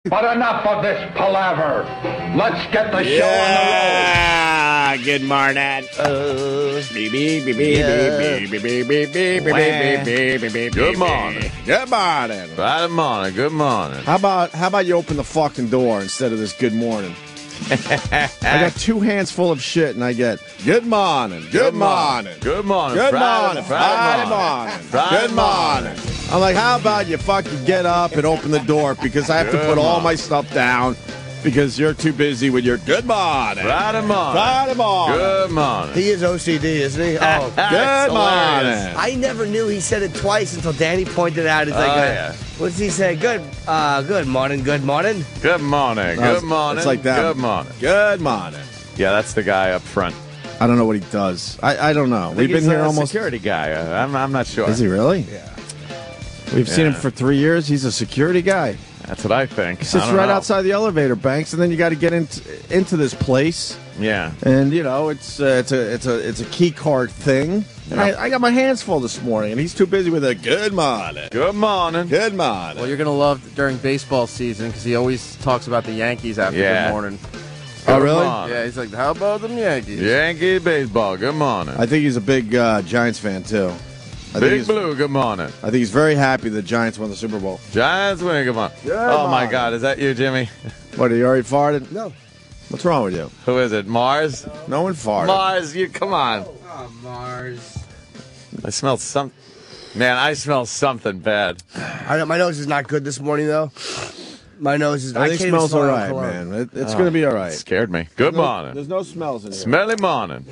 But enough of this palaver. Let's get the show on the road. Good morning. Good morning. Good morning. Friday morning. Good morning. How about you open the fucking door instead of this good morning? I got two hands full of shit, and I get good morning, good morning, good morning, good morning, Friday morning, good morning. I'm like, how about you fucking get up and open the door because I have to put all my stuff down because you're too busy with your good morning. Friday morning. Friday morning. Good morning. He is OCD, isn't he? Oh, good morning. I never knew he said it twice until Danny pointed out. It's like, what's he say? Good morning, good morning. Good morning, good morning. It's like that. Good morning. Good morning. Yeah, that's the guy up front. I don't know what he does. I don't know. We've been here almost. Security guy. I'm not sure. Is he really? Yeah. We've seen him for 3 years. He's a security guy. That's what I think. He sits right outside the elevator banks, and then you got to get into this place. Yeah. And you know it's a key card thing. And I got my hands full this morning, and he's too busy with a good morning. Good morning. Good morning. Well, you're gonna love during baseball season because he always talks about the Yankees after the morning. Oh, really? Yeah, he's like, how about them Yankees? Yankee baseball. Good morning. I think he's a big Giants fan too. Big Blue. Good morning. I think he's very happy the Giants won the Super Bowl. Giants win. Good morning. Oh my God, is that you, Jimmy? What? Are you already farted? No. What's wrong with you? Who is it? Mars? No one farted. Mars, you come on. Oh, Mars. I smell something. Man, I smell something bad. My nose is not good this morning, though. My nose is. I think it smells all right, man. It's going to be all right. It scared me. Good morning. There's no smells in here. Smelly morning.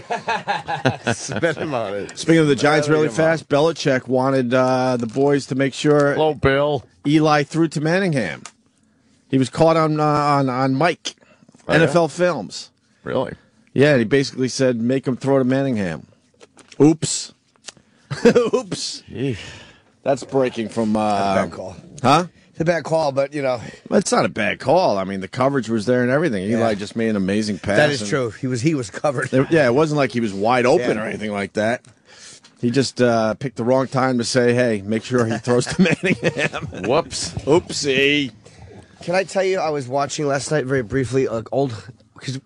Smelly morning. Speaking of the Giants really fast, Belichick wanted the boys to make sure Hello, Bill. Eli threw to Manningham. He was caught on Mike, NFL Films. Really? Yeah, and he basically said, make him throw to Manningham. Oops. Oops. Eesh. That's breaking from... bad call. Huh? It's a bad call, but, you know. It's not a bad call. I mean, the coverage was there and everything. Eli just made an amazing pass. That is true. He was covered. Yeah, it wasn't like he was wide open or anything like that. He just picked the wrong time to say, hey, make sure he throws to Manningham. Whoops. Oopsie. Can I tell you, I was watching last night very briefly, because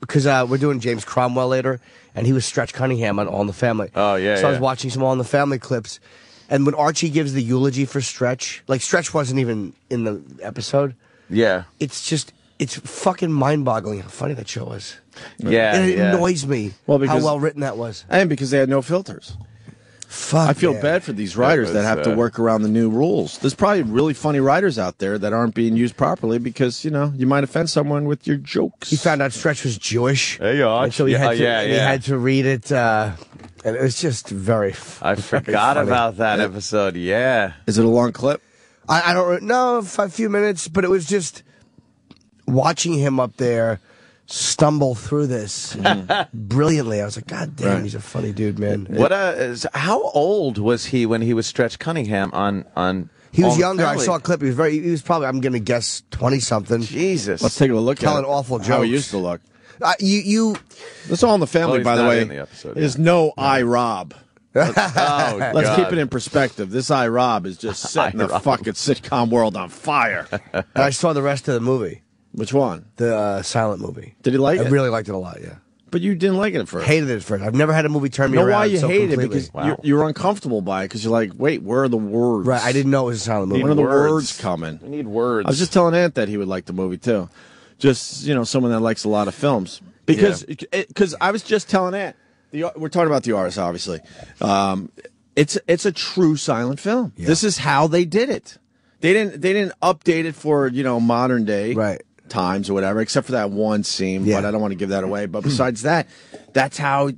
we're doing James Cromwell later, and he was Stretch Cunningham on All in the Family. Oh, yeah, So I was watching some All in the Family clips, and when Archie gives the eulogy for Stretch, like Stretch wasn't even in the episode. Yeah. It's fucking mind-boggling how funny that show was. Yeah. And it annoys me how because- well written that was. And because they had no filters. Fuck. I feel bad for these writers that have to work around the new rules. There's probably really funny writers out there that aren't being used properly because, you know, you might offend someone with your jokes. He found out Stretch was Jewish. Hey, Arch. And so he had to read it, and it was just very I forgot funny. about that episode. Yeah. Is it a long clip? I don't know, a few minutes, but it was just watching him up there stumble through this brilliantly. I was like, God damn, he's a funny dude, man. How old was he when he was Stretch Cunningham on He was All younger. I Family? saw a clip. He was probably, I'm going to guess, 20-something. Jesus. Let's take a look Telling at it. awful How he jokes. used to look. That's All in the Family, he's by the not way. in the episode, There's no I, Rob. Oh, Let's God. keep it in perspective. This I, Rob is just setting the fucking sitcom world on fire. And I saw the rest of the movie, Which one? the silent movie. Did you like I it? really liked it a lot, yeah. But you didn't like it at first. Hated it at first. I've never had a movie turn me You know around why you so hate it? completely. Because you're uncomfortable by it because you're like, wait, where are the words? Right, I didn't know it was a silent movie. When are the Words. words coming? We need words. I was just telling Ant that he would like the movie too. Just, you know, someone that likes a lot of films. Because I was just telling Ant, we're talking about the artist, obviously. It's a true silent film. Yeah. This is how they did it. They didn't update it for, you know, modern day times or whatever, except for that one scene. Yeah. But I don't want to give that away. But besides that, that's how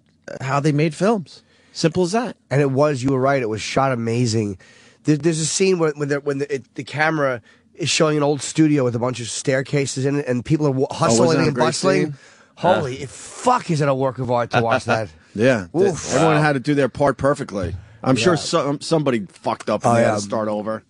they made films. Simple as that. And you were right, it was shot amazing. There's a scene when the camera is showing an old studio with a bunch of staircases in it, and people are hustling wasn't that a and great bustling. scene? Holy fuck, is it a work of art to watch that? Yeah. Oof. Everyone had to do their part perfectly. I'm sure somebody fucked up and they had to start over.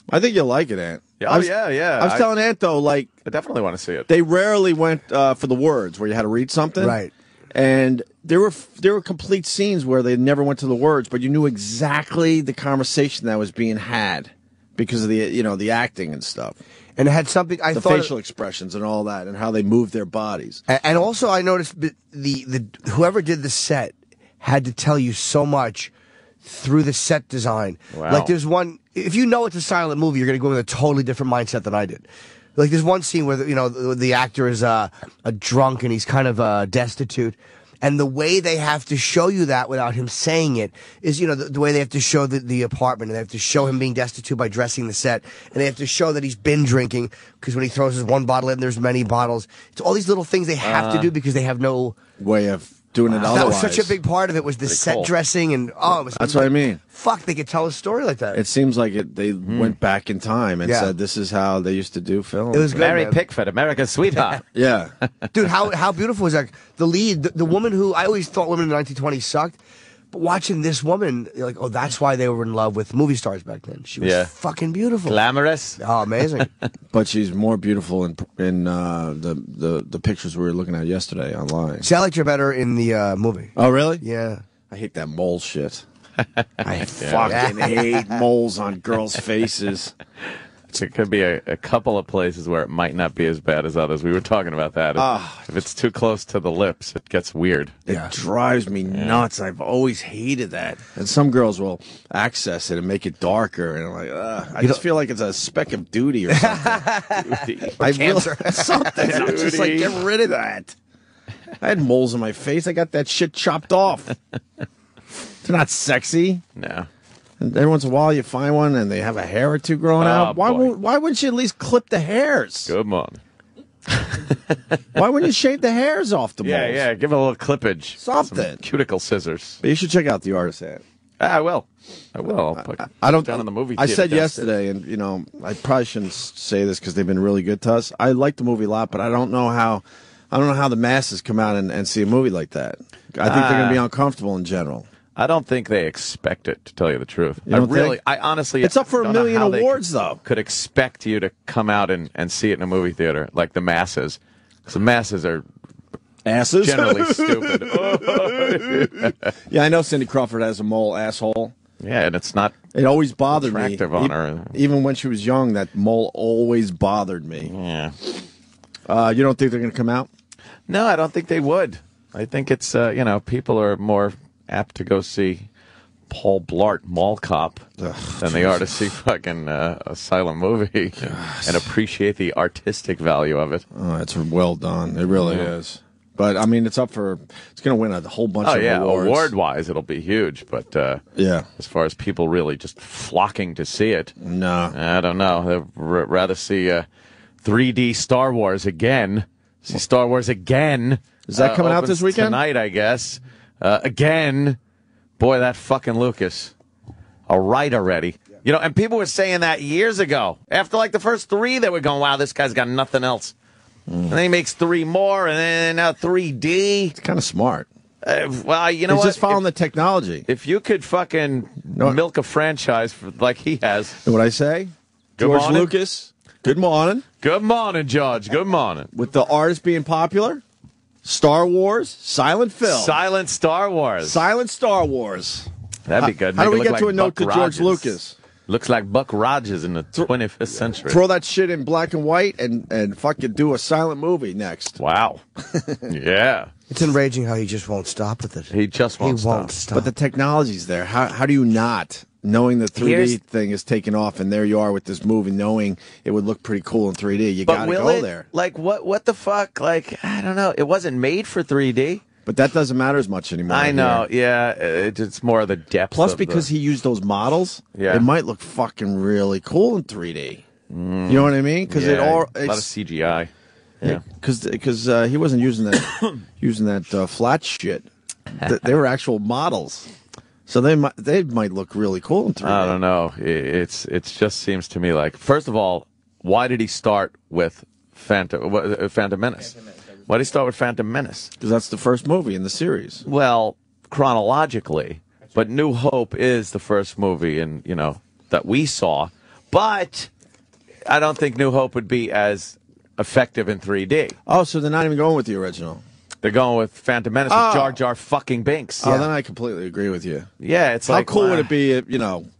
I think you'll like it, Ant. Yeah, I was telling Ant, though, like, I definitely want to see it. they rarely went for the words where you had to read something. Right. And there were complete scenes where they never went to the words, but you knew exactly the conversation that was being had because of the acting and stuff. And it had something I the thought facial expressions and all that, and how they move their bodies. And also, I noticed the whoever did the set had to tell you so much through the set design. Wow. Like there's one, if you know it's a silent movie, you're going to go with a totally different mindset than I did. Like there's one scene where the actor is a drunk and he's kind of destitute. And the way they have to show you that without him saying it is, the way they have to show the apartment, and they have to show him being destitute by dressing the set, and they have to show that he's been drinking, because when he throws his one bottle in, there's many bottles. It's all these little things they have to do because they have no way of doing it otherwise. That was such a big part of it, was the set dressing, and it was that's what I mean. Fuck, they could tell a story like that. It seems like they went back in time and said this is how they used to do film. It was good, Mary man. Pickford, America's sweetheart. Yeah. Dude, how beautiful was that? The lead, the woman who, I always thought women in the 1920s sucked, but watching this woman, you're like, oh, that's why they were in love with movie stars back then. She was fucking beautiful. Glamorous. Oh, amazing. But she's more beautiful in the pictures we were looking at yesterday online. See, I liked her better in the movie. Oh, really? Yeah. I hate that mole shit. I fucking hate moles on girls' faces. It could be a couple of places where it might not be as bad as others. We were talking about that. If it's too close to the lips, it gets weird. It drives me nuts. I've always hated that. And some girls will access it and make it darker, and I'm like, I just feel like it's a speck of duty or something. Cancer. Something. I'm just like, get rid of that. I had moles on my face. I got that shit chopped off. They're not sexy. No. And every once in a while you find one and they have a hair or two growing out. Why wouldn't you at least clip the hairs? Good morning. Why wouldn't you shave the hairs off the moles? Yeah, give it a little clippage. Something. Some cuticle scissors. But you should check out the artist ad. I will. I'll put I don't down in the movie I theater said downstairs. yesterday, and I probably shouldn't say this because they've been really good to us. I like the movie a lot, but I don't know how the masses come out and see a movie like that. I think they're going to be uncomfortable in general. I don't think they expect it, to tell you the truth. You don't think? I honestly, It's up for don't a know million how they awards, though. Could expect you to come out and see it in a movie theater, like the masses. Because the masses are Asses? generally stupid. Yeah, I know Cindy Crawford has a mole asshole. Yeah, and it's not It always bothered me. attractive on her. Even when she was young, that mole always bothered me. Yeah. You don't think they're going to come out? No, I don't think they would. I think it's, people are more apt to go see Paul Blart Mall Cop than they are to see fucking a silent movie and appreciate the artistic value of it. Oh, it's well done. It really is. But, I mean, it's going to win a whole bunch of awards. Award-wise, it'll be huge. But as far as people really just flocking to see it, no. I don't know. They'd rather see 3D Star Wars again. See Star Wars again. Is that coming out this weekend? Tonight, I guess. Again. Boy, that fucking Lucas. All right already. And people were saying that years ago. After like the first 3, they were going, wow, this guy's got nothing else. And then he makes 3 more, and then now 3D. It's kind of smart. Well, you know He's what? just following the technology. If you could fucking milk a franchise like he has. You know what I say? Good George morning. Lucas, good morning. Good morning, George. Good morning. With the artist being popular, Star Wars, silent film. Silent Star Wars. Silent Star Wars. That'd be good. How do Make we it get look to a like note Buck to George Rogers. Lucas? Looks like Buck Rogers in the 25th century. Throw that shit in black and white and fucking do a silent movie next. Wow. Yeah. It's enraging how he just won't stop with it. He just won't stop. stop. But the technology's there. How do you not, knowing the 3D thing is taking off, and there you are with this movie, knowing it would look pretty cool in 3D? You got to go there. Like, what the fuck? Like, I don't know. It wasn't made for 3D. But that doesn't matter as much anymore. I know. Yeah. It's more of the depth. Plus, because he used those models, it might look fucking really cool in 3D. You know what I mean? Because a lot of CGI. Yeah. Because he wasn't using that flat shit. They were actual models, so they might look really cool in 3D. I don't know. It just seems to me like, first of all, why did he start with Phantom Menace? Why did he start with Phantom Menace? Because that's the first movie in the series. Well, chronologically, but New Hope is the first movie that we saw. But I don't think New Hope would be as effective in 3D. Oh, so they're not even going with the original. They're going with Phantom Menace with Jar Jar fucking Binks. Oh, then I completely agree with you. Yeah, it's How like cool would it be,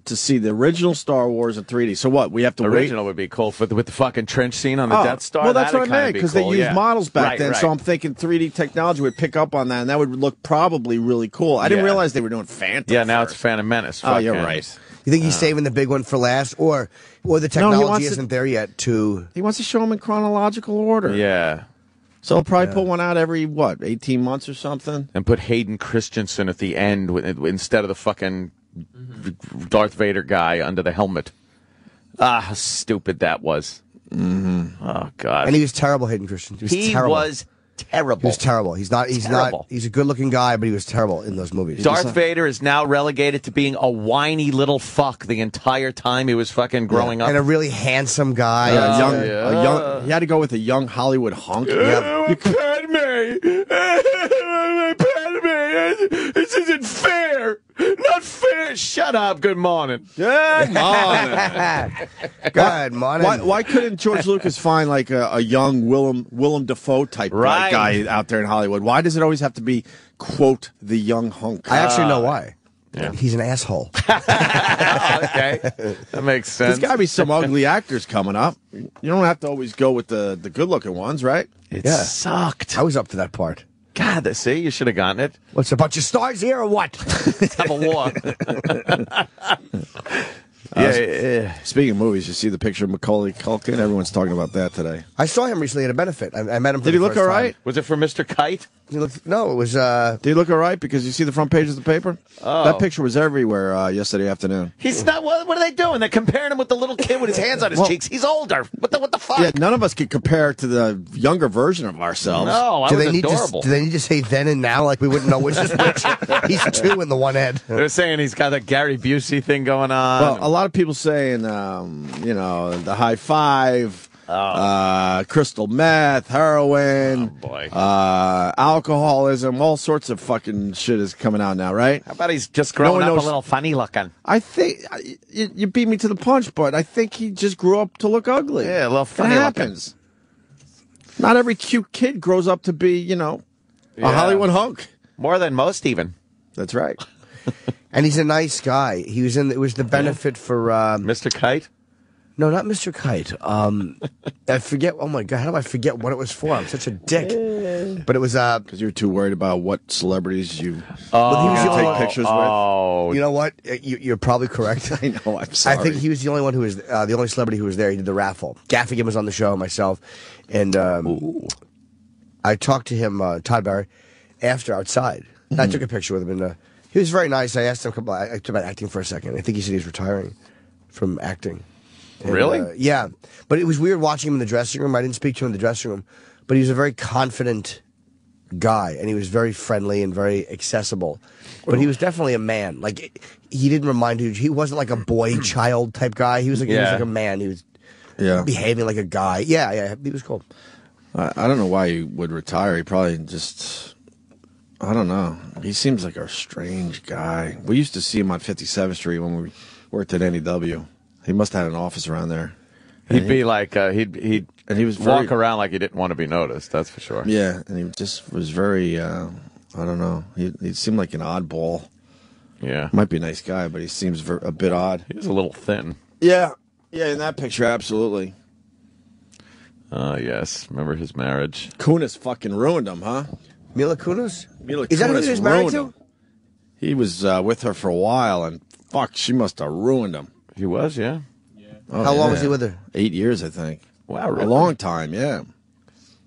to see the original Star Wars in 3D? So what? We have to The wait. original would be cool with the fucking trench scene on the Death Star. Well, that's what I That'd kinda meant, be because cool, they used yeah. models back Right, then. right. So I'm thinking 3D technology would pick up on that, and that would look probably really cool. I didn't Yeah. realize they were doing Phantom. Yeah, now it's first. Phantom Menace. Oh, you're Fucking- right. You think he's saving the big one for last, or the technology isn't there yet to? He wants to show them in chronological order. Yeah. So he'll probably put one out every, 18 months or something? And put Hayden Christensen at the end instead of the fucking Darth Vader guy under the helmet. Ah, how stupid that was. Mm-hmm. Oh, God. And he was terrible, Hayden Christensen. He was terrible. Terrible. He was terrible. He's not. He's a good-looking guy, but he was terrible in those movies. Darth Vader is now relegated to being a whiny little fuck the entire time he was fucking growing up. And a really handsome guy. He had to go with a young Hollywood hunk. Padme! Padme! This isn't fair! Not fair! Shut up. Good morning. Good morning. Good morning. Why couldn't George Lucas find like a young Willem Dafoe type Right. guy out there in Hollywood? Why does it always have to be, quote, the young hunk? I actually know why. Yeah. He's an asshole. Okay. That makes sense. There's got to be some ugly actors coming up. You don't have to always go with the good-looking ones, right? It Yeah. sucked. I was up to that part. God, see, you should have gotten it. What's a bunch of stars here or what? Have a war. Yeah. Speaking of movies, you see the picture of Macaulay Culkin? Everyone's talking about that today. I saw him recently at a benefit. I met him. For Did he the look first all time. right? Was it for Mr. Kite? No, it was. Did he look all right? Because you see the front page of the paper? That picture was everywhere yesterday afternoon. He's not. What are they doing? They're comparing him with the little kid with his hands on his cheeks. He's older. What the fuck? Yeah, none of us could compare to the younger version of ourselves. No, I Do was they need adorable. do they need to say then and now like we wouldn't know which is which? He's two in the one head. They're saying he's got that Gary Busey thing going on. Well, a lot of people saying, the high five, crystal meth, heroin, boy. alcoholism, all sorts of fucking shit is coming out now, right? How about he's just growing one up knows- a little funny looking? I think you beat me to the punch, but I think he just grew up to look ugly. Yeah, a little It funny happens. Not every cute kid grows up to be, a Hollywood hunk. More than most, even. That's right. And he's a nice guy. He was in. It was the benefit for. Mr. Kite? No, not Mr. Kite. I forget. Oh my god, how do I forget what it was for? I'm such a dick. But it was. Because you're too worried about what celebrities you But he was the only take one- pictures Oh, You know what? You're probably correct. with. I know, I'm sorry. I think he was the only one who was the only celebrity who was there. He did the raffle. Gaffigan was on the show, myself, and I talked to him, Todd Barry, after outside. I took a picture with him, and he was very nice. I asked him I talked about acting for a second. I think he said he was retiring from acting. And, Really? Yeah, but it was weird watching him in the dressing room. I didn't speak to him in the dressing room, but he was a very confident guy, and he was very friendly and very accessible. But he was definitely a man. Like he didn't remind you. He wasn't like a boy child type guy. He was like a man. He was behaving like a guy. Yeah, he was cool. I don't know why he would retire. He probably just, I don't know. He seems like a strange guy. We used to see him on 57th Street when we worked at NEW. He must have had an office around there. he'd be like, he'd And he was walk very, around like he didn't want to be noticed, that's for sure. Yeah, and he just was very, I don't know. He seemed like an oddball. Yeah. Might be a nice guy, but he seems a bit odd. He was a little thin. Yeah, in that picture, absolutely. Yes. Remember his marriage? Kunis fucking ruined him, huh? Mila Kunis? Mila Is that who Kunis he was married ruined to? him. He was with her for a while, and fuck, she must have ruined him. He was, yeah. Oh, How long yeah. was he with her? 8 years, I think. Wow, really? A long time, yeah.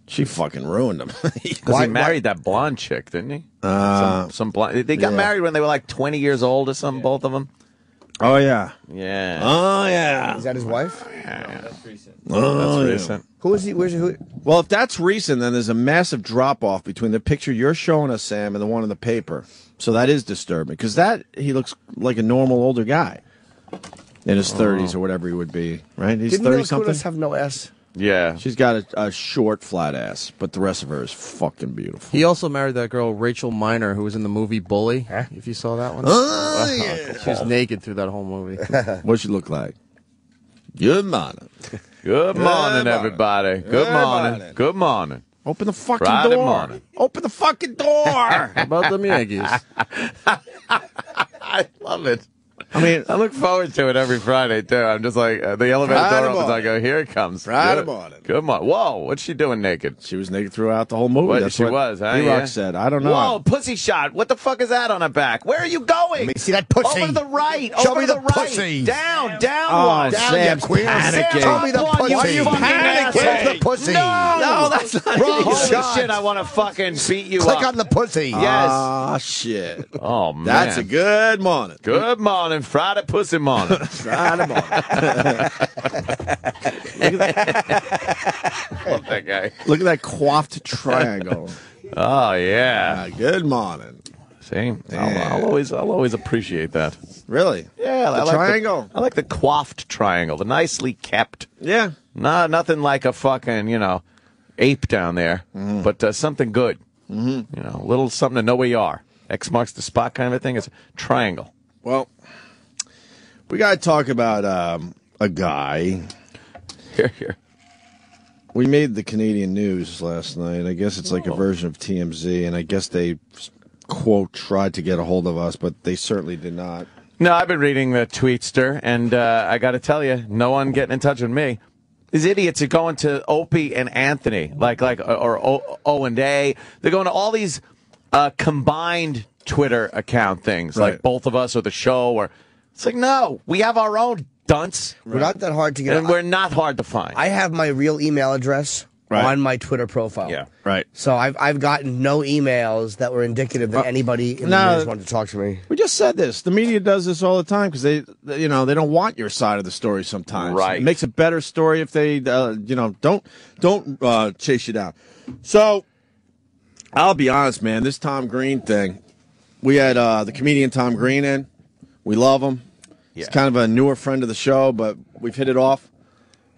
She fucking ruined him. Because he married that blonde chick, didn't he? Some blonde. They got married when they were like 20 years old or something, both of them. Oh, yeah. Yeah. Oh, yeah. Is that his wife? That's recent. Oh, That's yeah. recent. Who is he? Where's he? Who? Well, if that's recent, then there's a massive drop-off between the picture you're showing us, Sam, and the one in the paper. So that is disturbing, because he looks like a normal older guy in his 30s or whatever he would be, right? He's Didn't Mila 30-something. Kunis have no S? Yeah. She's got a short, flat ass, but the rest of her is fucking beautiful. He also married that girl, Rachel Miner, who was in the movie Bully, if you saw that one. Oh, yeah. She was naked through that whole movie. What'd she look like? Good morning. Good morning, morning. everybody. Good morning. morning. Good morning. Open the fucking Friday door. morning. Open the fucking door. How about them Yankees? I love it. I mean, I look forward to it every Friday, too. I'm just like, the elevator Friday door opens, morning. I go, here it comes. Friday Good. morning. Good morning. Whoa, what's she doing naked? she was naked throughout the whole movie. What, That's she what was, huh? D-Rock Yeah. said. I don't know. Whoa, pussy shot. What the fuck is that on her back? Where are you going? Let me see that pussy. Over to the right. Show Over me to the right. pussy. Down Oh, one. Down, Sam's you queer. panicking. Show me the One, pussy. you Why are you fucking panicking? asshole. Where's the pussy? No, that's not Wrong Holy shot. shit, I want to fucking beat you Click up. on the pussy. Yes. Ah, shit. Oh, man. That's a good morning. Good morning, Friday pussy morning. Friday morning. Love that guy. Look at that coiffed triangle. Oh, yeah. Good morning. See, I'll always appreciate that. Really? Yeah, The triangle. I like the coiffed triangle, the nicely kept. Yeah. Nothing like a fucking, ape down there, but something good. Mm-hmm. A little something to know where you are. X marks the spot kind of a thing. It's a triangle. Well, we got to talk about a guy. Here. We made the Canadian news last night. I guess it's like a version of TMZ, and I guess they, quote, tried to get a hold of us, but they certainly did not. No, I've been reading the tweetster, and I got to tell you, no one getting in touch with me. These idiots are going to Opie and Anthony, or O&A. They're going to all these combined Twitter account things, Right. like both of us or the show. Or it's like, no, we have our own dunce, We're not that hard to get. and we're not hard to find. I have my real email address Right. on my Twitter profile. Yeah. Right. So I've gotten no emails that were indicative that anybody in the no. news wanted to talk to me. We just said this. The media does this all the time because they don't want your side of the story sometimes. Right. It makes a better story if they, don't chase you down. So, I'll be honest, man. This Tom Green thing, we had the comedian Tom Green in. We love him. He's Yeah. kind of a newer friend of the show, but we've hit it off.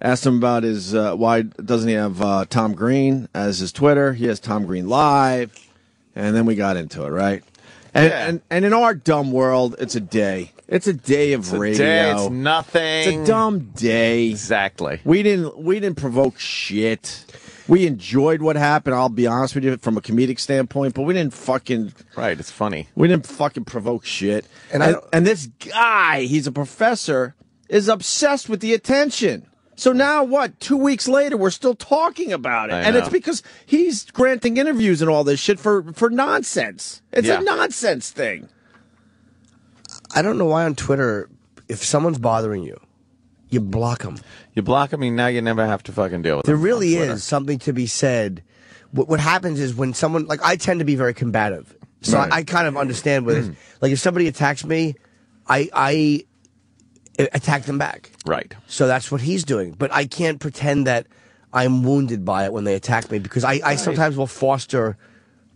Asked him about his why doesn't he have Tom Green as his Twitter? He has Tom Green Live, and then we got into it, right? And Yeah. and in our dumb world, it's a day. It's a day of radio. Today, it's nothing. It's a dumb day. Exactly. We didn't provoke shit. We enjoyed what happened. I'll be honest with you from a comedic standpoint, but we didn't fucking Right, it's funny. provoke shit. And And this guy, he's a professor, is obsessed with the attention. So now what? 2 weeks later, we're still talking about it. I And know. it's because he's granting interviews and all this shit for nonsense. It's Yeah. a nonsense thing. I don't know why on Twitter, if someone's bothering you, you block them. You block them, and now you never have to fucking deal with There them. really on Twitter. is something to be said. What happens is when someone, like, I tend to be very combative. So Right. I kind of understand with it. Like, if somebody attacks me, I attack them back. Right. So that's what he's doing. But I can't pretend that I'm wounded by it when they attack me because I sometimes will foster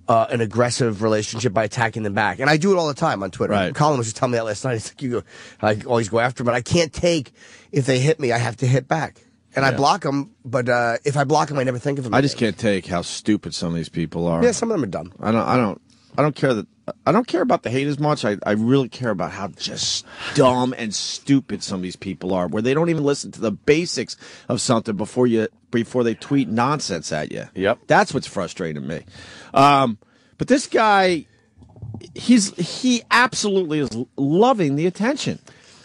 an aggressive relationship by attacking them back. And I do it all the time on Twitter. Right. Colin was just telling me that last night. He's like, I always go after them, but I can't take, if they hit me, I have to hit back. And I block them, but if I block them, I never think of them. I just can't take how stupid some of these people are. Yeah, some of them are dumb. I don't care that. I don't care about the hate as much. I really care about how just dumb and stupid some of these people are, where they don't even listen to the basics of something before they tweet nonsense at you. Yep. That's what's frustrating to me. But this guy, he absolutely is loving the attention,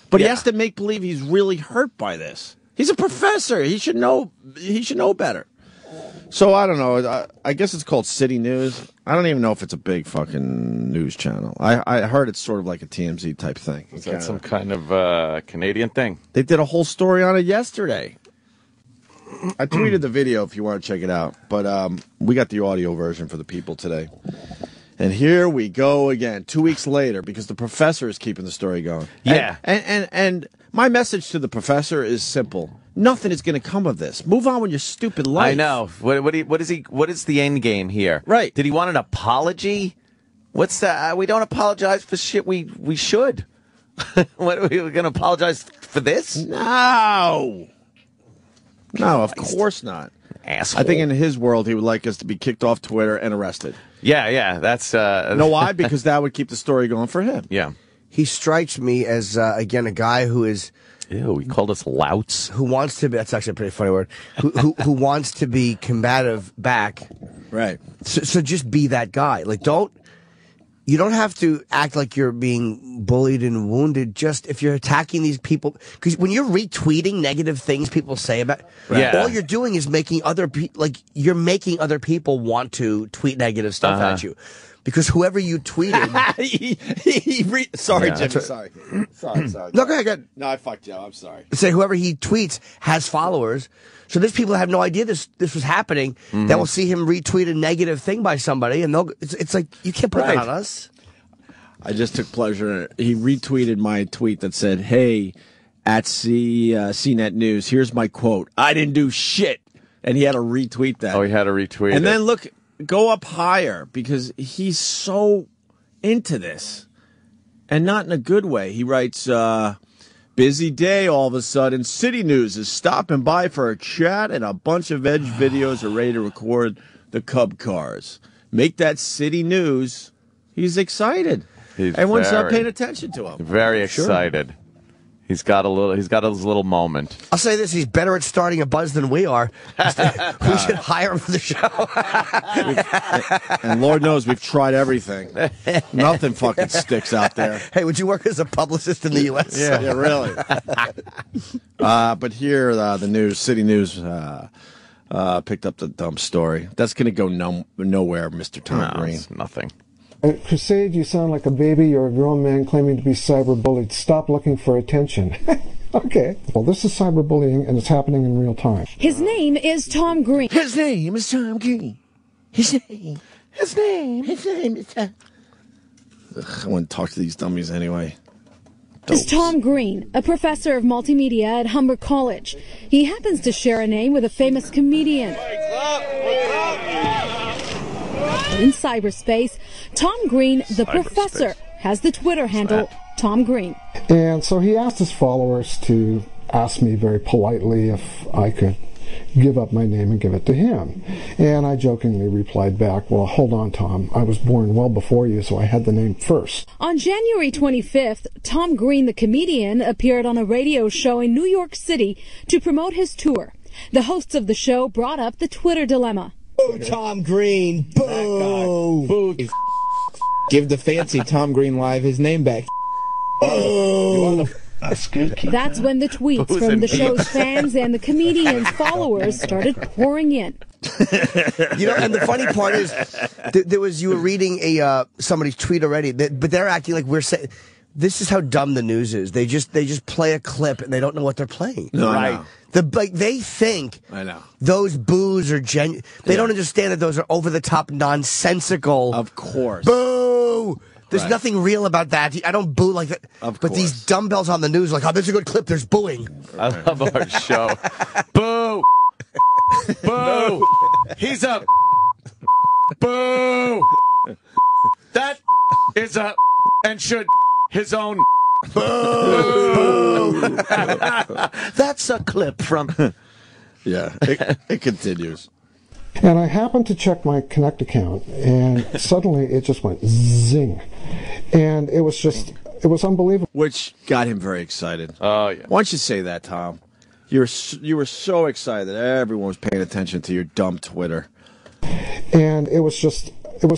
but he Yeah. has to make believe he's really hurt by this. He's a professor. He should know. He should know better. So I don't know. I guess it's called City News. I don't even know if it's a big fucking news channel. I heard it's sort of like a TMZ type thing. Is that some kind of Canadian thing? They did a whole story on it yesterday. I tweeted the video if you want to check it out, but we got the audio version for the people today. And here we go again, 2 weeks later, because the professor is keeping the story going. Yeah. And my message to the professor is simple. Nothing is going to come of this. Move on with your stupid life. I know. What is the end game here? Right. Did he want an apology? What's that? We don't apologize for shit we should. What are we going to apologize for this? No, of course not. Asshole. I think in his world, he would like us to be kicked off Twitter and arrested. Yeah. That's Know why? Because that would keep the story going for him. Yeah. He strikes me as, again, a guy who is... Ew, he called us louts. Who wants to be, that's actually a pretty funny word, who wants to be combative back, Right. So just be that guy. Like, you don't have to act like you're being bullied and wounded just if you're attacking these people. Because when you're retweeting negative things people say about, all you're doing is making other people, you're making other people want to tweet negative stuff at you. Because whoever you tweeted. Sorry, Jimmy. Sorry. No, go ahead. No, I fucked you. I'm sorry. Say whoever he tweets has followers. So there's people that have no idea this was happening that will see him retweet a negative thing by somebody, and it's like, you can't put that on us. I just took pleasure in it. He retweeted my tweet that said, "Hey, at CNET News, here's my quote. I didn't do shit." And he had to retweet that. Oh, he had to retweet and then look, go up higher, because he's so into this. And not in a good way. He writes, busy day all of a sudden. City News is stopping by for a chat, and a bunch of Edge videos are ready to record the Cub cars. Make that City News. He's excited. Everyone's not paying attention to him. Very excited. He's got his little moment. I'll say this: he's better at starting a buzz than we are. We should hire him for the show. And Lord knows we've tried everything. Nothing fucking sticks out there. Hey, would you work as a publicist in the U.S.? Yeah, really. But here, the news, City News, picked up the dumb story. That's going to go nowhere, Mr. Tom Green. It's nothing. Crusade, you sound like a baby. You're a grown man claiming to be cyberbullied. Stop looking for attention. Okay. Well, this is cyberbullying, and it's happening in real time. His name is Tom Green. His name is Tom Green. His name is Tom. I want to talk to these dummies anyway. Is Tom Green, a professor of multimedia at Humber College. He happens to share a name with a famous comedian. In cyberspace, Tom Green, the professor, has the Twitter handle Tom Green. And so he asked his followers to ask me very politely if I could give up my name and give it to him. And I jokingly replied back, well, hold on, Tom. I was born well before you, so I had the name first. On January 25th, Tom Green, the comedian, appeared on a radio show in New York City to promote his tour. The hosts of the show brought up the Twitter dilemma. Boo, Tom Green. Boo. Boo. Give the fancy Tom Green Live his name back. Boo. That's when the tweets from the show's fans and the comedian's followers started pouring in. And the funny part is, you were reading somebody's tweet already, but they're acting like we're saying. This is how dumb the news is. They just play a clip and they don't know what they're playing. No, right? They think those boos are genuine. They don't understand that those are over the top, nonsensical. Of course. Boo. There's nothing real about that. I don't boo like that. But these dumbbells on the news, like, oh, this is a good clip. There's booing. I love our show. Boo. Boo. He's up. Boo. That is a and should his own. Boo. That's a clip from. Yeah, it continues. And I happened to check my Connect account, and suddenly it just went zing. And it was unbelievable. Which got him very excited. Oh, yeah. Why don't you say that, Tom? You were so excited that everyone was paying attention to your dumb Twitter. And it was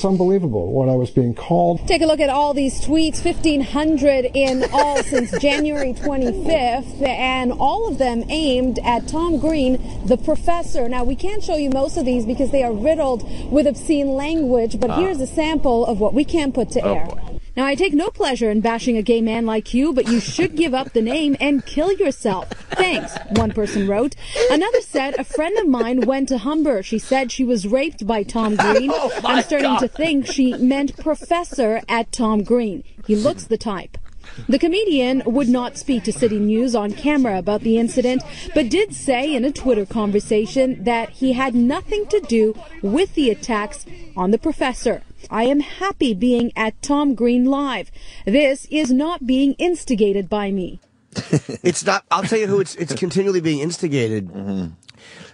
unbelievable what I was being called. Take a look at all these tweets, 1,500 in all since January 25th, and all of them aimed at Tom Green, the professor. Now, we can't show you most of these because they are riddled with obscene language, but here's a sample of what we can put to air. Boy. Now, I take no pleasure in bashing a gay man like you, but you should give up the name and kill yourself. Thanks, one person wrote. Another said, a friend of mine went to Humber. She said she was raped by Tom Green. I'm starting to think she meant professor at Tom Green. He looks the type. The comedian would not speak to City News on camera about the incident, but did say in a Twitter conversation that he had nothing to do with the attacks on the professor. I am happy being at Tom Green Live. This is not being instigated by me. It's not. I'll tell you who it's continually being instigated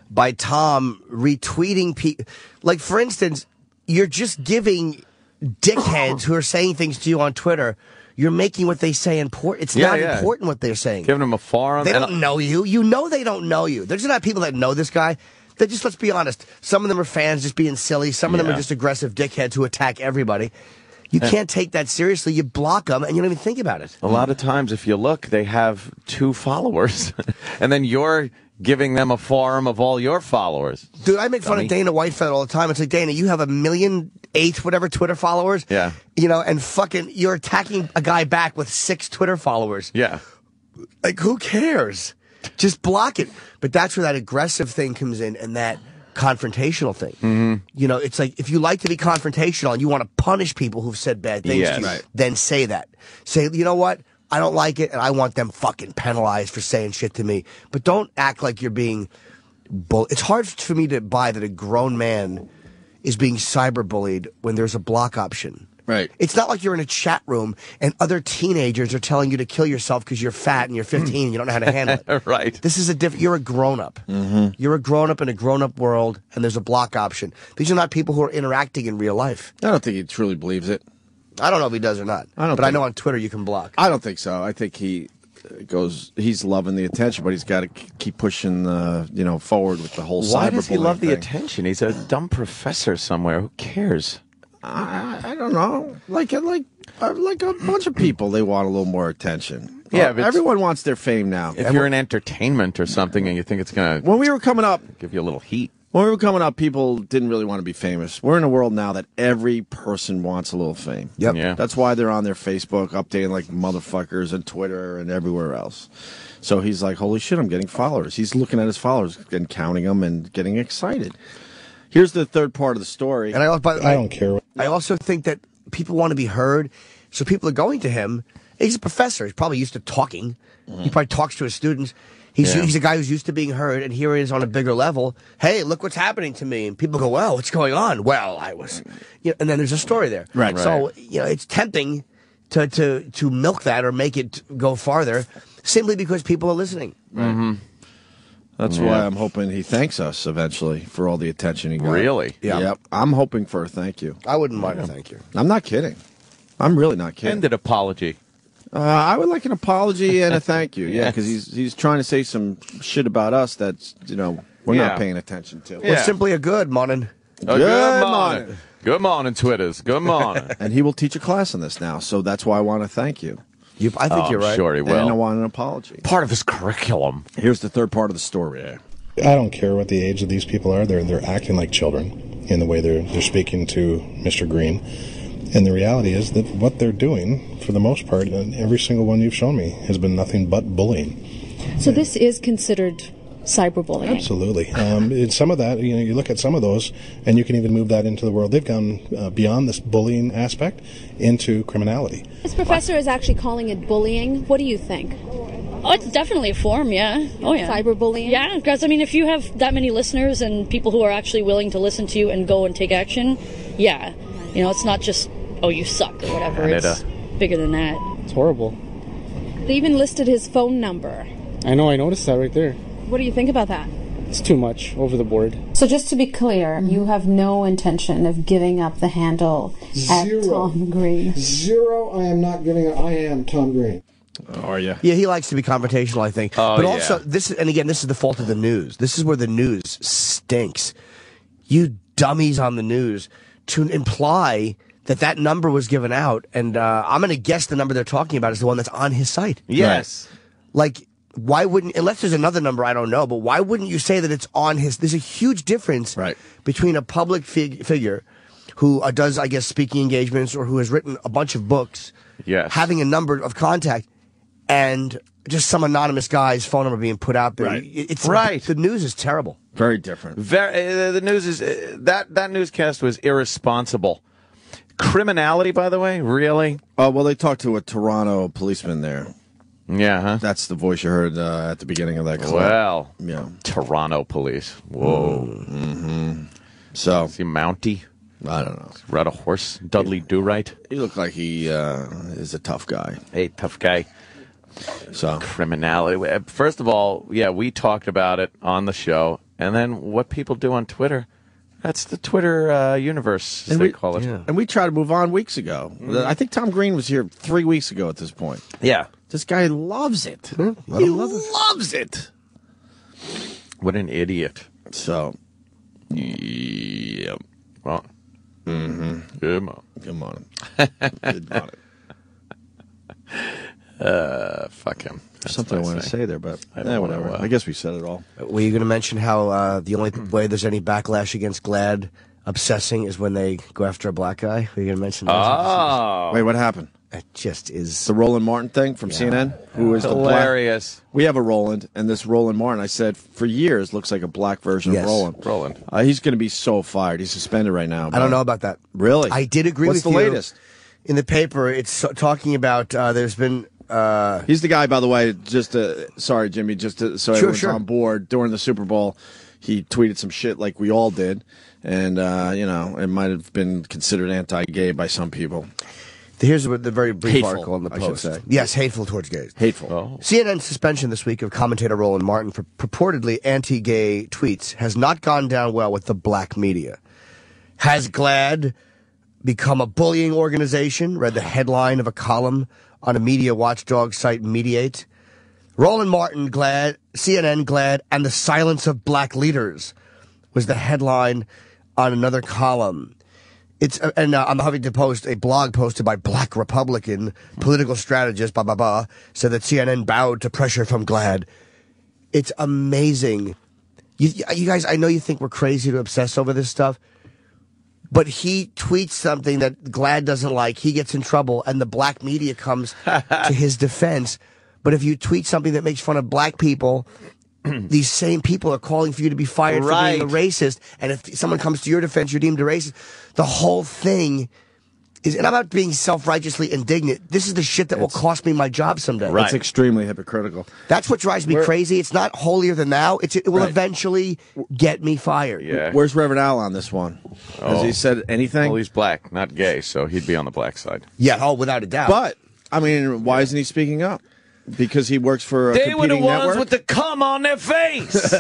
by Tom retweeting people. Like, for instance, you're just giving dickheads who are saying things to you on Twitter. You're making what they say important. It's not important what they're saying. Giving them a forum. They don't know you. You know they don't know you. There's not people that know this guy. let's be honest. Some of them are fans just being silly. Some of them are just aggressive dickheads who attack everybody. You can't take that seriously. You block them, and you don't even think about it. A lot of times, if you look, they have 2 followers, and then you're giving them a forum of all your followers. Dude, I make fun of Dana Whitefeather all the time. It's like, Dana, you have 1,000,008 whatever Twitter followers. Yeah. You know, and fucking you're attacking a guy back with 6 Twitter followers. Yeah. Like, who cares? Just block it. But that's where that aggressive thing comes in, and that confrontational thing. Mm-hmm. You know, it's like, if you like to be confrontational and you want to punish people who've said bad things to you, then say that. Say, you know what? I don't like it, and I want them fucking penalized for saying shit to me. But don't act like you're being It's hard for me to buy that a grown man is being cyberbullied when there's a block option. Right. It's not like you're in a chat room and other teenagers are telling you to kill yourself because you're fat and you're 15 and you don't know how to handle it. Right. This is a different. You're a grown up. Mm-hmm. You're a grown up in a grown up world, and there's a block option. These are not people who are interacting in real life. I don't think he truly believes it. I don't know if he does or not. But I know on Twitter you can block. I don't think so. I think he's loving the attention, but he's got to keep pushing forward with the whole cyberbullying. Why does he love the thing. attention? He's a dumb professor somewhere. Who cares? I don't know. Like a bunch of people, they want a little more attention. Yeah, but everyone wants their fame now. If you're in entertainment or something and you think it's going to when we were coming up, give you a little heat. When we were coming up, people didn't really want to be famous. We're in a world now that every person wants a little fame. Yep. Yeah. That's why they're on their Facebook updating like motherfuckers and Twitter and everywhere else. So he's like, holy shit, I'm getting followers. He's looking at his followers and counting them and getting excited. Here's the third part of the story. And I don't care. I also think that people want to be heard, so people are going to him. He's a professor. He's probably used to talking. He probably talks to his students. He's a guy who's used to being heard, and here he is on a bigger level. Hey, look what's happening to me. And people go, well, what's going on? Well, I was... and then there's a story there. Right. So, it's tempting to milk that or make it go farther simply because people are listening. Right. Mm-hmm. That's why I'm hoping he thanks us eventually for all the attention he got. Really? Yeah. Yep. I'm hoping for a thank you. I wouldn't mind a thank you. I'm not kidding. I'm really not kidding. And an apology. I would like an apology and a thank you. Yeah, because he's trying to say some shit about us that's, we're not paying attention to. Or simply a good morning. Good morning. Good morning, Twitters. Good morning. And he will teach a class on this now, so that's why I want to thank you. I think you're right. I'm sure he will. And I want an apology. Part of his curriculum. Here's the third part of the story. I don't care what the age of these people are. They're acting like children in the way they're speaking to Mr. Green. And the reality is that what they're doing, for the most part, and every single one you've shown me, has been nothing but bullying. So this is considered cyberbullying? Absolutely. And some of that, you look at some of those, and you can even move that into the world. They've gone beyond this bullying aspect into criminality. This professor is actually calling it bullying. What do you think? Oh, it's definitely a form, yeah. Oh, yeah. Cyberbullying? Yeah, because, if you have that many listeners and people who are actually willing to listen to you and go and take action, yeah. It's not just, oh, you suck or whatever. It's bigger than that. It's horrible. They even listed his phone number. I know, I noticed that right there. What do you think about that? It's too much, over the board. So just to be clear, you have no intention of giving up the handle at Tom Green? Zero. I am not giving up. I am Tom Green. Are you? Yeah, he likes to be confrontational, I think. Oh, but also, this is the fault of the news. This is where the news stinks. You dummies on the news to imply that number was given out, and I'm going to guess the number they're talking about is the one that's on his site. Yes. Like, why wouldn't, unless there's another number I don't know, but why wouldn't you say that it's on his, there's a huge difference between a public figure who does, I guess, speaking engagements or who has written a bunch of books, having a number of contact, and just some anonymous guy's phone number being put out there. Right. The news is terrible. Very different. The news is that newscast was irresponsible. Criminality, by the way, really? Oh, well, they talked to a Toronto policeman there. Yeah, huh? That's the voice you heard at the beginning of that clip. Well, yeah. Toronto police. Whoa. Mm-hmm. So, is he Mountie? I don't know. Ride a horse? Dudley Do-Right? He looked like he is a tough guy. Hey, tough guy. So criminality. First of all, we talked about it on the show, and then what people do on Twitter. That's the Twitter universe, as they call it. Yeah. And we tried to move on weeks ago. I think Tom Green was here 3 weeks ago at this point. Yeah. This guy loves it. He loves it. What an idiot. So, Yep. Well, good morning. Good morning. Good morning. Fuck him. That's Something I what want to say there, but whatever. I guess we said it all. Were you going to mention how the only way there's any backlash against GLAAD obsessing is when they go after a black guy? Were you going to mention that? Oh. Wait, what happened? It just is. The Roland Martin thing from CNN? Who is hilarious. The black? We have a Roland, and this Roland Martin, I said, for years, looks like a black version of Roland. Roland. He's going to be so fired. He's suspended right now. I don't know about that. Really? I did agree What's with the you. latest? In the paper, it's talking about there's been... He's the guy, by the way, sorry, Jimmy, so everyone's on board. During the Super Bowl, he tweeted some shit like we all did, and, it might have been considered anti-gay by some people. Here's the very brief Hateful, article in the I should Post. say. Yes, hateful towards gays. Hateful. Oh. CNN suspension this week of commentator Roland Martin for purportedly anti-gay tweets has not gone down well with the black media. Has GLAAD become a bullying organization? Read the headline of a column on a media watchdog site, Mediate. Roland Martin, GLAAD, CNN, GLAAD, and the silence of black leaders was the headline on another column. I'm having to post a blog posted by Black Republican political strategist, said that CNN bowed to pressure from GLAAD. It's amazing. You guys, I know you think we're crazy to obsess over this stuff, but he tweets something that GLAAD doesn't like, he gets in trouble, and the black media comes to his defense. But if you tweet something that makes fun of black people, these same people are calling for you to be fired for being a racist. And if someone comes to your defense, you're deemed a racist. The whole thing is, and I'm not being self-righteously indignant, this is the shit that will cost me my job someday. Right. It's extremely hypocritical. That's what drives me crazy. It's not holier than thou. It will eventually get me fired. Yeah. Where's Reverend Al on this one? Has he said anything? Well, he's black, not gay, so he'd be on the black side. Yeah, without a doubt. But, I mean, why isn't he speaking up? Because he works for a They were the competing ones network? with the cum on their face.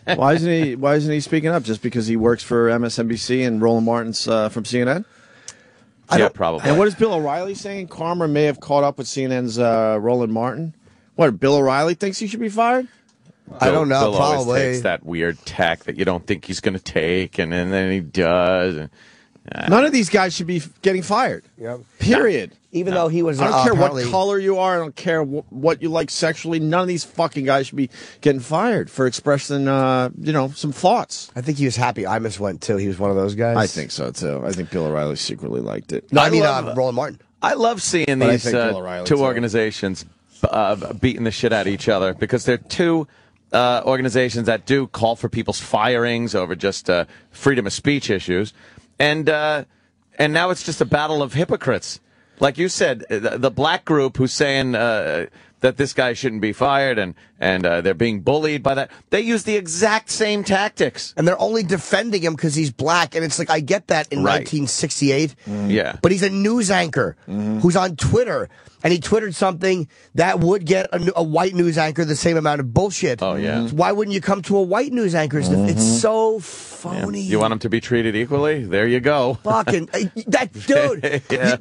Why isn't he speaking up? Just because he works for MSNBC and Roland Martin's from CNN? Yeah, probably. And what is Bill O'Reilly saying? Karma may have caught up with CNN's Roland Martin. What, Bill O'Reilly thinks he should be fired? I don't know. Bill always probably takes that weird tack that you don't think he's going to take, and then he does. None of these guys should be getting fired. Yep. Period. Even though he was, I don't care apparently... what color you are. I don't care what you like sexually. None of these fucking guys should be getting fired for expressing, some thoughts. I think he was happy Imus went, too. He was one of those guys. I think so, too. I think Bill O'Reilly secretly liked it. No, I mean Roland Martin. I love seeing these two organizations beating the shit out of each other, because they're two organizations that do call for people's firings over just freedom of speech issues. And now it's just a battle of hypocrites. Like you said, the black group who's saying that this guy shouldn't be fired and they're being bullied by that, they use the exact same tactics. And they're only defending him because he's black. And it's like, I get that in 1968. Yeah. But he's a news anchor who's on Twitter. And he twittered something that would get a white news anchor the same amount of bullshit. Oh, yeah. Why wouldn't you come to a white news anchor's defense? It's so phony. Yeah. You want them to be treated equally? There you go. Fucking, that dude. Yeah.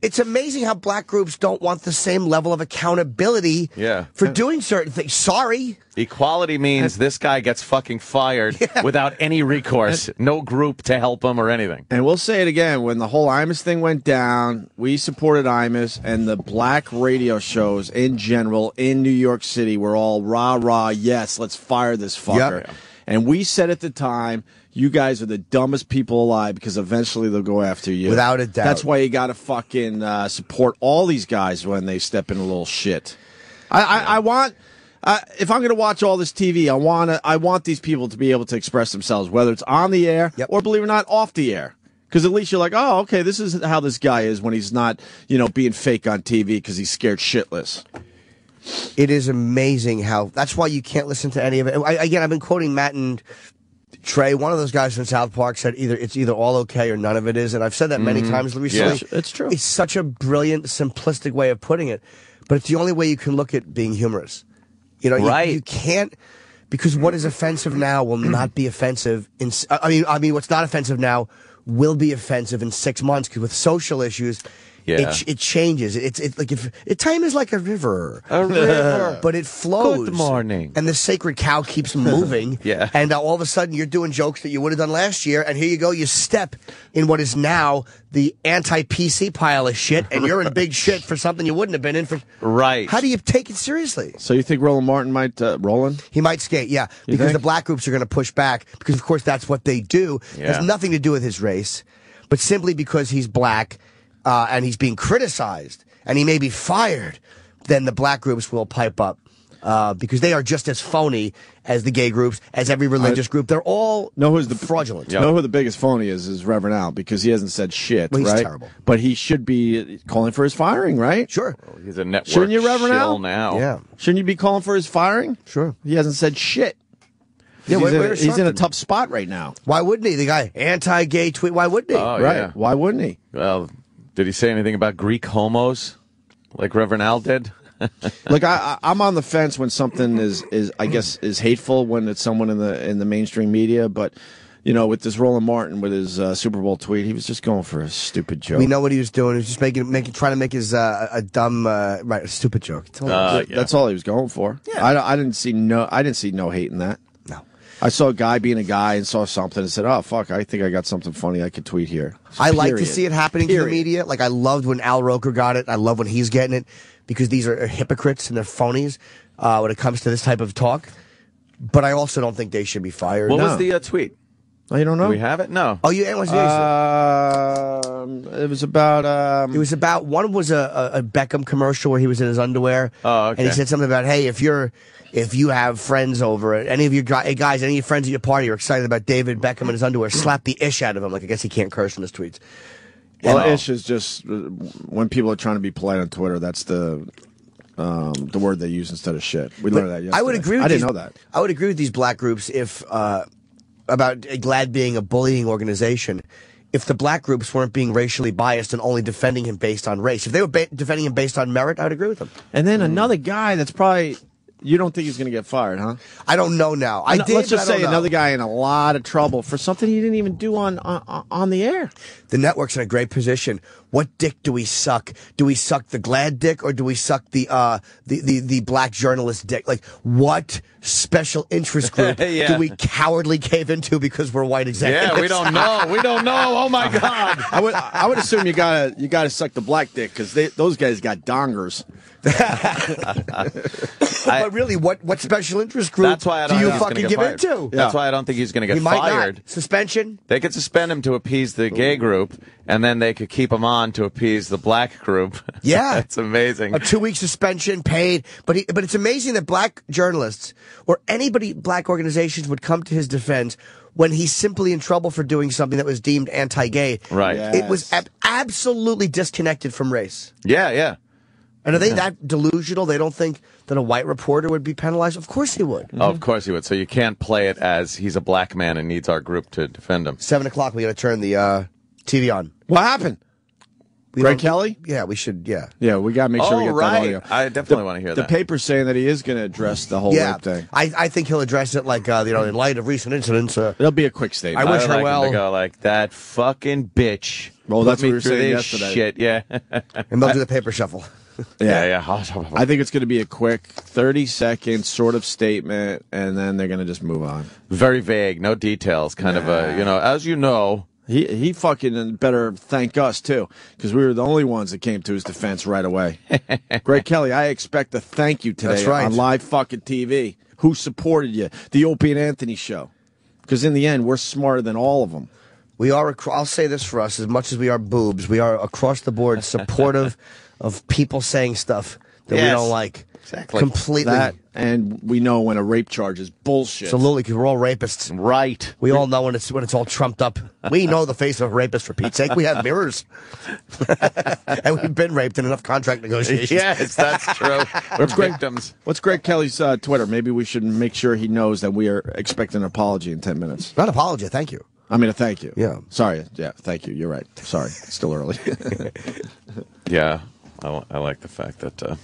It's amazing how black groups don't want the same level of accountability for doing certain things. Sorry. Equality means this guy gets fucking fired without any recourse. No group to help him or anything. And we'll say it again. When the whole Imus thing went down, we supported Imus, and the black radio shows in general in New York City were all rah-rah, yes, let's fire this fucker. Yep. And we said at the time, you guys are the dumbest people alive, because eventually they'll go after you. Without a doubt. That's why you got to fucking support all these guys when they step in a little shit. I want... if I'm going to watch all this TV, I want these people to be able to express themselves, whether it's on the air or, believe it or not, off the air. Because at least you're like, oh, okay, this is how this guy is when he's not, being fake on TV because he's scared shitless. It is amazing how. That's why you can't listen to any of it. I've been quoting Matt and Trey. One of those guys from South Park said it's either all okay or none of it is, and I've said that many times recently. Yeah, it's true. It's such a brilliant, simplistic way of putting it, but it's the only way you can look at being humorous. You can't, because what is offensive now will not be offensive I mean, what's not offensive now will be offensive in 6 months, because with social issues, Yeah. it changes. It's like if time is like a river, but it flows. Good morning. And the sacred cow keeps moving. Yeah. And all of a sudden you're doing jokes that you would have done last year, and here you go, you step in what is now the anti-PC pile of shit, and you're in big shit for something you wouldn't have been in for. Right. How do you take it seriously? So you think Roland Martin might Roland? He might skate, yeah, because think? the black groups are going to push back, because of course that's what they do. It Yeah. has nothing to do with his race, but simply because he's black and he's being criticized and he may be fired, then the black groups will pipe up. Because they are just as phony as the gay groups, as every religious group. They're all fraudulent. Know who the biggest phony is Reverend Al, because he hasn't said shit, Well, he's right? terrible. But he should be calling for his firing, right? Sure. He's a network Shouldn't you, Reverend Al? shill now. Yeah. Shouldn't you be calling for his firing? Sure. He hasn't said shit. Yeah, He's in a tough spot right now. Why wouldn't he? The guy, anti-gay tweet, why wouldn't he? Oh, Right. yeah. Why wouldn't he? Well, did he say anything about Greek homos like Reverend Al did? Look, I'm on the fence when something is I guess is hateful when it's someone in the mainstream media, but you know, with this Roland Martin with his Super Bowl tweet, he was just going for a stupid joke. We know what he was doing. He was just trying to make his a dumb, a stupid joke. That's all he was going for. Yeah. I didn't see no hate in that. No. I saw a guy being a guy and saw something and said, "Oh fuck, I think I got something funny I could tweet here." I like to Period. see it happening to the Period. media. Like I loved when Al Roker got it. I love when he's getting it, because these are hypocrites and they're phonies when it comes to this type of talk. But I also don't think they should be fired. What No. was the tweet? Oh, you don't know? Do we have it? No. Oh, you? It was It was about. It was about, one was a Beckham commercial where he was in his underwear. Oh, okay. And he said something about, hey, if you have friends over, any of your guys, any of your friends at your party are excited about David Beckham in his underwear, slap the ish out of him. Like, I guess he can't curse in his tweets. Well, ish is just when people are trying to be polite on Twitter. That's the word they use instead of shit. We learned that yesterday. I would agree with I didn't know that. I would agree with these black groups if about GLAAD being a bullying organization. If the black groups weren't being racially biased and only defending him based on race, if they were defending him based on merit, I would agree with them. And then another guy that's probably. You don't think he's going to get fired, huh? I don't know now. Let's just say know. another guy in a lot of trouble for something he didn't even do on the air. The network's in a great position. What dick do we suck? Do we suck the GLAAD dick, or do we suck the black journalist dick? Like, what special interest group Yeah. do we cowardly cave into because we're white executives? Yeah, we don't know. We don't know. Oh my God. I would assume you gotta suck the black dick because those guys got dongers. But really, what special interest group That's why I don't do you think he's gonna fucking get give fired. into? That's why I don't think he's going to We get might fired. not. Suspension? They could suspend him to appease the gay group, and then they could keep him on to appease the black group. Yeah. That's amazing. A 2-week suspension, paid. But it's amazing that black journalists or black organizations would come to his defense when he's simply in trouble for doing something that was deemed anti-gay. Right. Yes. It was absolutely disconnected from race. Yeah. And are they that delusional? They don't think that a white reporter would be penalized? Of course he would. Oh, of course he would. So you can't play it as he's a black man and needs our group to defend him. 7 o'clock, we got to turn the TV on. What happened? Greg Kelly? Yeah, we should, yeah. Yeah, we got to make sure we get that audio. I definitely want to hear The that. paper's saying that he is going to address the whole Yeah, rape thing. I think he'll address it like, in light of recent incidents. It'll be a quick statement. I wish I'd her like well. him to go like, that fucking bitch. Well, that's put me what we were through saying this yesterday. Shit, yeah. And they'll do the paper shuffle. Yeah. I think it's going to be a quick 30-second sort of statement, and then they're going to just move on. Very vague, no details. Kind of a, as you know. He fucking better thank us, too, because we were the only ones that came to his defense right away. Greg Kelly, I expect a thank you today That's right. on live fucking TV. Who supported you? The Opie and Anthony show. Because in the end, we're smarter than all of them. We are, I'll say this for us, as much as we are boobs, we are across the board supportive of people saying stuff that we don't like. Exactly. Completely. That, and we know when a rape charge is bullshit. Absolutely, because we're all rapists. Right. We all know when it's all trumped up. We know the face of a rapist, for Pete's sake. We have mirrors. And we've been raped in enough contract negotiations. Yes, that's true. We're victims. What's Greg Kelly's Twitter? Maybe we should make sure he knows that we are expecting an apology in 10 minutes. Not apology, thank you. I mean, a thank you. Yeah. Sorry. Yeah, thank you. You're right. Sorry. It's still early. Yeah, I like the fact that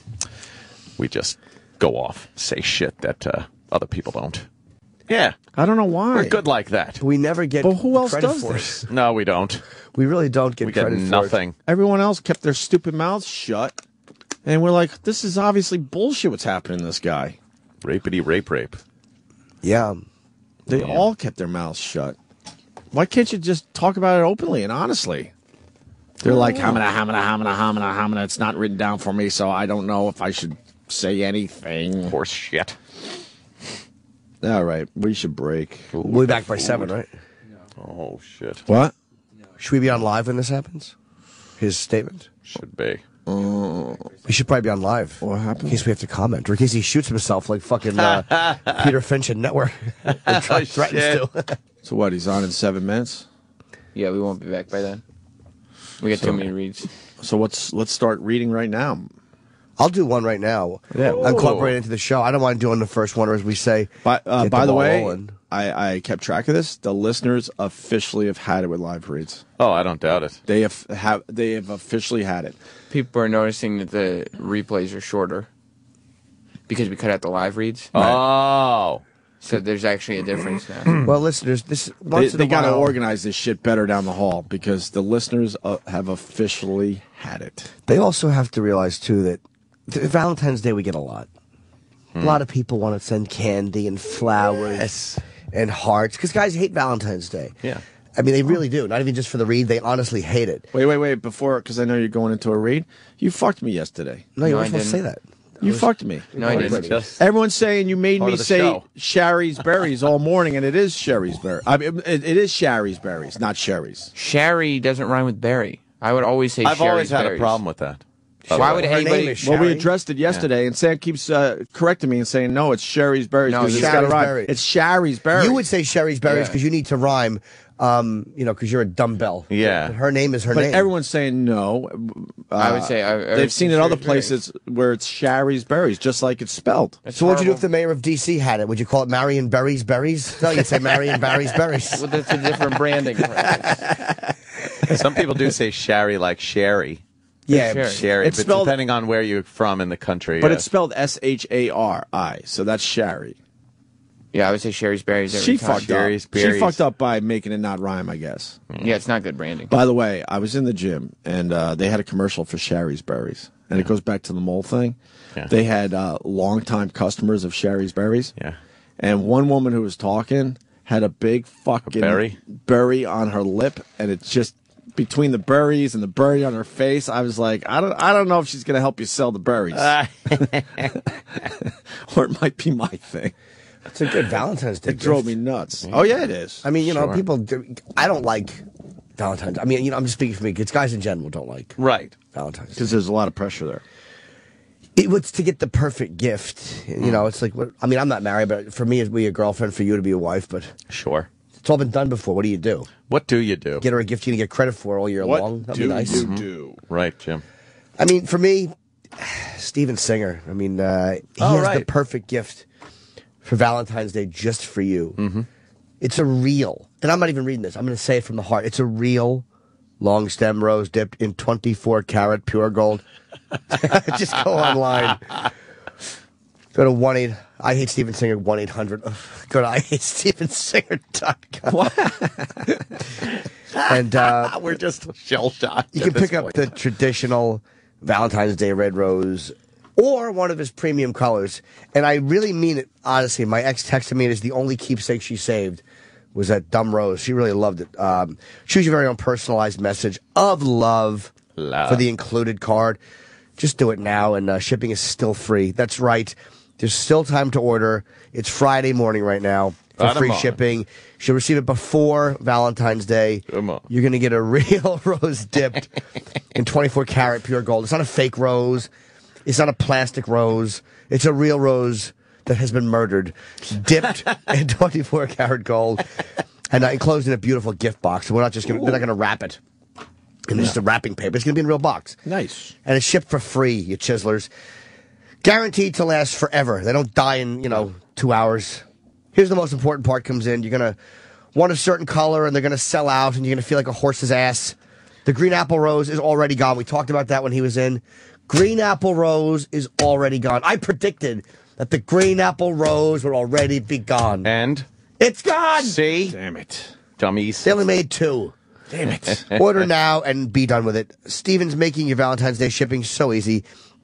we just go off, say shit that other people don't. Yeah. I don't know why. We're good like that. We never get But who else credit does for this? it. No, we don't. We really don't get We get credit for nothing. Everyone else kept their stupid mouths shut. And we're like, this is obviously bullshit what's happening to this guy. Rapity rape. it. Yeah. They all kept their mouths shut. Why can't you just talk about it openly and honestly? They're like, hamina. It's not written down for me, so I don't know if I should say anything. Horse shit. All right, we should break. We'll be back by 7, right? Oh, shit. What? Should we be on live when this happens? His statement? Should be. We should probably be on live. What happened? In case we have to comment. Or in case he shoots himself like fucking Peter Finch in Network. Threatens to. So what, he's on in 7 minutes? Yeah, we won't be back by then. We got too many reads. So let's start reading right now. I'll do one right now. Yeah. Incorporate it into the show. I don't mind doing the first one, or as we say. By the ball way, rolling. I kept track of this. The listeners officially have had it with live reads. Oh, I don't doubt it. They have officially had it. People are noticing that the replays are shorter because we cut out the live reads. Oh. So there's actually a difference now. Well, listeners, They got to organize this shit better down the hall because the listeners have officially had it. They also have to realize, too, that Valentine's Day we get a lot. A lot of people want to send candy and flowers and hearts because guys hate Valentine's Day. Yeah. I mean, they really do. Not even just for the read. They honestly hate it. Wait. Before, because I know you're going into a read. You fucked me yesterday. No, you No, weren't I supposed to say that. You fucked me. No, I didn't. Just Everyone's saying you made Part me of the say show. Sherry's Berries all morning, and it is Sherry's Berries. I mean, it is Sherry's Berries, not Sherry's. Sherry doesn't rhyme with berry. I would always say I've Sherry's always had berries. a problem with that. Why would Her name anybody... is Well, we Sherry? addressed it yesterday, and Sam keeps correcting me and saying, no, it's Sherry's Berries. No, 'cause it's Sherry's got a rhyme. Berries. It's Sherry's Berries. You would say Sherry's Berries Yeah. because you need to rhyme, because you're a dumbbell. Yeah. But her name is her But name. everyone's saying no. I would say... They've seen it other places where it's Sherry's Berries, just like it's spelled. So what'd you do if the mayor of D.C. had it? Would you call it Marion Berries Berries? No, you'd say Marion Barry's Berries. Well, that's a different branding practice. Some people do say sherry like sherry. Yeah, Sherry. Sherry, It's but spelled- depending on where you're from in the country. But it's spelled Shari, so that's Sherry. Yeah, I would say Sherry's berries every She time. fucked Sherry's up. She Berries. fucked up by making it not rhyme, I guess. Yeah, it's not good branding. By the way, I was in the gym, and they had a commercial for Sherry's Berries. And it goes back to the mole thing. Yeah. They had longtime customers of Sherry's Berries. Yeah. And one woman who was talking had a big fucking berry on her lip, and it's just between the berries and the berry on her face. I was like, I don't know if she's going to help you sell the berries. Or it might be my thing. it's a good Valentine's Day. It drove gift. me nuts. Oh, yeah, it is. I mean, you know, Sure. people do. I don't like Valentine's. I mean, you know, I'm just speaking for me. It's guys in general don't like right. Valentine's Day. Because there's a lot of pressure there. It was to get the perfect gift. You know, it's like, I mean, I'm not married, but for me, it'd be a girlfriend, for you to be a wife, but Sure. it's all been done before. What do you do? What do you do? Get her a gift you're going to get credit for all year long? That'd be nice. do? Right, Jim. I mean, for me, Steven Singer. I mean, he has the perfect gift for Valentine's Day just for you. Mm-hmm. It's a real, and I'm not even reading this. I'm going to say it from the heart. It's a real long stem rose dipped in 24 karat pure gold. Just go online. Go to 1-8. I hate Steven Singer 1-800. Go to IHateStevenSinger.com. And We're just shell shocked. you can pick up the traditional Valentine's Day red rose or one of his premium colors. And I really mean it, honestly. My ex texted me, and it's the only keepsake she saved was that dumb rose. She really loved it. Choose your very own personalized message of love for the included card. Just do it now, and shipping is still free. That's right. There's still time to order. It's Friday morning right now for free shipping. She'll receive it before Valentine's Day. Come on. You're going to get a real rose dipped in 24 karat pure gold. It's not a fake rose. It's not a plastic rose. It's a real rose that has been murdered, dipped in 24 karat gold, and enclosed in a beautiful gift box. So we're not just going to, they're not going to wrap it in just a wrapping paper. It's going to be in a real box. Nice. And it's shipped for free, you chiselers. Guaranteed to last forever. They don't die in, 2 hours. Here's the most important part comes in. You're going to want a certain color, and they're going to sell out, and you're going to feel like a horse's ass. The green apple rose is already gone. We talked about that when he was in. Green apple rose is already gone. I predicted that the green apple rose would already be gone. And It's gone. See? Damn it. Dummies. They only made 2. Damn it. Order now and be done with it. Steven's making your Valentine's Day shipping so easy.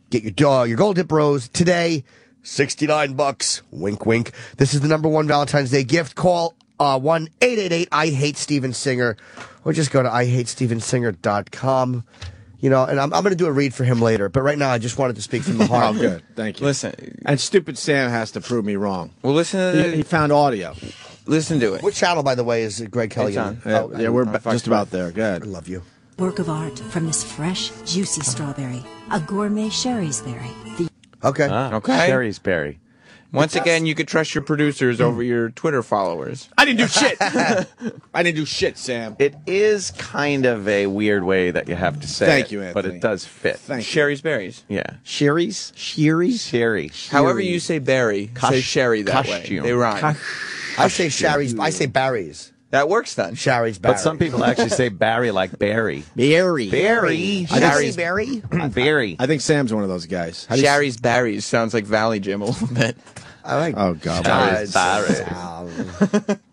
Get your gold dip rose today, $69. Wink, wink. This is the #1 Valentine's Day gift. Call 1-888-I-HATE-STEVEN-SINGER, or just go to IHateStevenSinger.com. You know, and I'm going to do a read for him later, but right now I just wanted to speak from the heart. Oh, good. Thank you. Listen. And stupid Sam has to prove me wrong. Well, listen to He found audio. Listen to it. Which channel, by the way, is Greg Kelly It's on? on. Yeah, we're just about there. Go I ahead. love you. Work of art from this fresh, juicy strawberry. A gourmet Sherry's berry. Okay. Okay. Sherry's berry. Once again, you could trust your producers over your Twitter followers. I didn't do shit. I didn't do shit, Sam. It is kind of a weird way that you have to say Thank it, you, Anthony. but it does fit. Thank you. Sherry's berries. Yeah. Sherry's? Sherry. However you say berry, say sherry that way. Costume. They rhyme. I say Sherry's. I say Barry's. That works then. Sherry's Barry. But some people actually say Barry like Barry. Berry. Barry. Sherry's Barry. Barry. I think Sam's one of those guys. How do you- Sherry's berries sounds like Valley Jim a little bit. I like. Oh, God. Sherry's Barry.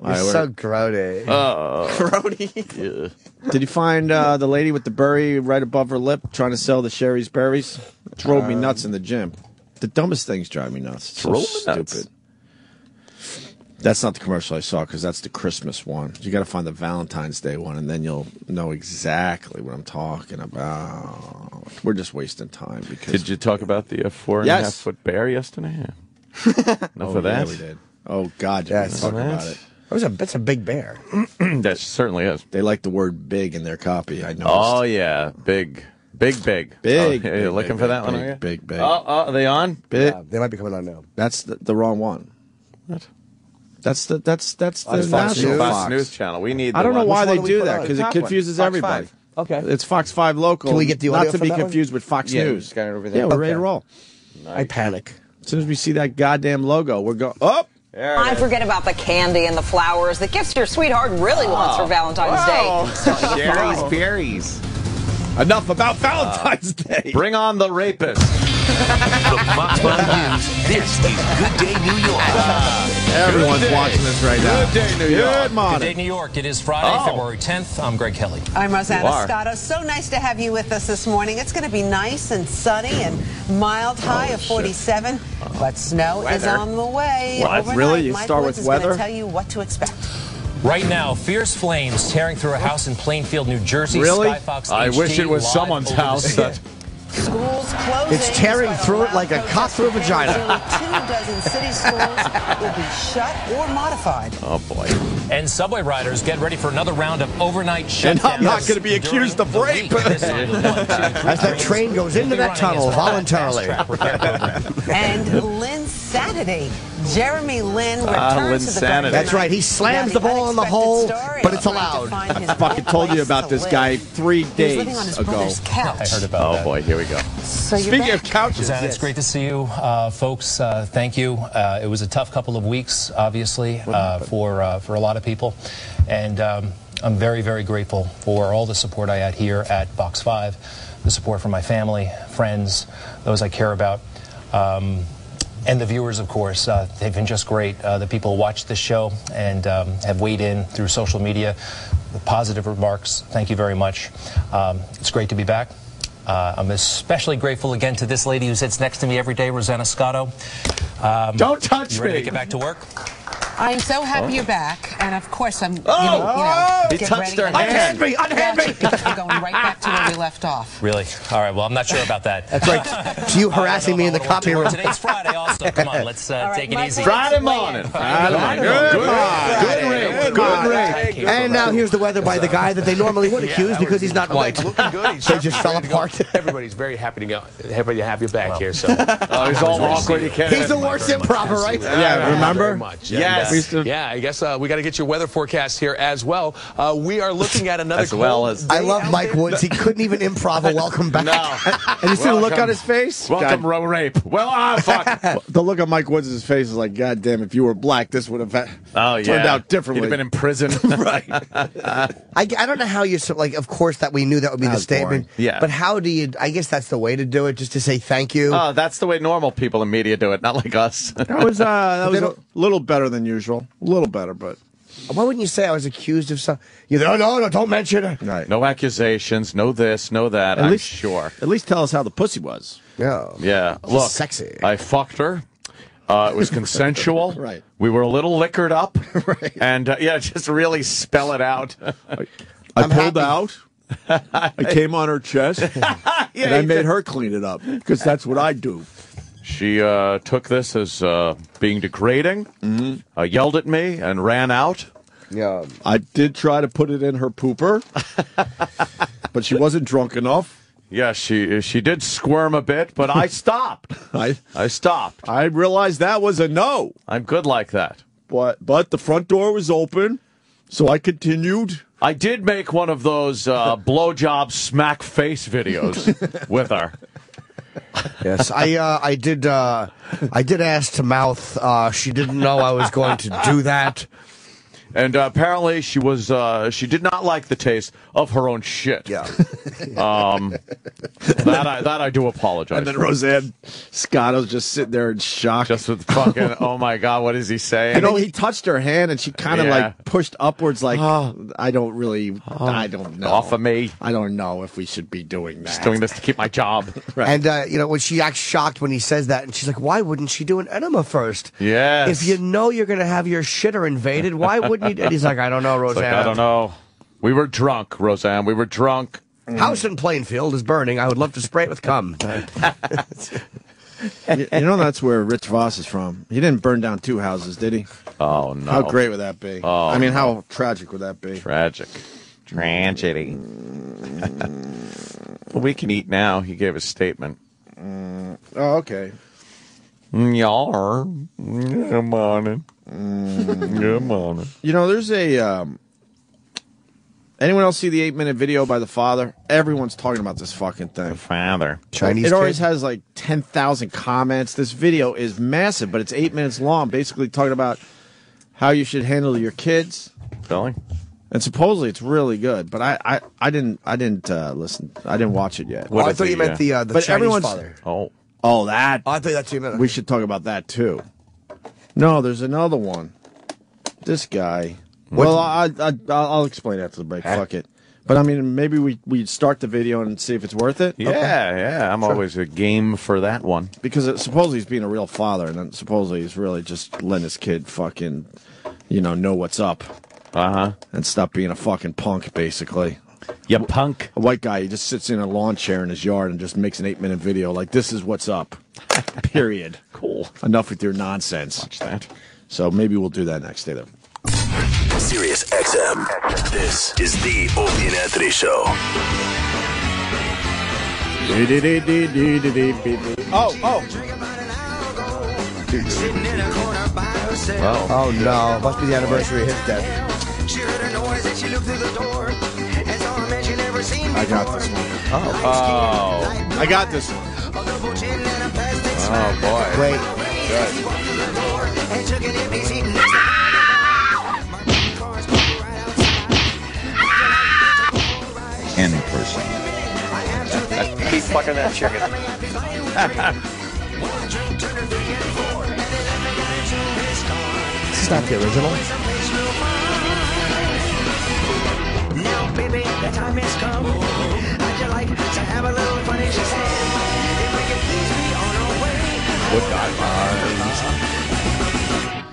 You're so grody. Grody. Did you find the lady with the berry right above her lip trying to sell the Sherry's berries? Drove me nuts in the gym. The dumbest things drive me nuts. So Drove me stupid. nuts. That's not the commercial I saw because that's the Christmas one. You got to find the Valentine's Day one, and then you'll know exactly what I'm talking about. We're just wasting time because. Did you talk about the 4.5 Yes. foot bear yesterday? Yeah. Enough of that. Yeah, we did. Oh God, you Yes. talk about it. That's a big bear. That certainly is. They like the word "big" in their copy. I noticed. Oh yeah, big. Big, Oh, big, you're looking for that one, are you? Big, big. Oh, are they on? Big. They might be coming on now. That's the wrong one. What? That's the Fox national News. Fox News channel. We need. I don't know why they one we do put that on? because The it top one. confuses Fox everybody. 5. Okay. It's Fox 5 local. Can we get the audio not to from be that one? confused with Fox Yeah, News? just got it over there. Yeah, we're ready to Okay. roll. I panic. As soon as we see that goddamn logo, we're going. Oh, I forget about the candy and the flowers, the gifts your sweetheart really wants for Valentine's Day. Sherry's berries. enough about Valentine's Day. Bring on the rapist. The Fox 5 News. This is Good Day New York. Everyone's watching this right now. Good day, New York. Good morning. Good day, New York. It is Friday, February 10th. I'm Greg Kelly. I'm Rosanna You are. Scotto. So nice to have you with us this morning. It's going to be nice and sunny and mild high of 47, but snow is Weather. on the way. What? Overnight, Really? You Mike start Woods with is going weather? to tell you what to expect. Right now, fierce flames tearing through a house in Plainfield, New Jersey. Really? Skyfox I HD wish it was live someone's over the house. city. Schools closing. It's tearing through it like a cock through a vagina. Nearly 2 dozen city schools will be shut or modified. Oh boy. And subway riders get ready for another round of overnight shutdowns. And I'm not gonna be accused during of the rape. week. This on the 1, 2, 3 As that train goes into that tunnel voluntarily. And Lynn Saturday. Jeremy Lynn returns to the Linsanity. Garden. That's right. He slams the ball in the hole, but it's allowed. I fucking told you about this guy 3 days ago. I heard about Oh that. boy, here we go. So you're Speaking back. of couches, Rosanna, it's great to see you, folks. Thank you. It was a tough couple of weeks, obviously, for a lot of people, and I'm very, very grateful for all the support I had here at Fox 5, the support from my family, friends, those I care about, and the viewers, of course. They've been just great. The people who watch this show and have weighed in through social media, the positive remarks. Thank you very much. It's great to be back. I'm especially grateful again to this lady who sits next to me every day, Rosanna Scotto. Don't touch You ready me. to get back to work? I'm so happy you're back, and of course I'm. He get touched ready her and- hand. Unhand me! We're going right back to where we left off. Really? All right. Well, I'm not sure about that. That's right. To you harassing me in the copy room. Today's Friday also. Come on, let's take it Mike easy. Woods, Friday weigh morning. in. Good rape. And now here's the weather by the guy that they normally would accuse because he's not white. Looking good. They just fell apart. Everybody's very happy to have you back here. So Oh, he's all awkward. You can't. He's the worst improver, right? Yeah, remember? Very much. Yes. We used to- Yeah, I guess we got to get your weather forecast here as well. We are looking at another As well cold as- day I love out Mike there. Woods. He couldn't even improv a welcome back. And you see the look on his face? Welcome, God, rape. Well, fuck. the look on Mike Woods' face is like, God damn, if you were black, this would have turned out differently. He'd have been in prison. right. I don't know how you like. Of course, that we knew that would be That the was statement. boring. Yeah. But how do you? I guess that's the way to do it. Just to say thank you. Oh, that's the way normal people in media do it, not like us. That was a little better than usual. usual. A little better, but why wouldn't you say I was accused of something? No, don't mention it. right. No accusations, no this, no that, I'm sure. At least tell us how the pussy was. Yeah. Yeah. Look, sexy. I fucked her. It was consensual. Right. We were a little liquored up. Right. And, just really spell it out. I pulled out. I came on her chest. And I made her clean it up. Because that's what I do. She took this as being degrading, yelled at me, and ran out. Yeah. I did try to put it in her pooper. But she wasn't drunk enough. Yeah, she did squirm a bit, but I stopped. I stopped. I realized that was a no. I'm good like that. But the front door was open, so I continued. I did make one of those blowjob smack face videos with her. Yes, I did ass to mouth. She didn't know I was going to do that. And apparently she did not like the taste of her own shit. Yeah. That I do apologize. And then for. Roseanne Scotto's just sitting there in shock. Just with fucking, oh my God, what is he saying? You know, he touched her hand and she kind of like pushed upwards like, I don't know. Off of me. I don't know if we should be doing that. Just doing this to keep my job. Right. And, when she acts shocked when he says that, and she's like, why wouldn't she do an enema first? Yes. If you know you're going to have your shitter invaded, why wouldn't you? And he's like, I don't know, Roseanne. Like, I don't know. We were drunk, Roseanne. We were drunk. House in Plainfield is burning. I would love to spray it with cum. You know that's where Rich Voss is from. He didn't burn down 2 houses, did he? Oh, no. How great would that be? Oh, I mean, how tragic would that be? Tragic. Tragedy. Well, we can eat now. He gave a statement. Oh, okay. Yar. Good morning. Good morning. You know, there's a... anyone else see the 8-minute video by the father? Everyone's talking about this fucking thing. The father. Chinese It always kid? has like 10,000 comments. This video is massive, but it's 8 minutes long, basically talking about how you should handle your kids. Really? And supposedly it's really good, but I didn't listen. I didn't watch it yet. Oh, I thought you meant the but Chinese father. Oh, that. Oh, I thought that's what you meant. We should talk about that too. No, there's another one. This guy. Well, I'll explain after the break. Fuck it. But I mean, maybe we start the video and see if it's worth it. Yeah, yeah. I'm always a game for that one. Because supposedly he's being a real father, and then supposedly he's really just letting his kid fucking, know what's up. And stop being a fucking punk, basically. You punk. A white guy, he just sits in a lawn chair in his yard and just makes an 8-minute video like, this is what's up. Period. Cool. Enough with your nonsense. Watch that. So maybe we'll do that next day, though. Sirius XM. This is the Opie and Anthony Show. Oh no, must be the anniversary of his death. I got this one. Oh. I got this one. Oh, boy. Wait. In person. Keep fucking that chicken. This is not the original. Now, baby, the time has come. I'd you like to have a little fun? She said, if we could please be on our way. Would not mind.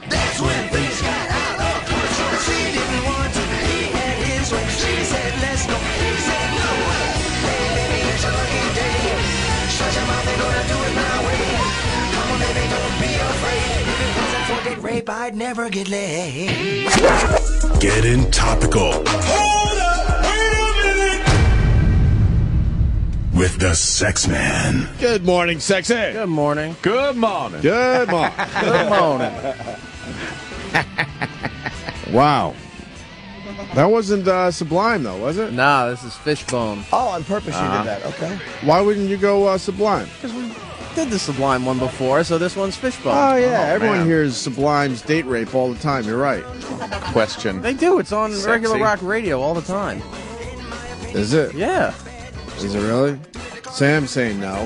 That's when things got out of control. She didn't want to. He had his way. She said, let's go. He said, no way. Hey, baby, it's a lucky day. Shut your mouth, they're gonna do it my way. Come on, baby, don't be afraid. If it wasn't for date rape, I'd never get laid. Getting topical. Hold up, wait a minute. With the Sex Man. Good morning, sexy. Good morning. Good morning. Good morning. Good morning. Wow. That wasn't Sublime, though, was it? Nah, this is Fishbone. Oh, on purpose you did that. Okay. Why wouldn't you go Sublime? Because we did the Sublime one before, so this one's Fishbone. Oh, yeah. Everyone man. hears Sublime's date rape all the time. You're right. Question. They do. It's on Sexy. regular rock radio all the time. Is it? Yeah. Is it really? Sam's saying no.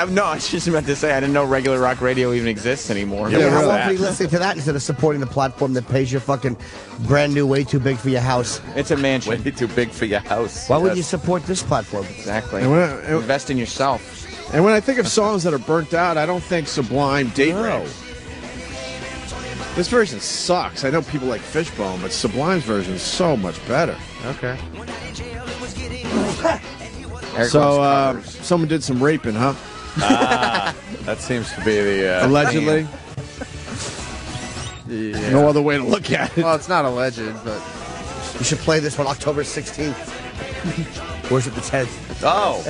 No, I was just about to say I didn't know regular rock radio even exists anymore. Yeah, how often are you listening to that instead of supporting the platform that pays your fucking brand new, way too big for your house? It's a mansion. Way too big for your house. Why would you support this platform? Exactly. And invest in yourself. And when I think of songs that are burnt out, I don't think Sublime Date Rape. This version sucks. I know people like Fishbone, but Sublime's version is so much better. Okay. So, someone did some raping, huh? That seems to be the... Allegedly. Yeah. No other way to look at it. Well, it's not alleged, but... You should play this on October 16th. Or is it the 10th? Oh.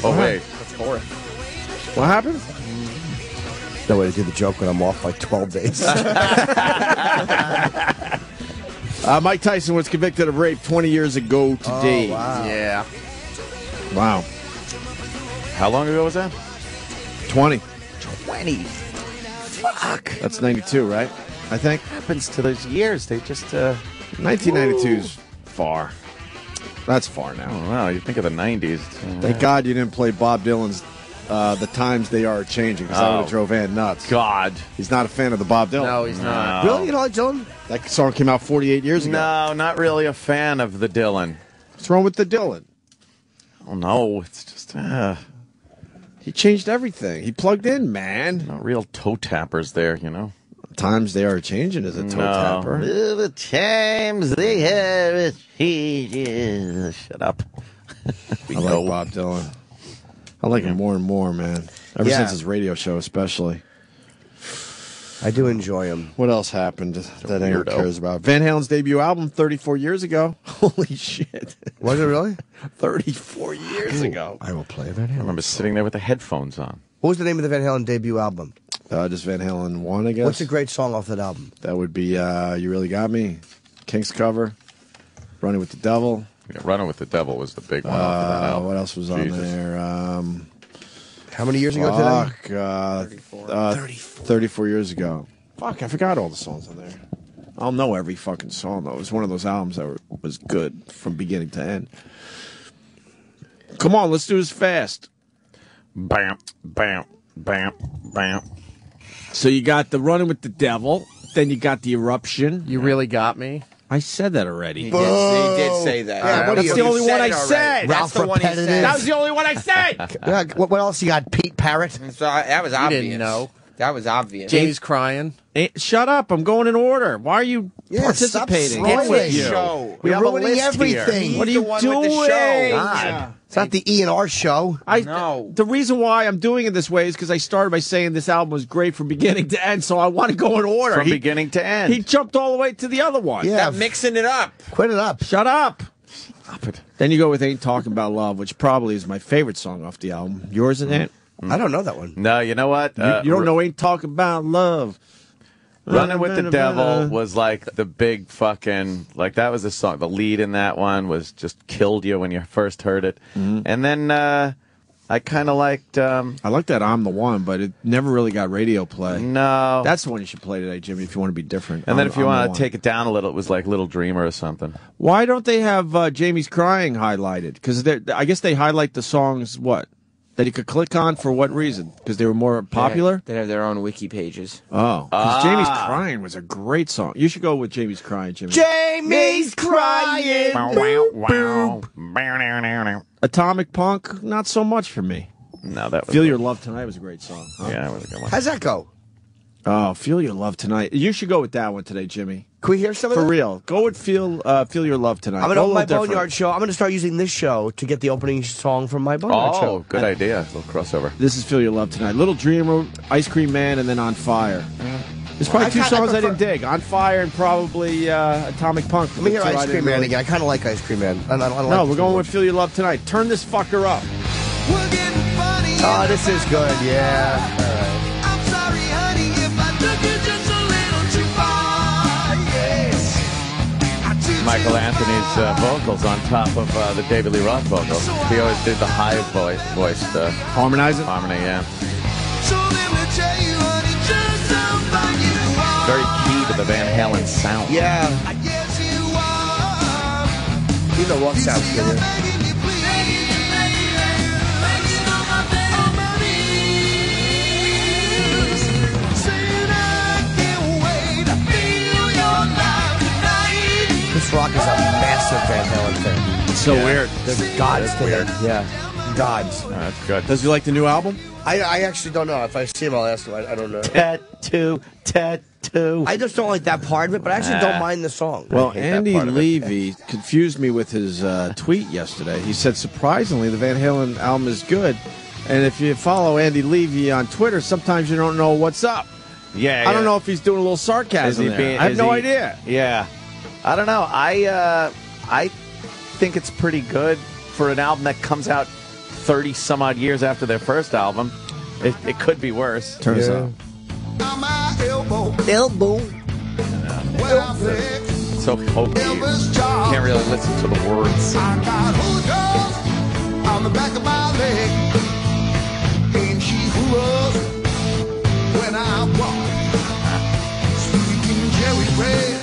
Oh, wait. That's fourth. What happened? No way to do the joke when I'm off by 12 days. Mike Tyson was convicted of rape 20 years ago today. Oh, wow. Yeah. Wow. How long ago was that? 20. 20. Fuck. That's 92, right? I think. What happens to those years? They just... 1992 is far. That's far now. Oh, wow. You think of the 90s. Thank God you didn't play Bob Dylan's The Times They Are Changing, because I would have drove Ann nuts. God. He's not a fan of the Bob Dylan. No, he's not. Really? You don't like Dylan? That song came out 48 years ago. No, not really a fan of the Dylan. What's wrong with the Dylan? Oh, no. It's just... He changed everything. He plugged in, man. Not real toe tappers there, you know. Times They Are Changing is a toe tapper. The times they have changed. Shut up. I like Bob Dylan. I like him more and more, man. Ever Yeah. since his radio show, especially. I do enjoy him. What else happened that anyone weirdo. cares about? Van Halen's debut album, 34 years ago. Holy shit. Was it really? 34 years ago. I will play Van I Halen. remember sitting there with the headphones on. What was the name of the Van Halen debut album? Just Van Halen 1, I guess. What's a great song off that album? That would be You Really Got Me, Kinks cover, Running with the Devil. Yeah, Running with the Devil was the big one off of that album. What else was on Jesus. there? How many years ago today? 34 years ago. Fuck, I forgot all the songs on there. I'll know every fucking song, though. It was one of those albums that was good from beginning to end. Come on, let's do this fast. Bam, bam, bam, bam. So you got the Running with the Devil, then you got the Eruption. You really got me. I said that already. He did say that. Yeah, what That's the only one I said. Ralph That's the one he Repetitive. said. That was the only one I said. Yeah, what else you got? Pete Parrott? So that was obvious. didn't know. That was obvious. Jamie's crying. Shut up. I'm going in order. Why are you participating? stop With spoiling. you? Show. We You're have a ruining list everything. here. What are you the one doing? with the show. God. It's not the E&R show. No. The reason why I'm doing it this way is because I started by saying this album was great from beginning to end, so I want to go in order. From beginning to end. He jumped all the way to the other one. Yeah. Stop mixing it up. Quit it up. Shut up. Stop it. Then you go with Ain't Talking About Love, which probably is my favorite song off the album. Yours, and Ant? I don't know that one. No, you know what? You don't know Ain't Talking About Love. Running with the Devil was like the big fucking, like that was the song. The lead in that one was just killed you when you first heard it. And then I kind of liked... I like that I'm the One, but it never really got radio play. No. That's the one you should play today, Jimmy, if you want to be different. And then if you I'm want the to One. take it down a little, it was like Little Dreamer or something. Why don't they have Jamie's Crying highlighted? Because I guess they highlight the songs, what? That he could click on for what reason? Because they were more popular? They have their own wiki pages. Oh. Because Jamie's Crying was a great song. You should go with Jamie's Crying, Jimmy. Jamie's crying. Atomic Punk, not so much for me. No, that was... Feel Your Love Tonight was a great song. Huh? Yeah, that was a good one. How's that go? Oh, Feel Your Love Tonight. You should go with that one today, Jimmy. Can we hear some of For that? real. Go with Feel Your Love Tonight. I'm going to Go a open my little different. Boneyard show. I'm going to start using this show to get the opening song from my Boneyard show. Oh, good idea. A little crossover. This is Feel Your Love Tonight. Little Dreamer, Ice Cream Man, and then On Fire. There's probably two songs I didn't dig. On Fire and probably Atomic Punk. Let me hear The two I Ice Cream didn't Man really- again. I kind of like Ice Cream Man. I don't No, like we're going with Feel Your Love Tonight. Turn this fucker up. Oh, this is good. Yeah. All right. Michael Anthony's vocals on top of the David Lee Roth vocals. He always did the high voiced Harmonizing? harmony, yeah. Very key to the Van Halen sound. Yeah. Even the Roth sounds good. Yeah. Chris Rock is a massive Van Halen fan. It's so weird. They're gods to him. Yeah, gods. That's good. Does he like the new album? I actually don't know. If I see him, I'll ask him. I don't know. Tattoo. I just don't like that part of it, but I actually don't mind the song. Well, Andy Levy confused me with his tweet yesterday. He said, surprisingly, the Van Halen album is good. And if you follow Andy Levy on Twitter, sometimes you don't know what's up. Yeah, I don't know if he's doing a little sarcasm there. I have no idea. Yeah. I don't know. I think it's pretty good for an album that comes out 30-some-odd years after their first album. It could be worse. Turn us up. Elbow. So hokey. You can't really listen to the words. I got hooked on the back of my leg. Ain't she who when I walk? Speaking Jerry red,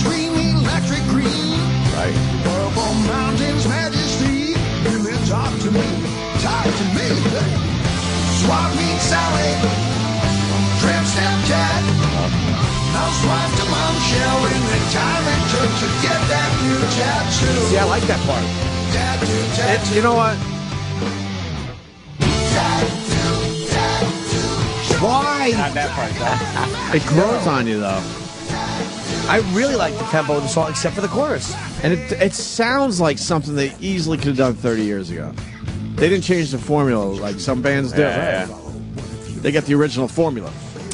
screaming electric green. Right. Purple mountains majesty. Really talk to me. Swap meet Sally. Tramp stamp cat. Housewife to mom shell in the time it took to get that new tattoo. See, I like that part. Tattoo. You know what? Why? Not that part, though. It grows on you, though. I really like the tempo of the song, except for the chorus. And it sounds like something they easily could have done 30 years ago. They didn't change the formula like some bands do. Yeah. They got the original formula.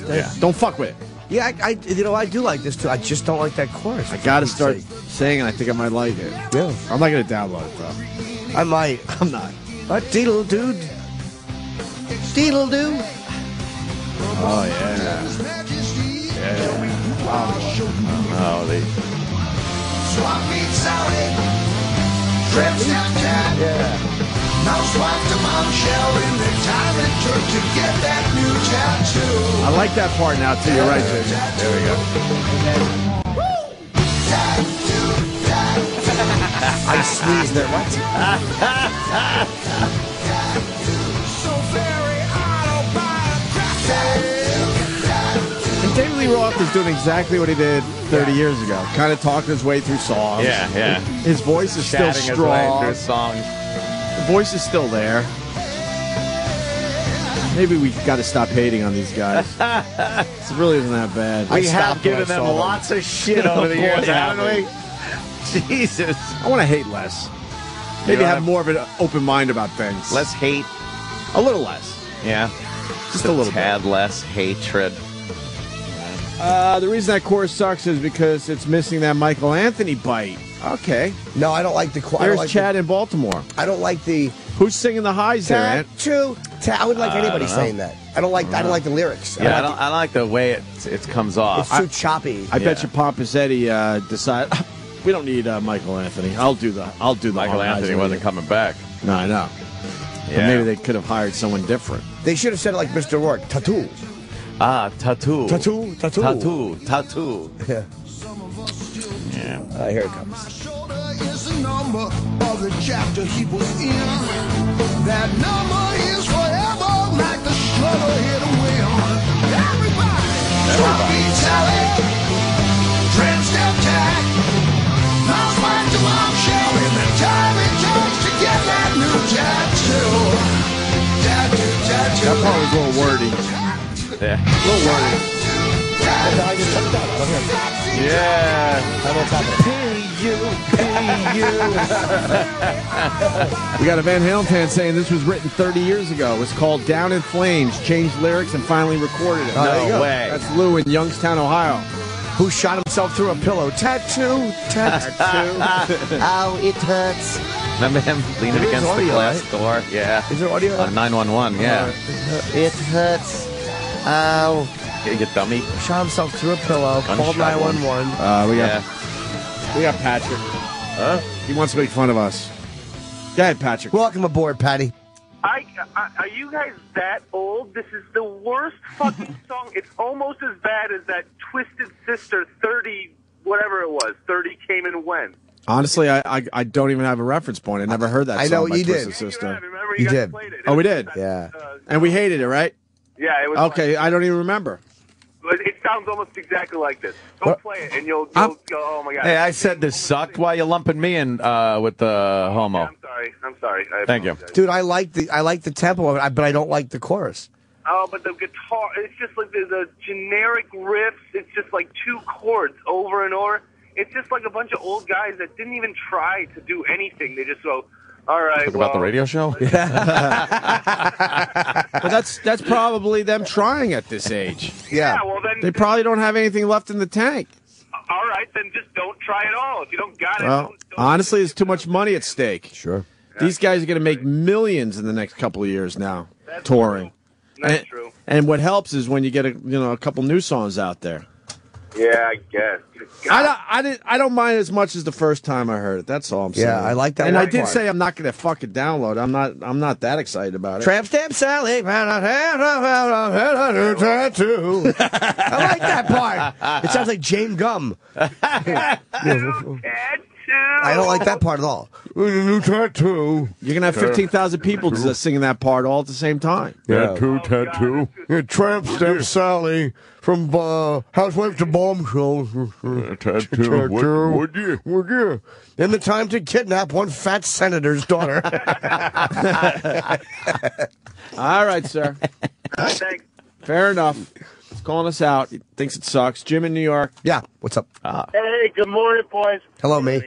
Yeah. Don't fuck with it. Yeah, I do like this too. I just don't like that chorus. I got to start saying it. I think I might like it. Yeah. I'm not going to download it, though. I might. I'm not. But Deedle Dude. Deedle Doo. Oh, yeah. Oh, they... Swap meet Sally. Tramp stamp cat. Yeah. Housewife to mom shell in the time it took to get that new tattoo. I like that part now, too. You're right, Jay. There we go. I sneezed there. What? So very autobiographic. And David Lee Roth is doing exactly what he did 30 years ago. Kind of talking his way through songs. Yeah. His voice is still Chatting his way strong. through songs. The voice is still there. Maybe we got to stop hating on these guys. It really isn't that bad. We have given them lots of shit over the years, haven't we? Jesus. I want to hate less. Maybe have more of an open mind about things. Less hate. A little less. Yeah. Just a little tad less hatred. The reason that chorus sucks is because it's missing that Michael Anthony bite. Okay. No, I don't like the chorus. There's Chad in Baltimore. I don't like the... Who's singing the highs there, Ant? Tattoo. I wouldn't like anybody saying that. I don't like the lyrics. Yeah, I don't like the way it comes off. It's too choppy. I bet you Pompous Eddie decided we don't need Michael Anthony. I'll do the Michael Anthony wasn't coming back. No, I know. Yeah. But maybe they could have hired someone different. They should have said it like Mr. Rourke. Tattoo. Tattoo. Tattoo. Tattoo. Tattoo. Tattoo. Yeah. Yeah. Here it comes. Is the number of the chapter he was in. That number is forever like the struggle here to win. Everybody. Swap meet Sally. Tramp stamp tag. Housewife to mom shell in the time it takes to get that new tattoo. Tattoo. That part was a little wordy. Yeah. A little wordy. Yeah. We got a Van Halen fan saying this was written 30 years ago. It was called Down in Flames, changed lyrics, and finally recorded it. No way. That's Lou in Youngstown, Ohio. Who shot himself through a pillow. Tattoo. Ow, it hurts. Remember him leaning There is against the audio, glass right? door? Yeah. Is there audio? 911, yeah. It hurts. Ow. You dummy. Shot himself through a pillow. Called Gunshot 911. We got Patrick. Huh? He wants to make fun of us. Go ahead, Patrick. Welcome aboard, Patty. Are you guys that old? This is the worst fucking song. It's almost as bad as that Twisted Sister 30, whatever it was. 30 came and went. Honestly, I don't even have a reference point. I never heard that song. I know by you did. Twisted Sister. Remember You guys did. played it. Oh, we did? Yeah. And we hated it, right? Yeah, it was Okay, I don't even remember. It sounds almost exactly like this. Go play it, and you'll go, oh, my God. Hey, I said this sucked. Why are you lumping me in with the homo? I'm sorry. Thank you. Dude, I like the tempo of it, but I don't like the chorus. Oh, but the guitar, it's just like the generic riffs. It's just like two chords over and over. It's just like a bunch of old guys that didn't even try to do anything. They just go, all right, Talk about the radio show? But that's probably them trying at this age. Yeah, well, then... They probably don't have anything left in the tank. All right, then just don't try at all. If you don't got it, Well, honestly, there's too much money at stake. Sure. These guys are going to make millions in the next couple of years now, touring. That's true. And what helps is when you get a couple new songs out there. Yeah, I guess. I don't mind as much as the first time I heard it. That's all I'm saying. Yeah, I like that And one I did part. say I'm not going to fucking download. I'm not that excited about it. Tramp stamp Sally. Tattoo. I like that part. It sounds like Jane Gum. I don't like that part at all. New tattoo. You're going to have 15,000 people singing that part all at the same time. Tattoo. Yeah, Tramp stamp Sally from Housewife to Bombshell. Tattoo. Would you? And the time to kidnap one fat senator's daughter. All right, sir. Thanks. Fair enough. He's calling us out. He thinks it sucks. Jim in New York. Yeah, what's up? Hey, good morning, boys. Hello, me.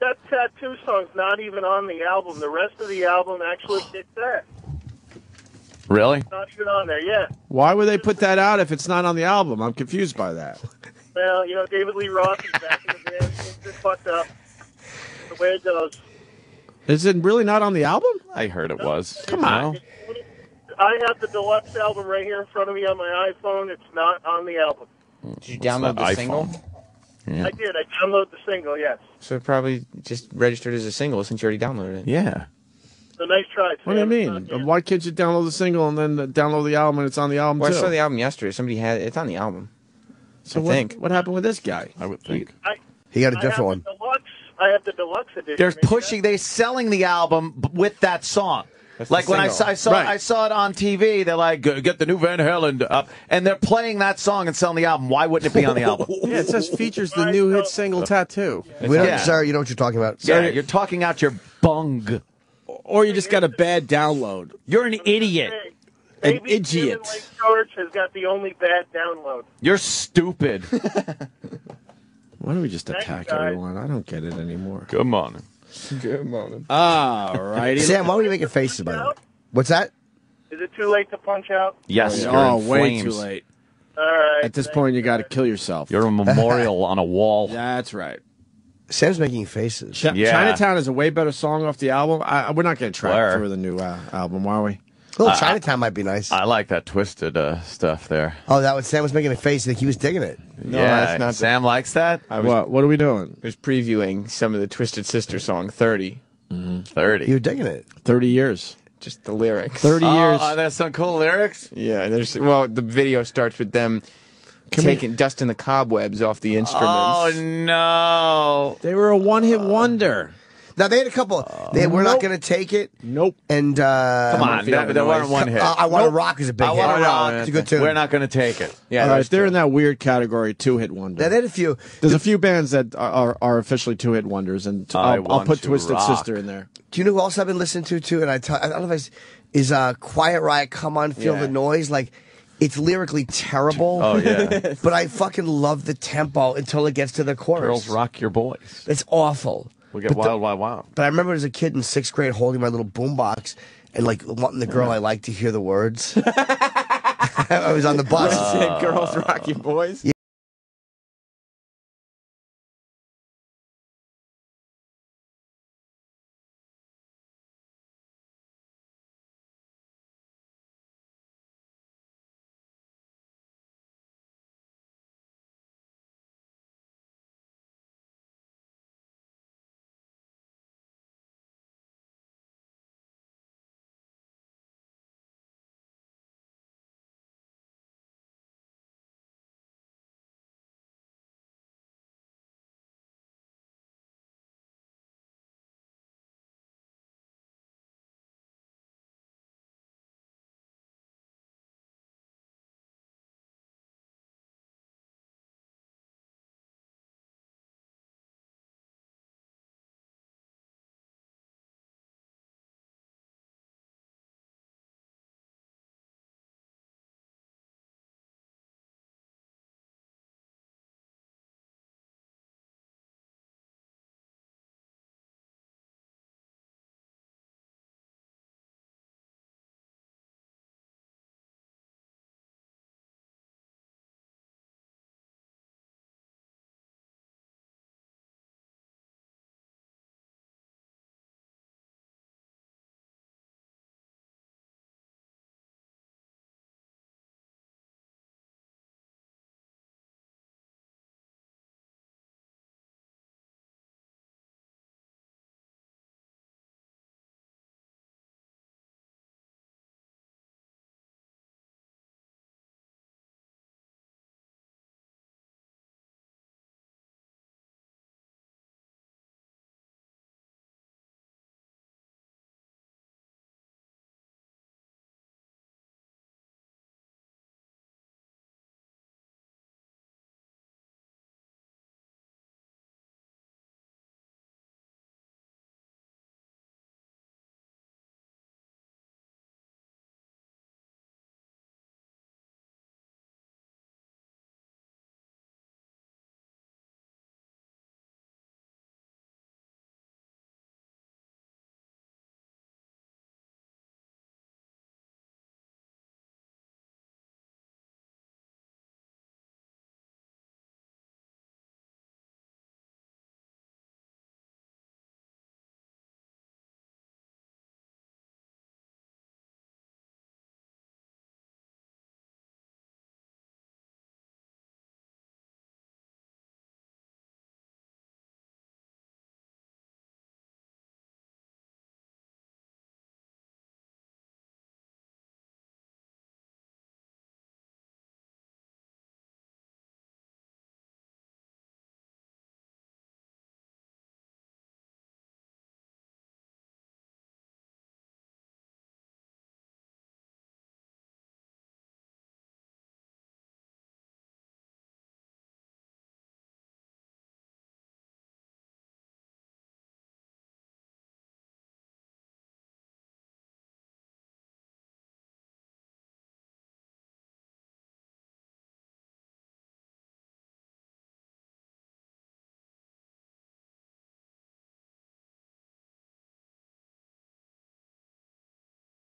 That tattoo song's not even on the album. The rest of the album actually kicks ass. Really? Not even on there, yeah. Why would they put that out if it's not on the album? I'm confused by that. Well, David Lee Roth is back in the band. Things are fucked up. The way it goes. Is it really not on the album? I heard it was. Come on. I have the deluxe album right here in front of me on my iPhone. It's not on the album. Did you download the single? Yeah. I did. I downloaded the single, yes. So it probably just registered as a single since you already downloaded it. Yeah. So nice try. What do you mean? Why can't you download the single and then download the album and it's on the album Well, too? I saw the album yesterday. Somebody had it's on the album. So I think. What happened with this guy? I would think. He got a different one. I have the deluxe edition. They're pushing. They're selling the album with that song. That's Like the when I single. saw Right. I saw it on TV. They're like, get the new Van Halen up, and they're playing that song and selling the album. Why wouldn't it be on the album? Yeah, it says features the new hit single Tattoo. We don't, Yeah. Sir, you know what you're talking about. Yeah, you're talking out your bung. Or you just got a bad download. You're an idiot. An Maybe Jim in idiot. Lake George has got the only bad download. You're stupid. Why don't we just attack everyone? I don't get it anymore. Good morning. Good morning. All righty. Sam, why were you making faces by the way? What's that? Is it too late to punch out? Yes. You're Oh, in way flames. too late. All right. At this point, you got to kill yourself. You're a memorial on a wall. That's right. Sam's making faces. Yeah. Chinatown is a way better song off the album. We're not going to track Blur. through the new album, are we? A little Chinatown might be nice. I like that twisted stuff there. Oh, that was Sam was making a face. Like he was digging it. No, yeah, that's not Sam likes that. What are we doing? I was previewing some of the Twisted Sister song 30. 30. You were digging it. 30 years. Just the lyrics. 30 years. Oh, there's some cool lyrics. Yeah, the video starts with them dusting the cobwebs off the instruments. Oh no! They were a one-hit wonder. Now they had a couple. We're not going to take it. Nope. And Come on, there weren't one hit. I Want to Rock is a big I hit. Want to Rock. It's a good tune. We're not going to take it. Yeah, All right, they're in that weird category, two-hit wonder. Now, they had a few. There's a few bands that are officially two-hit wonders, and I'll Want put to Twisted Rock. Sister in there. Do you know who else I've been listening to too? And I don't know if is Quiet Riot. Come on, feel the noise. Like it's lyrically terrible. Oh yeah. But I fucking love the tempo until it gets to the chorus. Girls rock your boys. It's awful. We get wild, wild, wild. But I remember as a kid in 6th grade holding my little boombox and like wanting the girl I liked to hear the words. I was on the bus. Girls rock your boys.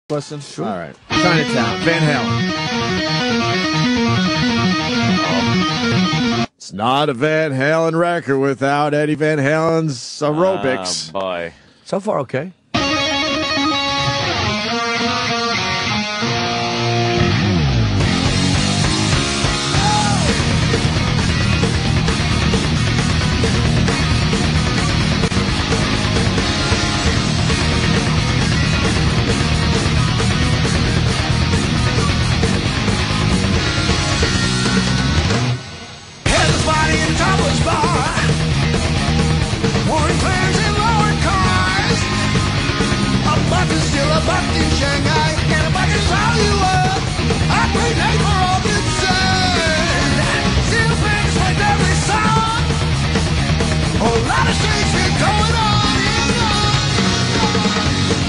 Listen. Sure. All right. Chinatown. Van Halen. It's not a Van Halen record without Eddie Van Halen's aerobics. Oh, boy. So far, okay. Everybody in Thomas Bar, wearing clears and lowered cars. A buck is still a buck in Shanghai, and a buck is all you are. I play night for all concerned. Still things like every song. A lot of things been going on,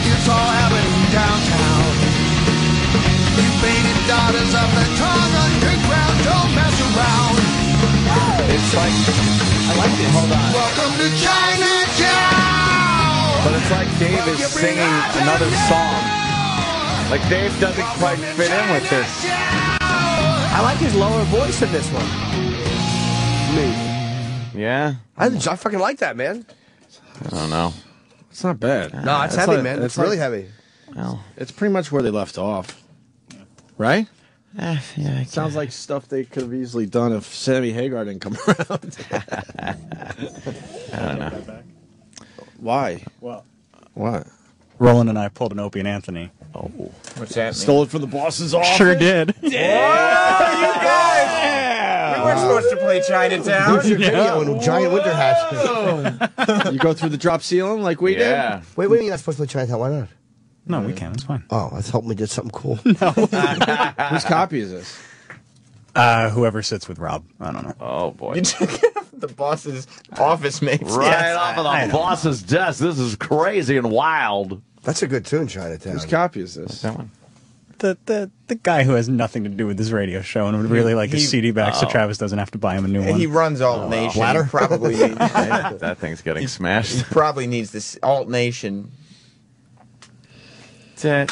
it's all happening downtown. You painted daughters of the tongue underground, don't mess around. It's like, I like this. Hold on. Welcome to Chinatown. But it's like Dave is singing another song. Like Dave doesn't quite fit in with this. I like his lower voice in this one. Me. Yeah? I fucking like that, man. I don't know. It's not bad. No, it's heavy, man. It's really heavy. Well, it's pretty much where they left off. Right? Yeah, it sounds like stuff they could have easily done if Sammy Hagar didn't come around. I don't know. Why? Well, What? Roland and I pulled an Opie and Anthony. Oh. What's that mean? Stole it from the boss's office? Sure did. You guys! We weren't supposed to play Chinatown. Where's your video in giant winter hats? You go through the drop ceiling like we did? Wait, you're not supposed to play Chinatown. Why not? No, we can. It's fine. Oh, I was hoping we did something cool. No. Whose copy is this? Whoever sits with Rob. I don't know. Oh, boy. You took the boss's office mates. Right off of the boss's desk. This is crazy and wild. That's a good tune, Chinatown. Whose copy is this? That one. The guy who has nothing to do with this radio show and would really like his CD back so Travis doesn't have to buy him a new one. He runs Alt Nation. Ladder? He probably needs, That thing's getting he smashed. probably needs this Alt Nation. What No,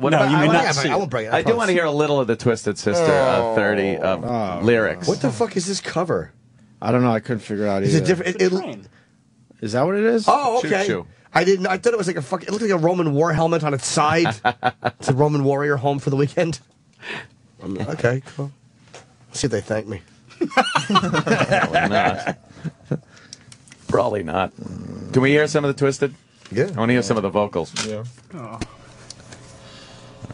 about, you may not I won't bring it. I do want to hear a little of the Twisted Sister 30 lyrics. What the fuck is this cover? I don't know. I couldn't figure it out either. Is it different? Is that what it is? Oh, okay. Choo-choo. I didn't. I thought it was like a fucking. It looked like a Roman war helmet on its side. It's a Roman warrior home for the weekend. Okay, cool. Let's see if they thank me. Probably not. Probably not. Can we hear some of the Twisted? Yeah. I want to hear some of the vocals. Yeah. All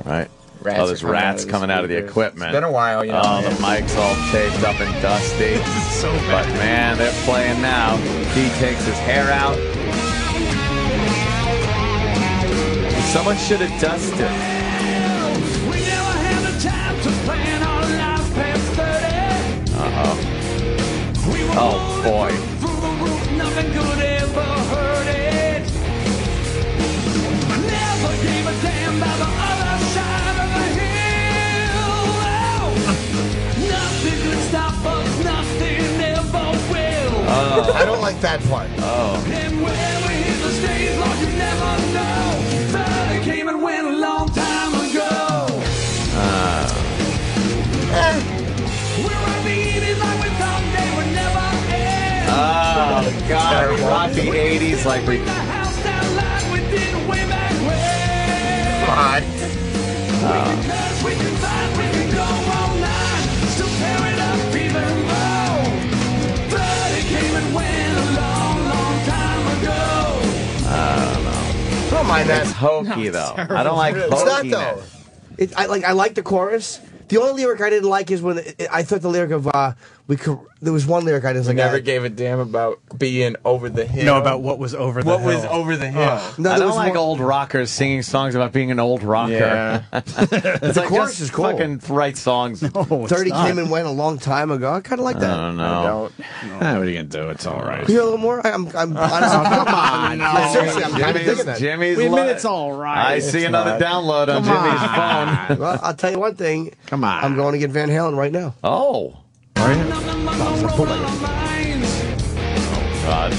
right. Rats There's are rats coming out of the speakers. equipment. It's been a while, you know. Oh, the mic's all taped up and dusty. This is so bad. But man, they're playing now. He takes his hair out. Someone should have dusted. We never had the time to plan our life past 30. We were Oh boy. through the roof, nothing good ever hurt it. Never gave a damn about the other side of the hill. Oh, nothing could stop us, nothing ever will. Oh. I don't like that part. Oh. And when we hit the stage, Lord, you never know. 30 came and went a long time ago. We're at the 80s like we thought they would never end. Oh God, we rock the 80s like we. The house down like we did way back when. Because we can fight, we can go all night. Still tear it up even though 30 came and went a long, long time ago. I don't know. I don't mind that. It's hokey though. I don't like It's not hokiness. though. I like the chorus. The only lyric I didn't like is when I thought the lyric of there was one lyric I didn't We like. never gave a damn about being over the hill. No, about what was over the hill. What was over the hill. No, I there don't was like one- old rockers singing songs about being an old rocker. Yeah. It's like chorus just is cool. fucking write songs. No, it's 30 not. came and went a long time ago. I kind of like I that. don't know. What are you going to do? It's all right. Can you hear a little more? I'm honestly, come on. No, seriously, I'm kind of digging that. Jimmy's We admit lo- it's all right. I see another download on Jimmy's phone. Well, I'll tell you one thing. Come on. I'm going to get Van Halen right now. Oh. God.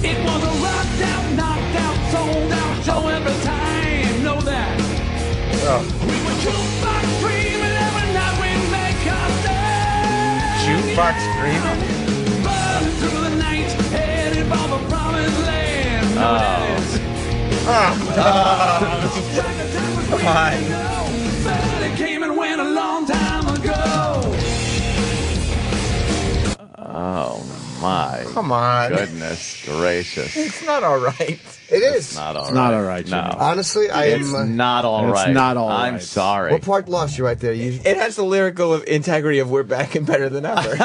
It was a rocked out, knocked out, sold out show every time. Know that. Jukebox Dream? Come on. Oh my! Come on. Goodness gracious! It's not all right. It is. It's not all right. It's not all right, No, Jimmy. Honestly, it's not all right. It's not all right. I'm sorry. What part lost you right there? It has the lyrical of integrity of "We're back and better than ever."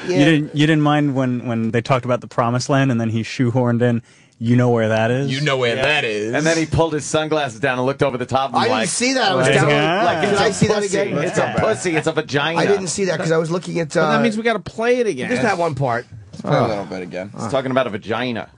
You didn't mind when they talked about the promised land and then he shoehorned in, you know where that is? You know where that is. And then he pulled his sunglasses down and looked over the top. And I didn't see that. I was down. Did I see that again? It's a pussy. It's a vagina. I didn't see that because I was looking at. Well, that means we got to play it again. Just that one part. Let's play a little bit again. It's talking about a vagina.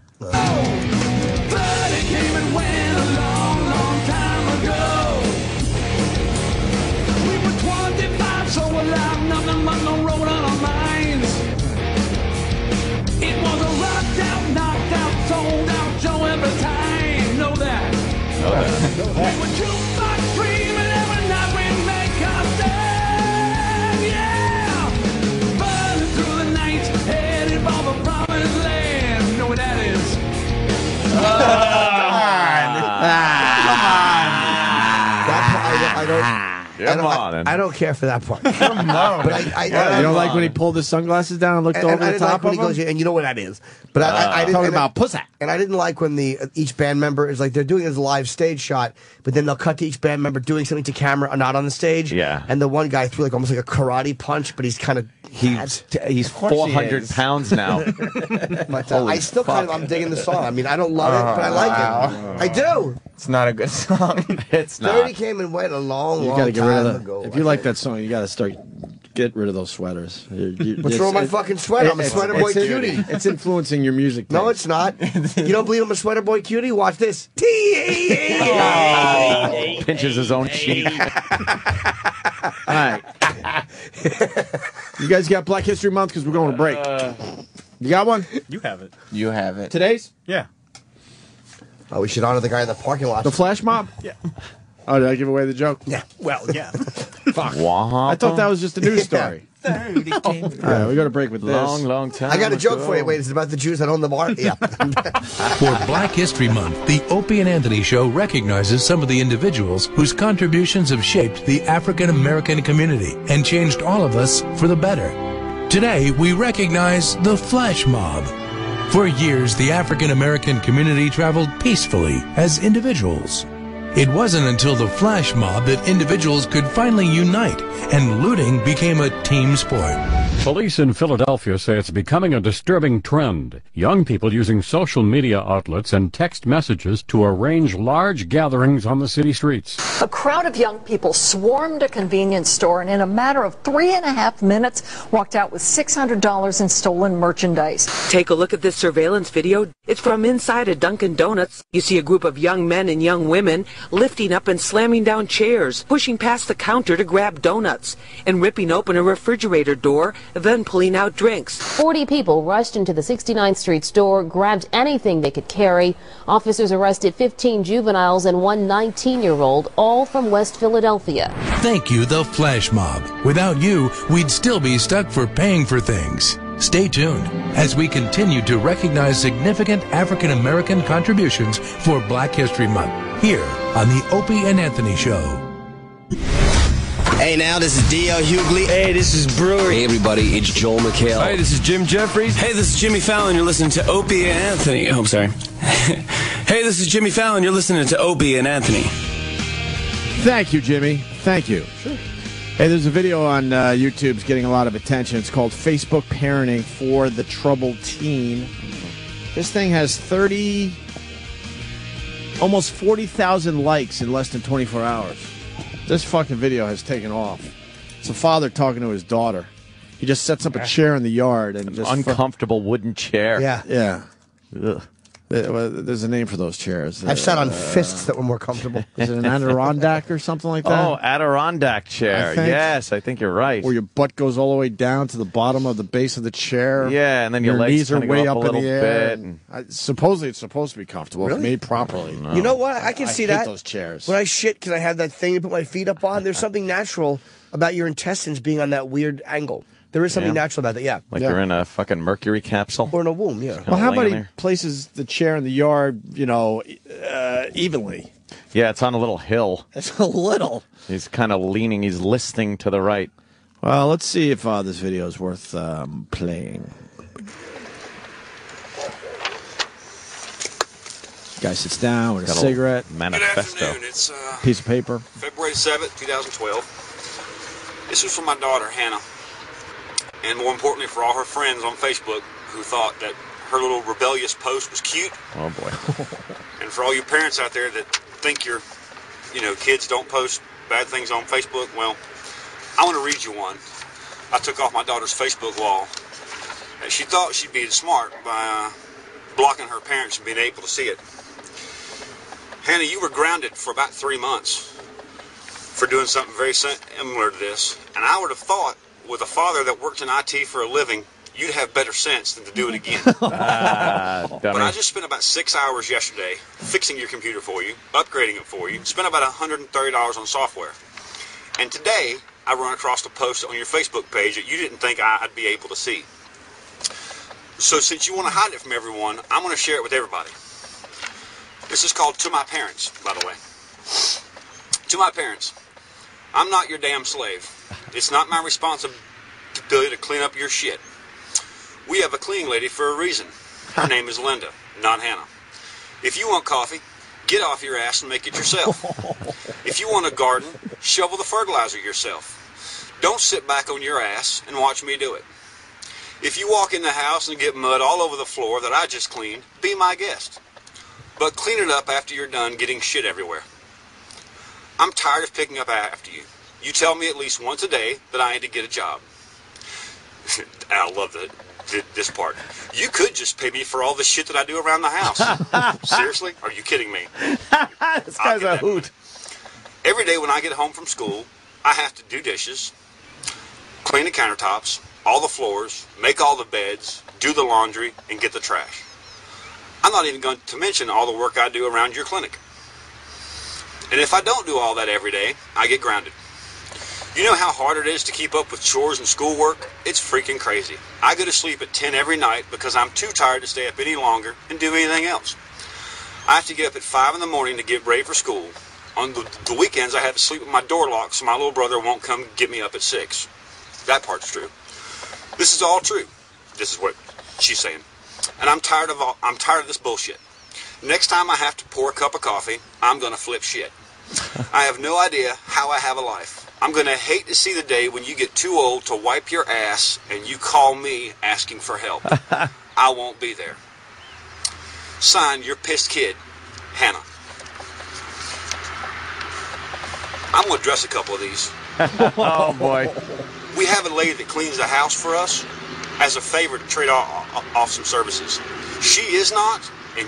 I don't care for that part. Come on. But you don't like when he pulled his sunglasses down and looked over the top when of he goes, them? and you know what that is. But I didn't talking about pussy. And I didn't like when each band member is like they're doing this live stage shot, but then they'll cut to each band member doing something to camera, not on the stage. Yeah. And the one guy threw like almost like a karate punch, but he's kind of he's 400 pounds now. But I still I'm digging the song. I mean, I don't love it, but I like it. I do. It's not a good song. It's not. 30 came and went a long, You got to get rid of ago. If you like that song, you got to get rid of those sweaters. What's wrong with my fucking sweater? I'm a sweater boy cutie. It's influencing your music. No, it's not. You don't believe I'm a sweater boy cutie? Watch this. Pinches his own cheek. All right. You guys got Black History Month because we're going to break. You got one? You have it. You have it. Today's? Yeah. Oh, we should honor the guy in the parking lot. The flash mob? Yeah. Oh, did I give away the joke? Yeah. Well, yeah. Fuck. I thought that was just a news story. All right, we got to break with this. Long time. I got a joke for you. Wait, is it about the Jews that own the bar? Yeah. For Black History Month, the Opie and Anthony Show recognizes some of the individuals whose contributions have shaped the African American community and changed all of us for the better. Today, we recognize the Flash Mob. For years, the African American community traveled peacefully as individuals. It wasn't until the flash mob that individuals could finally unite, and looting became a team sport. Police in Philadelphia say it's becoming a disturbing trend. Young people using social media outlets and text messages to arrange large gatherings on the city streets. A crowd of young people swarmed a convenience store and in a matter of 3.5 minutes walked out with $600 in stolen merchandise. Take a look at this surveillance video. It's from inside a Dunkin' Donuts. You see a group of young men and young women lifting up and slamming down chairs, pushing past the counter to grab donuts, and ripping open a refrigerator door, then pulling out drinks. 40 people rushed into the 69th Street store, grabbed anything they could carry. Officers arrested 15 juveniles and one 19-year-old, all from West Philadelphia. Thank you, the Flash Mob. Without you, we'd still be stuck for paying for things. Stay tuned as we continue to recognize significant African American contributions for Black History Month here on the Opie and Anthony Show. Hey, now, this is D.L. Hughley. Hey, this is Brewer. Hey, everybody, it's Joel McHale. Hi, this is Jim Jeffries. Hey, this is Jimmy Fallon. You're listening to Opie and Anthony. Oh, I'm sorry. Hey, this is Jimmy Fallon. You're listening to Opie and Anthony. Thank you, Jimmy. Thank you. Sure. Hey, there's a video on YouTube that's getting a lot of attention. It's called Facebook Parenting for the Troubled Teen. This thing has almost 40,000 likes in less than 24 hours. This fucking video has taken off. It's a father talking to his daughter. He just sets up a chair in the yard and just uncomfortable wooden chair. Yeah. Yeah. Ugh. There's a name for those chairs. I've sat on fists that were more comfortable. Is it an Adirondack or something like that? Oh, Adirondack chair. Yes, I think you're right. Where your butt goes all the way down to the bottom of the base of the chair. Yeah, and then your legs knees are way go up up a in the little air. bit. Supposedly, it's supposed to be comfortable if Really? made properly. You know what? I can see hate that. those chairs. When I shit because I have that thing to put my feet up on, there's something natural about your intestines being on that weird angle. There is something natural about that, yeah. Like you're in a fucking mercury capsule. Or in a womb, yeah. Well, how about he there. places the chair in the yard, evenly? Yeah, it's on a little hill. It's a little. He's kind of leaning. He's listing to the right. Well, let's see if this video is worth playing. Guy sits down with a cigarette, manifesto, Good afternoon. It's piece of paper. February 7th, 2012. This is from my daughter, Hannah. And more importantly, for all her friends on Facebook who thought that her little rebellious post was cute. Oh, boy. And for all you parents out there that think your, kids don't post bad things on Facebook, well, I want to read you one. I took off my daughter's Facebook wall. She thought she'd be smart by blocking her parents from being able to see it. Hannah, you were grounded for about 3 months for doing something very similar to this. And I would have thought, with a father that worked in IT for a living, you'd have better sense than to do it again. But I just spent about 6 hours yesterday fixing your computer for you, upgrading it for you, spent about $130 on software. And today, I run across a post on your Facebook page that you didn't think I'd be able to see. So since you want to hide it from everyone, I'm going to share it with everybody. This is called To My Parents, by the way. To my parents, I'm not your damn slave. It's not my responsibility to clean up your shit. We have a cleaning lady for a reason. Her name is Linda, not Hannah. If you want coffee, get off your ass and make it yourself. If you want a garden, shovel the fertilizer yourself. Don't sit back on your ass and watch me do it. If you walk in the house and get mud all over the floor that I just cleaned, be my guest. But clean it up after you're done getting shit everywhere. I'm tired of picking up after you. You tell me at least once a day that I need to get a job. I love this part. You could just pay me for all the shit that I do around the house. Seriously? Are you kidding me? This guy's a hoot. Every day when I get home from school, I have to do dishes, clean the countertops, all the floors, make all the beds, do the laundry, and get the trash. I'm not even going to mention all the work I do around your clinic. And if I don't do all that every day, I get grounded. You know how hard it is to keep up with chores and schoolwork? It's freaking crazy. I go to sleep at 10 every night because I'm too tired to stay up any longer and do anything else. I have to get up at 5 in the morning to get ready for school. On the weekends, I have to sleep with my door locked so my little brother won't come get me up at 6. That part's true. This is all true. This is what she's saying. And I'm tired of this bullshit. Next time I have to pour a cup of coffee, I'm going to flip shit. I have no idea how I have a life. I'm going to hate to see the day when you get too old to wipe your ass and you call me asking for help. I won't be there. Signed, your pissed kid, Hannah. I'm going to address a couple of these. Oh, boy. We have a lady that cleans the house for us as a favor to trade off some services. She is not, and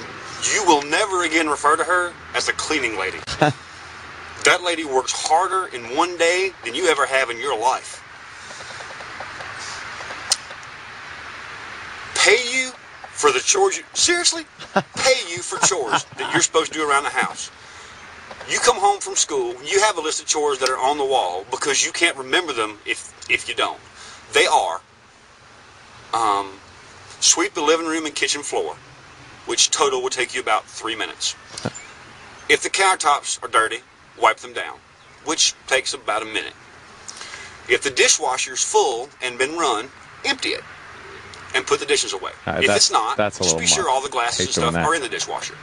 you will never again refer to her as the cleaning lady. That lady works harder in one day than you ever have in your life. Pay you for the chores seriously? Pay you for chores that you're supposed to do around the house. You come home from school, you have a list of chores that are on the wall because you can't remember them if you don't. They are sweep the living room and kitchen floor, which total will take you about 3 minutes. If the countertops are dirty, wipe them down, which takes about a minute. If the dishwasher's full and been run, empty it and put the dishes away. If it's not, just be sure all the glasses and stuff are in the dishwasher.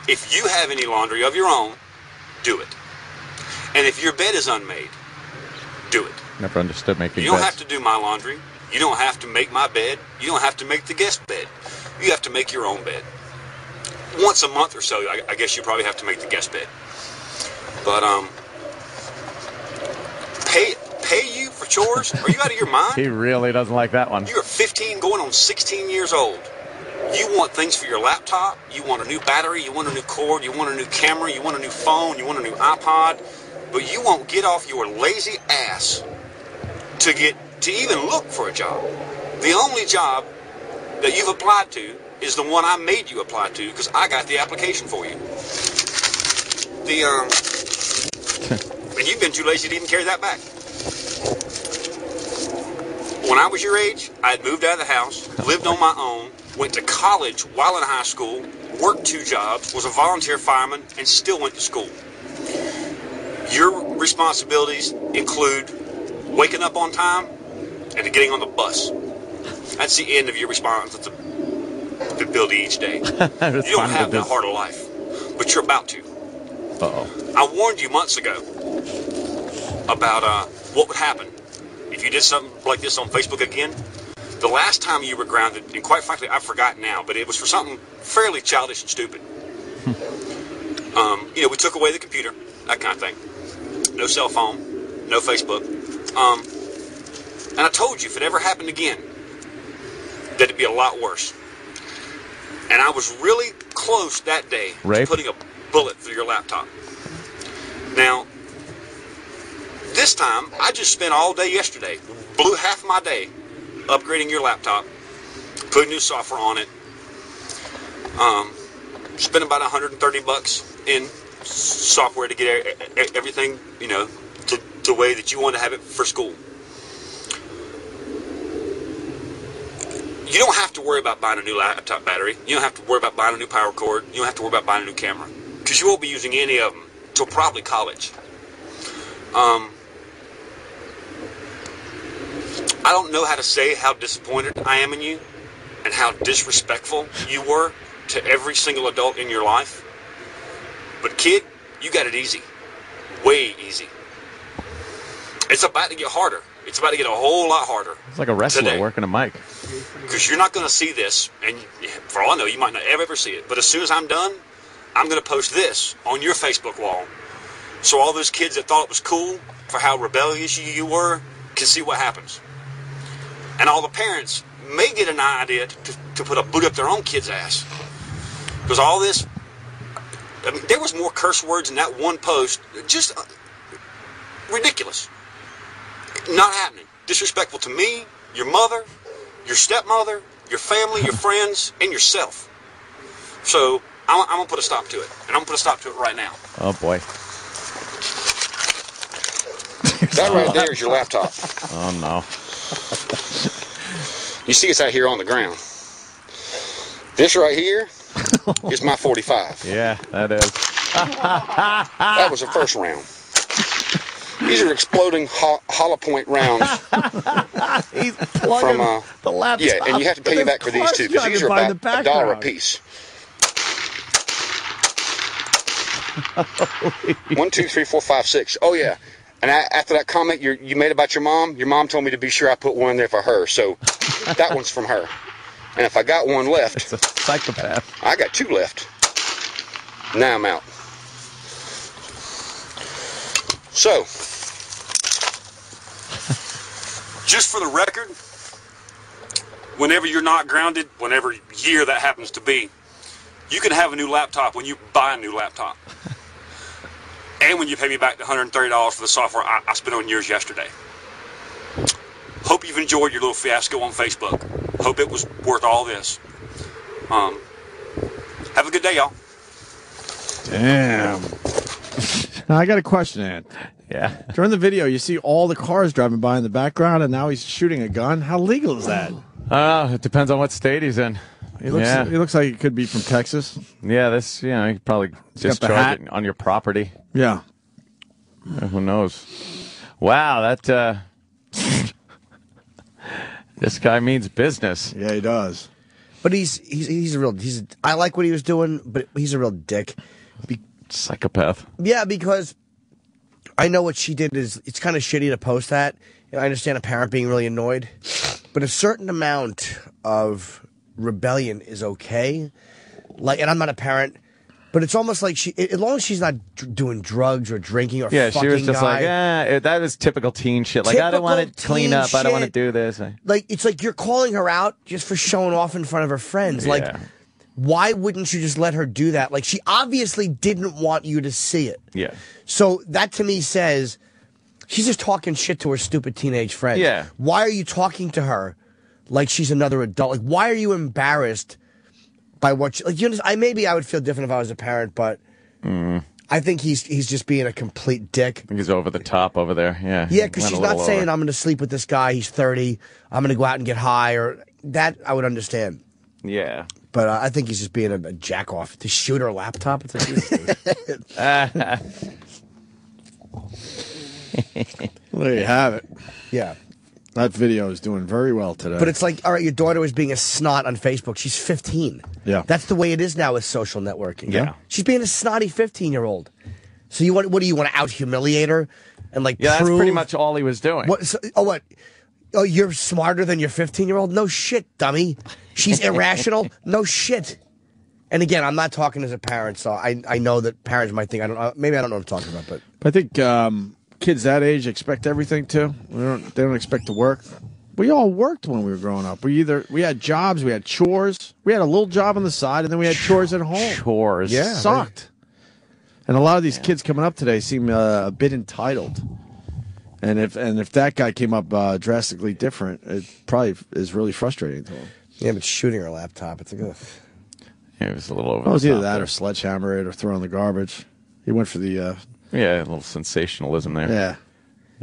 If you have any laundry of your own, do it. And if your bed is unmade, do it. Never understood making You don't beds. have to do my laundry. You don't have to make my bed. You don't have to make the guest bed. You have to make your own bed. Once a month or so, I guess you probably have to make the guest bed. But pay you for chores? Are you out of your mind? He really doesn't like that one. You are 15 going on 16 years old. You want things for your laptop, you want a new battery, you want a new cord, you want a new camera, you want a new phone, you want a new iPod, but you won't get off your lazy ass to even look for a job. The only job that you've applied to is the one I made you apply to because I got the application for you. And you've been too lazy to even carry that back. When I was your age, I had moved out of the house, lived on my own, went to college while in high school, worked 2 jobs, was a volunteer fireman, and still went to school. Your responsibilities include waking up on time and getting on the bus. That's the end of your responsibility each day. You don't have that hard a life, but you're about to. Uh-oh. I warned you months ago about what would happen if you did something like this on Facebook again. The last time you were grounded, and quite frankly, I've forgotten now, but it was for something fairly childish and stupid. We took away the computer, that kind of thing. No cell phone, no Facebook. And I told you if it ever happened again, that it'd be a lot worse. And I was really close that day to putting a bullet through your laptop. Now, this time, I just spent all day yesterday, blew half my day upgrading your laptop, putting new software on it, spent about $130 in software to get everything, to the way that you want to have it for school. You don't have to worry about buying a new laptop battery. You don't have to worry about buying a new power cord. You don't have to worry about buying a new camera. Because you won't be using any of them till probably college. I don't know how to say how disappointed I am in you and how disrespectful you were to every single adult in your life. But kid, you got it easy. Way easy. It's about to get harder. It's about to get a whole lot harder. It's like a wrestler today. working a mic. Because you're not going to see this, and for all I know, you might not ever see it. But as soon as I'm done, I'm going to post this on your Facebook wall. So all those kids that thought it was cool for how rebellious you were can see what happens. And all the parents may get an idea to put a boot up their own kid's ass. Because all this, there was more curse words in that one post. Just ridiculous. Not happening. Disrespectful to me, your mother, your stepmother, your family, your friends, and yourself. So I'm going to put a stop to it. And I'm going to put a stop to it right now. Oh, boy. That right there is your laptop. Oh, no. You see it's out here on the ground. This right here is my 45. Yeah, that is. That was the first round. These are exploding hollow point rounds. He's from the laptop. Yeah, and you have to pay back for these too, because these are about $1 a piece. 1, 2, 3, 4, 5, 6. Oh yeah. And after that comment you made about your mom told me to be sure I put one in there for her. So that one's from her. And if I got one left, it's a psychopath. I got 2 left. Now I'm out. So, just for the record, whenever you're not grounded, whenever year that happens to be, you can have a new laptop when you buy a new laptop. And when you pay me back the $130 for the software I spent on yours yesterday. Hope you've enjoyed your little fiasco on Facebook. Hope it was worth all this. Have a good day, y'all. Damn. Now, I got a question, Ed. Yeah. During the video, you see all the cars driving by in the background, and now he's shooting a gun. How legal is that? It depends on what state he's in. He looks like he could be from Texas. Yeah, this, you could probably discharge it on your property. Yeah. Who knows? Wow, that this guy means business. Yeah, he does. But I like what he was doing, but he's a real dick. Psychopath. Yeah, because I know what she did is it's kind of shitty to post that. I understand a parent being really annoyed, but a certain amount of rebellion is okay. And I'm not a parent, But it's almost like as long as she's not doing drugs or drinking or Yeah, fucking she was just guy, like, that is typical teen shit. Like, I don't want to clean up. I don't want to do this. Like, it's like you're calling her out just for showing off in front of her friends. Like, why wouldn't you just let her do that? Like, she obviously didn't want you to see it. Yeah. So that to me says she's just talking shit to her stupid teenage friends. Yeah. Why are you talking to her like she's another adult? Like, why are you embarrassed by what maybe I would feel different if I was a parent, but I think he's just being a complete dick. I think he's over the top over there. Yeah. Yeah, because she's not saying I'm going to sleep with this guy. He's 30. I'm going to go out and get high, or that I would understand. Yeah. But I think he's just being a jack off to shoot her laptop. It's like, well, there you have it. Yeah. That video is doing very well today. But it's like, all right, your daughter was being a snot on Facebook. She's 15. Yeah. That's the way it is now with social networking. Yeah. She's being a snotty 15-year-old. So what do you want to out-humiliate her? And like Yeah, prove, that's pretty much all he was doing. What? Oh, you're smarter than your 15-year-old? No shit, dummy. She's irrational? No shit. And again, I'm not talking as a parent, so I know that parents might think, maybe I don't know what I'm talking about. But I think kids that age expect everything too. They don't expect to work. We all worked when we were growing up. We had jobs, we had chores, we had a little job on the side, and then we had chores at home. Chores, yeah, sucked. And a lot of these kids coming up today seem a bit entitled. And if that guy came up drastically different, it probably is really frustrating to him. Yeah, but shooting her laptop, it's like, ugh. Yeah, it was a little over. It was the either top that there. or sledgehammer it or throw in the garbage. He went for the a little sensationalism there. Yeah.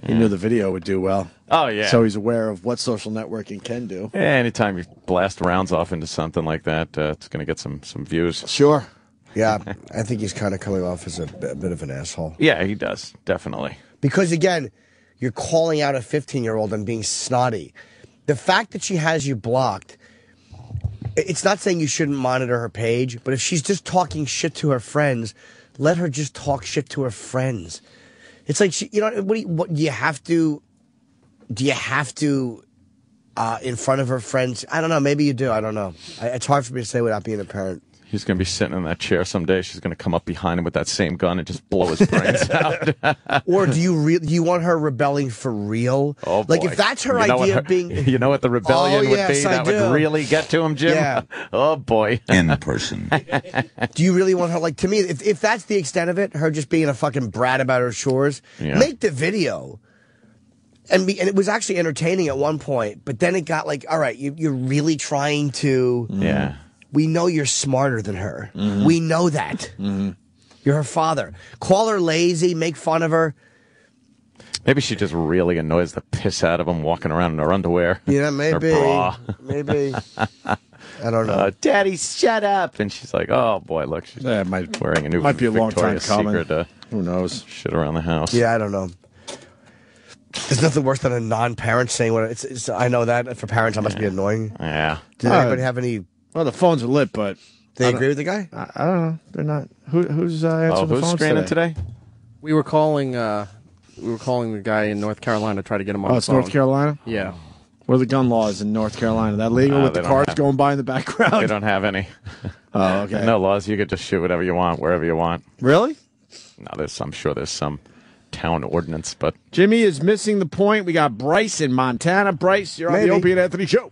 He knew the video would do well. Oh, yeah. So he's aware of what social networking can do. Yeah, anytime you blast rounds off into something like that, it's going to get some views. Sure. Yeah, I think he's kind of coming off as a bit of an asshole. Yeah, he does, definitely. Because, again, you're calling out a 15-year-old and being snotty. The fact that she has you blocked, it's not saying you shouldn't monitor her page, but if she's just talking shit to her friends, let her just talk shit to her friends. It's like, what do you have to in front of her friends? I don't know. Maybe you do. I don't know. It's hard for me to say without being a parent. He's going to be sitting in that chair someday. She's going to come up behind him with that same gun and just blow his brains out. Or do you want her rebelling for real? Oh, boy. Like, if that's her idea of being... You know what the rebellion would be? That would really get to him, Jim? Yeah. Oh, boy. In person. Do you really want her... Like, to me, if that's the extent of it, her just being a fucking brat about her chores, make the video. And it was actually entertaining at one point, but then it got like, all right, you're really trying to... Yeah. We know you're smarter than her. Mm-hmm. We know that. Mm-hmm. You're her father. Call her lazy, make fun of her. Maybe she just really annoys the piss out of him walking around in her underwear. Yeah, maybe. Her bra. Maybe. I don't know. Daddy, shut up. And she's like, oh, boy, look. She's wearing a new might be a long time Victoria's coming. Secret, who knows? Shit around the house. Yeah, I don't know. There's nothing worse than a non-parent saying what it's I know that. For parents, that must be annoying. Yeah. Did anybody have any... Well, the phones are lit, but... They agree with the guy? I don't know. They're not. Who's answering the who's phones screening today? We were calling the guy in North Carolina to try to get him on the phone. It's North Carolina? Yeah. What are the gun laws in North Carolina? That legal with the cars going by in the background? They don't have any. Oh, okay. No laws. You could just shoot whatever you want, wherever you want. Really? No, I'm sure there's some town ordinance, but... Jimmy is missing the point. We got Bryce in Montana. Bryce, you're on the Opie and Anthony show.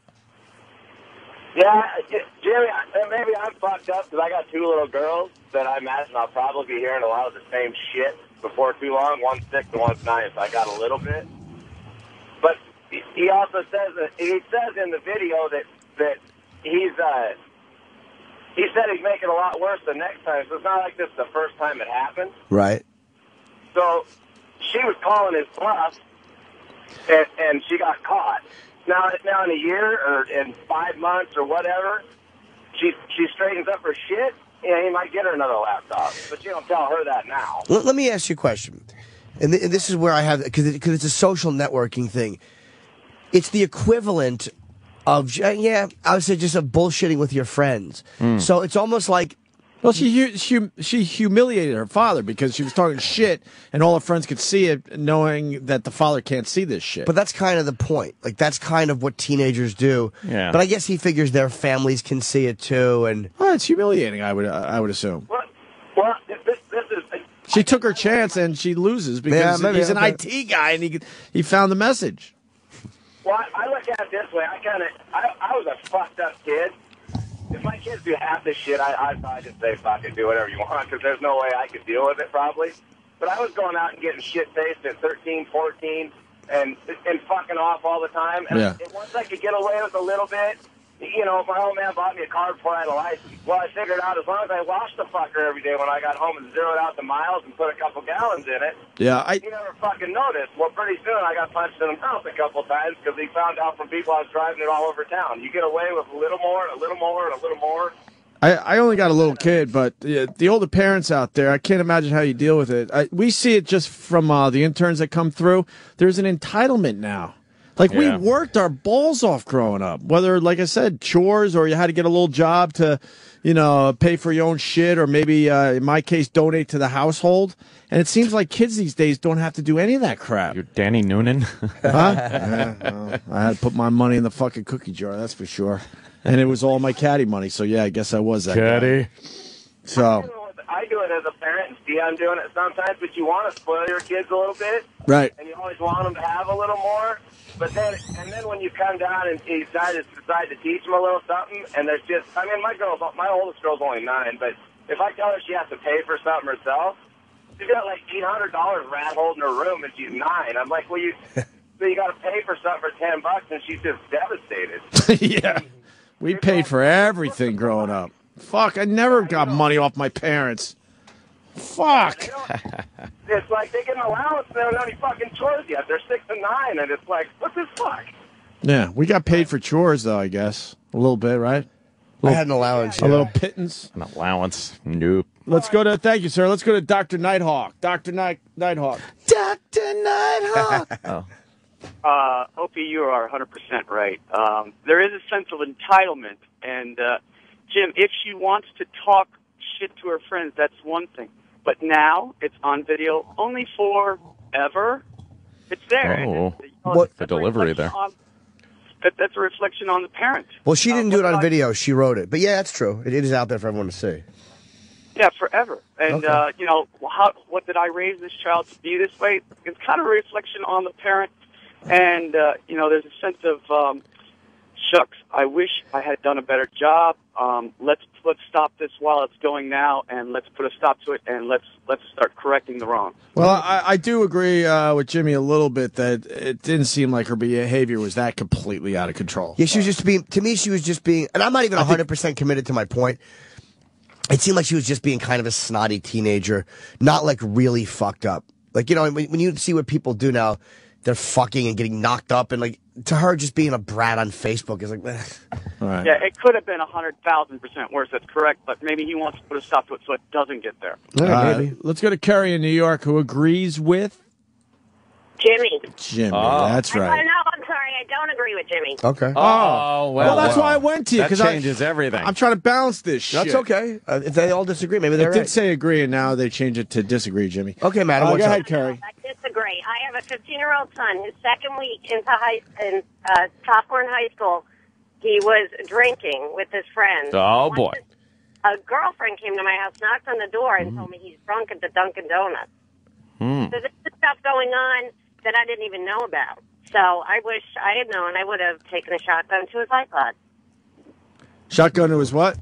Yeah, Jimmy, maybe I'm fucked up because I got two little girls that I imagine I'll probably be hearing a lot of the same shit before too long. One's 6 and one's 9, so I got a little bit. But he also says that he says in the video that he said he's making it a lot worse the next time. So it's not like this is the first time it happened. Right. So she was calling his bluff, and she got caught. Now in a year or in 5 months or whatever, she straightens up her shit. Yeah, he might get her another laptop, but you don't tell her that now. Let me ask you a question, and this is where I have because it's a social networking thing. It's the equivalent of I would say just of bullshitting with your friends. So it's almost like. Well, she humiliated her father because she was talking shit, and all her friends could see it, knowing that the father can't see this shit. But that's kind of the point. Like, that's kind of what teenagers do. Yeah. But I guess he figures their families can see it too, and well, it's humiliating. I would assume. Well, Well, this is. She took her chance and she loses because maybe, he's an okay. IT guy and he found the message. Well, I look at it this way. I was a fucked up kid. If my kids do half this shit, I'd probably just say, fuck it, do whatever you want, because there's no way I could deal with it, probably. But I was going out and getting shit-faced at 13, 14, and fucking off all the time. And once I could get away with a little bit, you know, my old man bought me a car before I had a license. Well, I figured out as long as I washed the fucker every day when I got home and zeroed out the miles and put a couple gallons in it, he never fucking noticed. Well, pretty soon I got punched in the mouth a couple times because he found out from people I was driving it all over town. You get away with a little more and a little more and a little more. I only got a little kid, but the older parents out there, I can't imagine how you deal with it. We see it just from the interns that come through. There's an entitlement now. Like, we worked our balls off growing up, whether, like I said, chores or you had to get a little job to, you know, pay for your own shit or maybe, in my case, donate to the household. And it seems like kids these days don't have to do any of that crap. You're Danny Noonan? Huh? Well, I had to put my money in the fucking cookie jar, that's for sure. And it was all my caddy money, so yeah, I guess I was that caddy. guy. So I do it as a parent, and see, I'm doing it sometimes, but you want to spoil your kids a little bit. Right. And you always want them to have a little more. But then when you come down and you decide to teach them a little something, and there's just, I mean, my oldest girl's only 9, but if I tell her she has to pay for something herself, she's got like $800 rat hole in her room and she's 9. I'm like, well, so you got to pay for something for $10, and she's just devastated. yeah. We paid for everything growing up. Fuck, I never got money off my parents. Fuck. It's like they get an allowance and they don't have any fucking chores yet. They're 6 and 9, and it's like, what the fuck? Yeah, we got paid for chores, though, I guess. A little bit, right? I had an allowance. A little pittance. An allowance? Nope. Let's go to, thank you, sir. Let's go to Dr. Nighthawk. Dr. Nighthawk. Dr. Nighthawk. Opie, you are 100% right. There is a sense of entitlement. And, Jim, if she wants to talk shit to her friends, that's one thing. But now it's on video only forever. It's there. Oh, what the delivery there. That's a reflection on the parent. Well, she didn't do it on video. She wrote it. But yeah, that's true. It is out there for everyone to see. Yeah, forever. And, you know, what did I raise this child to be this way? It's kind of a reflection on the parent. And, you know, there's a sense of, shucks, I wish I had done a better job. Let's stop this while it's going now, and let's put a stop to it, and let's start correcting the wrong. Well, I do agree with Jimmy a little bit that it didn't seem like her behavior was that completely out of control. Yeah, she was just being, to me, she was just being, and I'm not even 100% committed to my point. It seemed like she was just being kind of a snotty teenager, not like really fucked up. Like, you know, when you see what people do now, they're fucking and getting knocked up, and like, to her, just being a brat on Facebook is like, All right. Yeah, it could have been 100,000% worse. That's correct, but maybe he wants to put a stop to it so it doesn't get there. Let's go to Kerry in New York, who agrees with Jimmy. Jimmy. That's right. No, I'm sorry. I don't agree with Jimmy. Okay. Oh, well, that's why I went to you. That 'cause changes everything. I'm trying to balance this shit. That's okay. If they all disagree, maybe they're It did right. say agree, and now they changed it to disagree, Jimmy. Okay, madam. Go what's up? ahead, Kerry. I disagree. I have a 15-year-old son. His second week in sophomore in high school, he was drinking with his friends. Oh, boy. A girlfriend came to my house, knocked on the door, and told me he's drunk at the Dunkin' Donuts. So this is stuff going on that I didn't even know about. So I wish I had known. I would have taken a shotgun to his iPod. Shotgun to his what?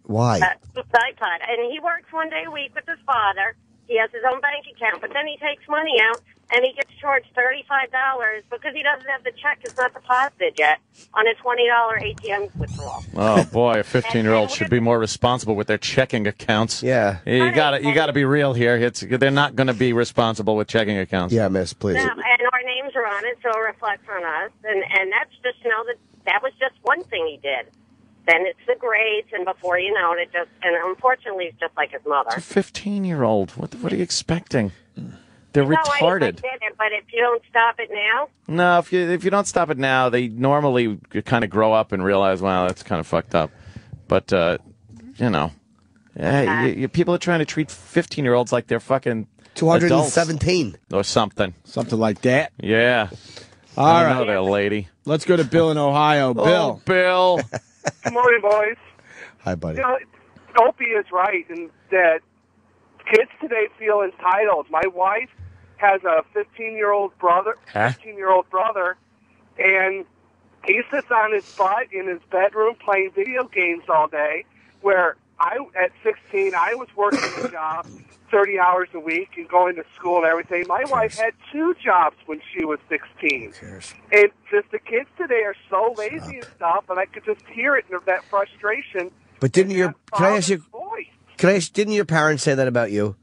Why? His iPod. And he works one day a week with his father. He has his own bank account, but then he takes money out, and he gets charged $35 because he doesn't have the check. It's not deposited yet on a $20 ATM withdrawal. Oh boy, a 15-year-old should be more responsible with their checking accounts. Yeah, you got to be real here. They're not going to be responsible with checking accounts. Yeah, miss, please. No, and our names are on it, so it reflects on us. And that's just, you know, that was just one thing he did. Then it's the grades, and before you know it, and unfortunately, it's just like his mother. It's a 15-year-old. What are you expecting? They're retarded. I did it, but if you don't stop it now, No, if you don't stop it now, they normally kind of grow up and realize, wow, that's kind of fucked up. But you know, people are trying to treat 15-year-olds like they're fucking 217 adults or something like that. Yeah. All I know right, that lady. Let's go to Bill in Ohio. Bill. Bill. Good morning, boys. Hi, buddy. You know, Opie is right in that kids today feel entitled. My wife has a 15-year-old brother, and he sits on his butt in his bedroom playing video games all day, where at 16, I was working a job 30 hours a week and going to school and everything. My wife had 2 jobs when she was 16. And just the kids today are so lazy and stuff, and I could just hear it in that frustration. But didn't didn't your parents say that about you?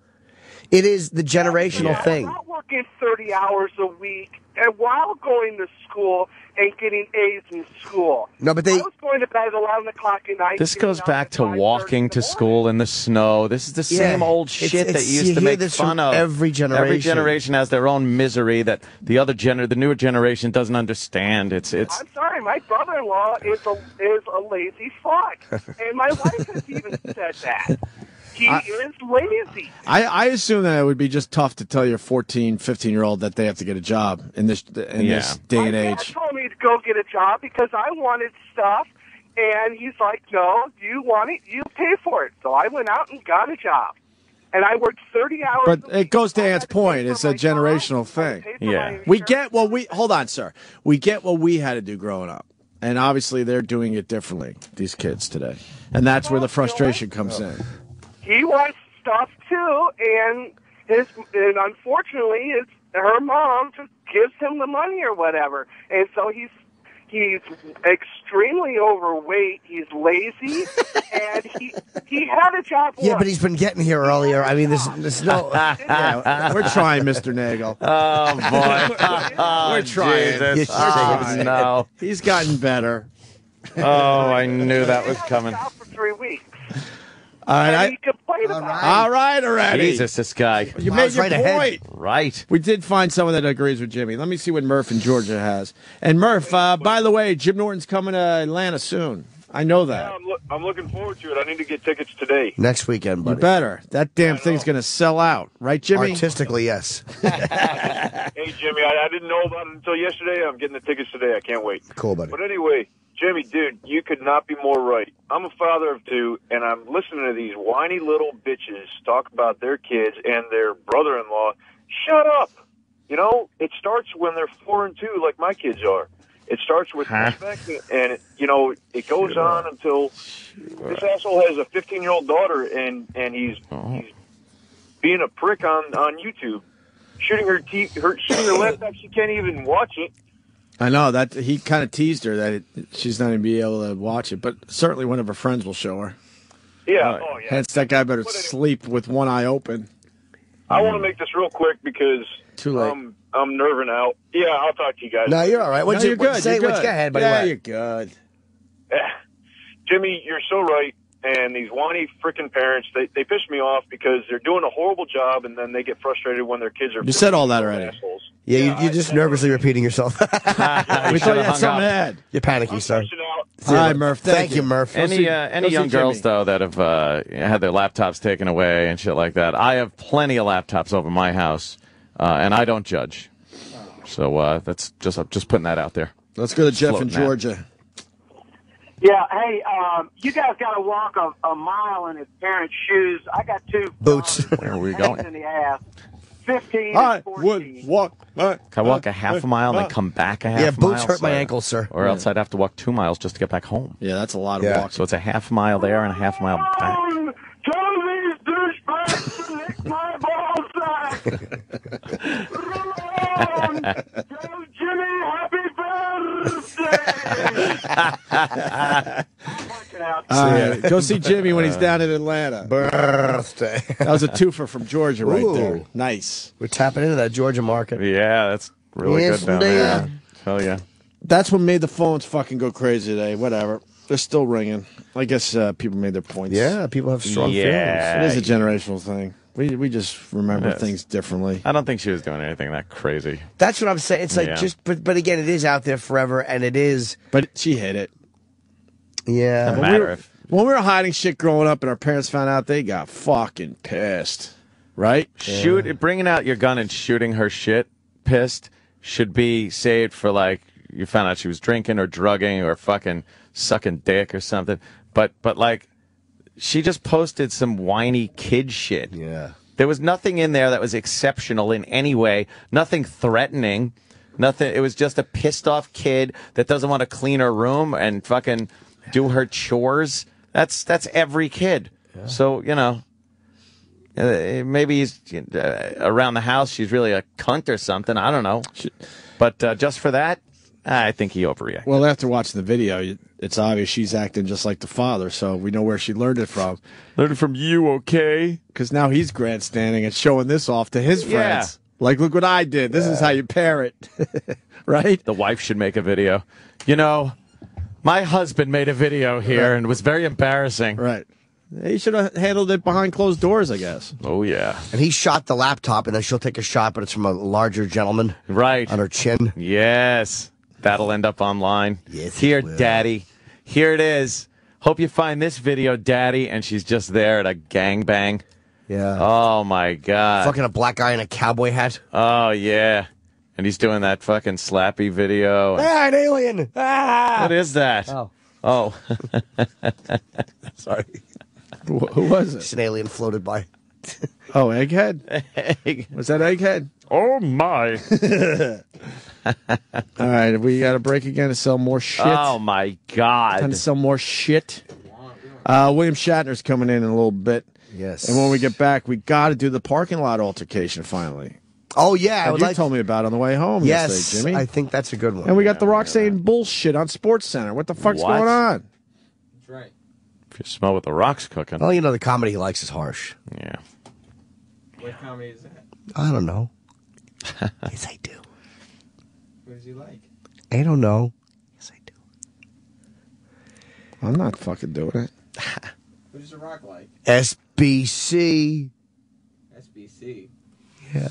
It is the generational thing. I'm not working 30 hours a week and while going to school and getting A's in school. No, but I was going to bed at 11 o'clock at night. This goes back to walking to school in the snow. This is the same old shit that you used to make fun of. Every generation. Every generation has their own misery that the newer generation doesn't understand. It's. I'm sorry, my brother-in-law is a lazy fuck, and my wife has even said that. He is lazy. I assume that it would be just tough to tell your 14, 15-year-old that they have to get a job in this day and My dad age. told me to go get a job because I wanted stuff, and he's like, no, you want it, you pay for it. So I went out and got a job, and I worked 30 hours But it goes to Ant's point. It's a generational thing. Yeah. Hold on, sir. We get what we had to do growing up. And obviously they're doing it differently, these kids today. And that's where the frustration comes in. He wants stuff too, and unfortunately, her mom just gives him the money or whatever, and so he's extremely overweight. He's lazy, and he had a job. Yeah, but he's been getting here earlier. I mean, there's no. We're trying, Mr. Nagel. Oh boy, we're trying. Jesus. No, he's gotten better. Oh, I knew that was coming. For 3 weeks. All right, he complained about it. all right already. Jesus, this guy. You made your point. Right. We did find someone that agrees with Jimmy. Let me see what Murph in Georgia has. And Murph, by the way, Jim Norton's coming to Atlanta soon. I know that. Yeah, I'm looking forward to it. I need to get tickets today. Next weekend, buddy. You better. That damn thing's going to sell out. Right, Jimmy? Artistically, yes. Hey, Jimmy, I didn't know about it until yesterday. I'm getting the tickets today. I can't wait. Cool, buddy. But anyway, Jimmy, dude, you could not be more right. I'm a father of 2, and I'm listening to these whiny little bitches talk about their kids and their brother-in-law. Shut up. You know, it starts when they're 4 and 2, like my kids are. It starts with respect, and it goes on until this asshole has a 15-year-old daughter, and he's being a prick on YouTube, shooting her laptop. She can't even watch it. I know that he kind of teased her that she's not going to be able to watch it, but certainly one of her friends will show her. Yeah. Hence, that guy better sleep with one eye open. I want to make this real quick because Too late. I'm nerving out. Yeah, I'll talk to you guys. No, you're all right. You're good. Say You're what good. you got ahead, buddy. Yeah, What? you're good. Jimmy, you're so right. And these whiny freaking parents, they piss me off because they're doing a horrible job, and then they get frustrated when their kids are. You said all that already. Assholes. Yeah, you're just nervously repeating yourself. We thought you had something to add. You're panicky, sir. All right, Murph. Thank you, Murph. Any young girls though that have had their laptops taken away and shit like that? I have plenty of laptops over my house, and I don't judge. So that's just putting that out there. Let's go to Jeff in Floating that. Georgia. Yeah, hey, you guys got to walk a mile in his parents' shoes. I got 2 boots. Where are we going? in the ass. 15 I and 14. would walk. Can I walk a half a mile and then come back a half Yeah, a mile? boots hurt my ankles, sir. Or else I'd have to walk 2 miles just to get back home. Yeah, that's a lot of walking. So it's a half mile there and a half mile back. Tell these douchebags to lick my ballsack. Run! Tell Jimmy happy birthday! All right, go see Jimmy when he's down in Atlanta. Birthday. That was a twofer from Georgia right there. Ooh. Nice. We're tapping into that Georgia market. Yeah, that's really Yes, good down indeed. there. Tell ya. That's what made the phones fucking go crazy today. Whatever. They're still ringing. I guess people made their points. Yeah, people have strong feelings. It is a generational thing. We just remember Yes. things differently. I don't think she was doing anything that crazy. That's what I'm saying. It's like Yeah. but again, it is out there forever, and it is. But she hit it. Yeah. Doesn't When matter if when we were hiding shit growing up and our parents found out, they got fucking pissed. Right? bringing out your gun and shooting her shit pissed should be saved for like you found out she was drinking or drugging or fucking sucking dick or something. But like she just posted some whiny kid shit. Yeah. There was nothing in there that was exceptional in any way. Nothing threatening. Nothing. It was just a pissed off kid that doesn't want to clean her room and fucking do her chores. That's every kid. Yeah. So, you know, maybe he's around the house. She's really a cunt or something. I don't know. But just for that, I think he overreacted. Well, after watching the video, it's obvious she's acting just like the father, so we know where she learned it from. Learned it from you, okay? Because now he's grandstanding and showing this off to his friends. Like, look what I did. This is how you parent. Right? The wife should make a video. You know, my husband made a video here and it was very embarrassing. Right. He should have handled it behind closed doors, I guess. Oh, yeah. And he shot the laptop, and then she'll take a shot, but it's from a larger gentleman. Right. On her chin. Yes. That'll end up online. Yes, here, Daddy. Here it is. Hope you find this video, Daddy. And she's just there at a gangbang. Yeah. Oh, my God. Fucking a black guy in a cowboy hat. Oh, yeah. And he's doing that fucking slappy video. Ah, an alien. Ah! What is that? Oh. Sorry. Who was it? Just an alien floated by. Oh, Egghead? Was that Egghead? Oh, my. All right, we got a break again to sell more shit. Oh, my God. Time to sell more shit. William Shatner's coming in a little bit. Yes. And when we get back, we got to do the parking lot altercation finally. Oh, yeah. You told me about it on the way home yesterday, Jimmy. I think that's a good one. And we got The Rock saying bullshit on SportsCenter. What the fuck's going on? That's right. If you smell what The Rock's cooking. Well, you know, the comedy he likes is harsh. Yeah. What comedy is that? I don't know. Yes, I do. What does he like? I don't know. Yes, I do. I'm not fucking doing it. What does The Rock like? SBC. SBC. Yeah.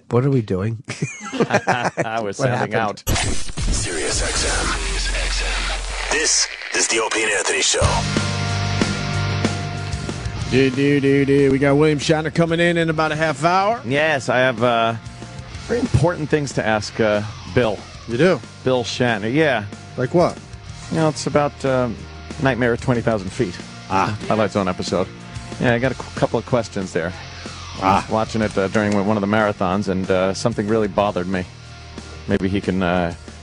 What are we doing? I was sounding out. Sirius XM. This is the Opie and Anthony Show. We got William Shatner coming in about a half hour. Yes, I have very important things to ask Bill. You do? Bill Shatner, yeah. Like what? You know, it's about Nightmare at 20,000 Feet. Highlights on episode. Yeah, I got a couple of questions there. I was watching it during one of the marathons, and something really bothered me. Maybe he can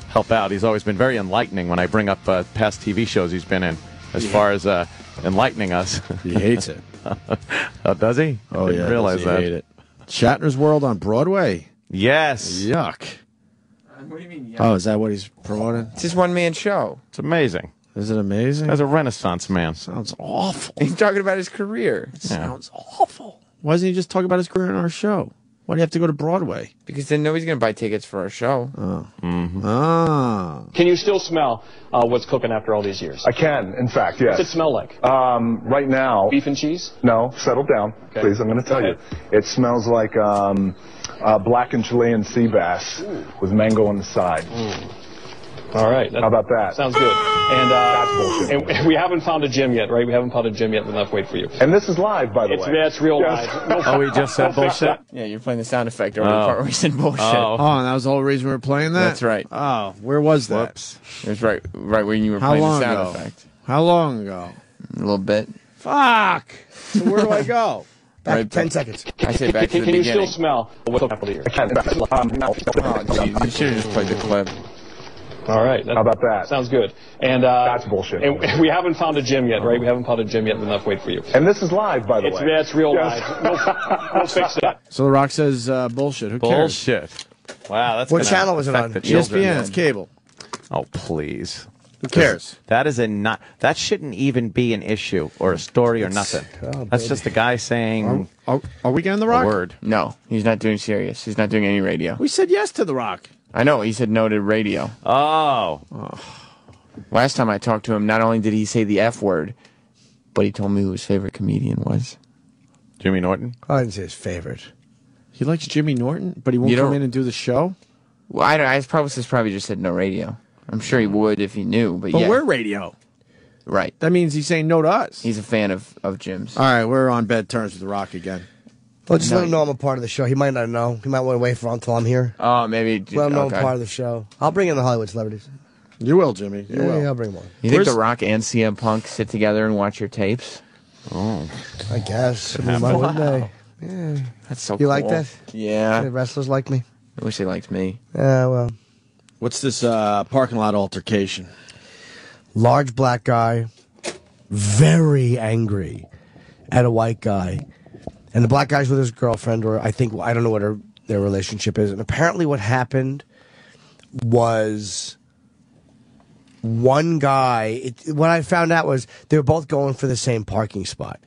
help out. He's always been very enlightening when I bring up past TV shows he's been in, as far as enlightening us. He hates it. Oh, does he? Oh, I didn't realize that. Hate it. Shatner's World on Broadway. Yes. Yuck. What do you mean? Oh, is that what he's promoting? It's his one-man show. It's amazing. Is it amazing? As a Renaissance man. Sounds awful. He's talking about his career. It sounds awful. Why doesn't he just talk about his career on our show? Why do you have to go to Broadway? Because then nobody's going to buy tickets for our show. Oh. Mm-hmm. Ah. Can you still smell what's cooking after all these years? I can, in fact, yes. What's it smell like? Right now... Beef and cheese? No, settle down, please. I'm going to tell you. It smells like blackened Chilean sea bass with mango on the side. All right. How about that? Sounds good. And that's bullshit. And we haven't found a gym yet, right? We haven't found a gym yet. We'll have to wait for you. And this is live, by the way. Yeah, it's real live. Oh, he just said bullshit? Yeah, you're playing the sound effect over the part where he said bullshit. Oh, and that was the whole reason we were playing that? That's right. Oh, where was that? Whoops. It was right when you were playing the sound effect. How long ago? A little bit. Fuck! So where do I go? Back 10 seconds. I say back to the Can you beginning. still smell what's cooking after the years? I can. Oh, geez. You should have just played the clip. All right. How about that? Sounds good. And that's bullshit. And we haven't found a gym yet, right? We haven't found a gym yet. We'll have to wait for you. And this is live, by the way. Yeah, it's real live. We'll fix that. So The Rock says bullshit. Who cares? Bullshit. Wow, that's What channel was it on? ESPN. It's cable. Oh, please. Who cares? That is that shouldn't even be an issue or a story or nothing. That's just a guy saying Are we getting The Rock? a word. No, he's not doing serious. He's not doing any radio. We said yes to The Rock. I know. He said no to radio. Oh. Last time I talked to him, not only did he say the F word, but he told me who his favorite comedian was. Jimmy Norton? I didn't say his favorite. He likes Jimmy Norton, but he won't come in and do the show? Well, I don't. I probably just said no radio. I'm sure he would if he knew, but yeah. we're radio. Right. That means he's saying no to us. He's a fan of Jim's. All right, we're on bad terms with The Rock again. Well, just let him know I'm a part of the show. He might not know. He might want to wait for until I'm here. Oh, maybe. Let him know I'm part of the show. I'll bring in the Hollywood celebrities. You will, Jimmy. You will. Yeah, I'll bring one. You think The Rock and CM Punk sit together and watch your tapes? Oh, I guess. I mean, why wouldn't they? Yeah. That's so You cool. like that? Yeah. The wrestlers like me? I wish they liked me. Yeah, well. What's this parking lot altercation? Large black guy, very angry at a white guy. And the black guy's with his girlfriend, or I don't know what their relationship is. And apparently what happened was one guy, what I found out was they were both going for the same parking spot.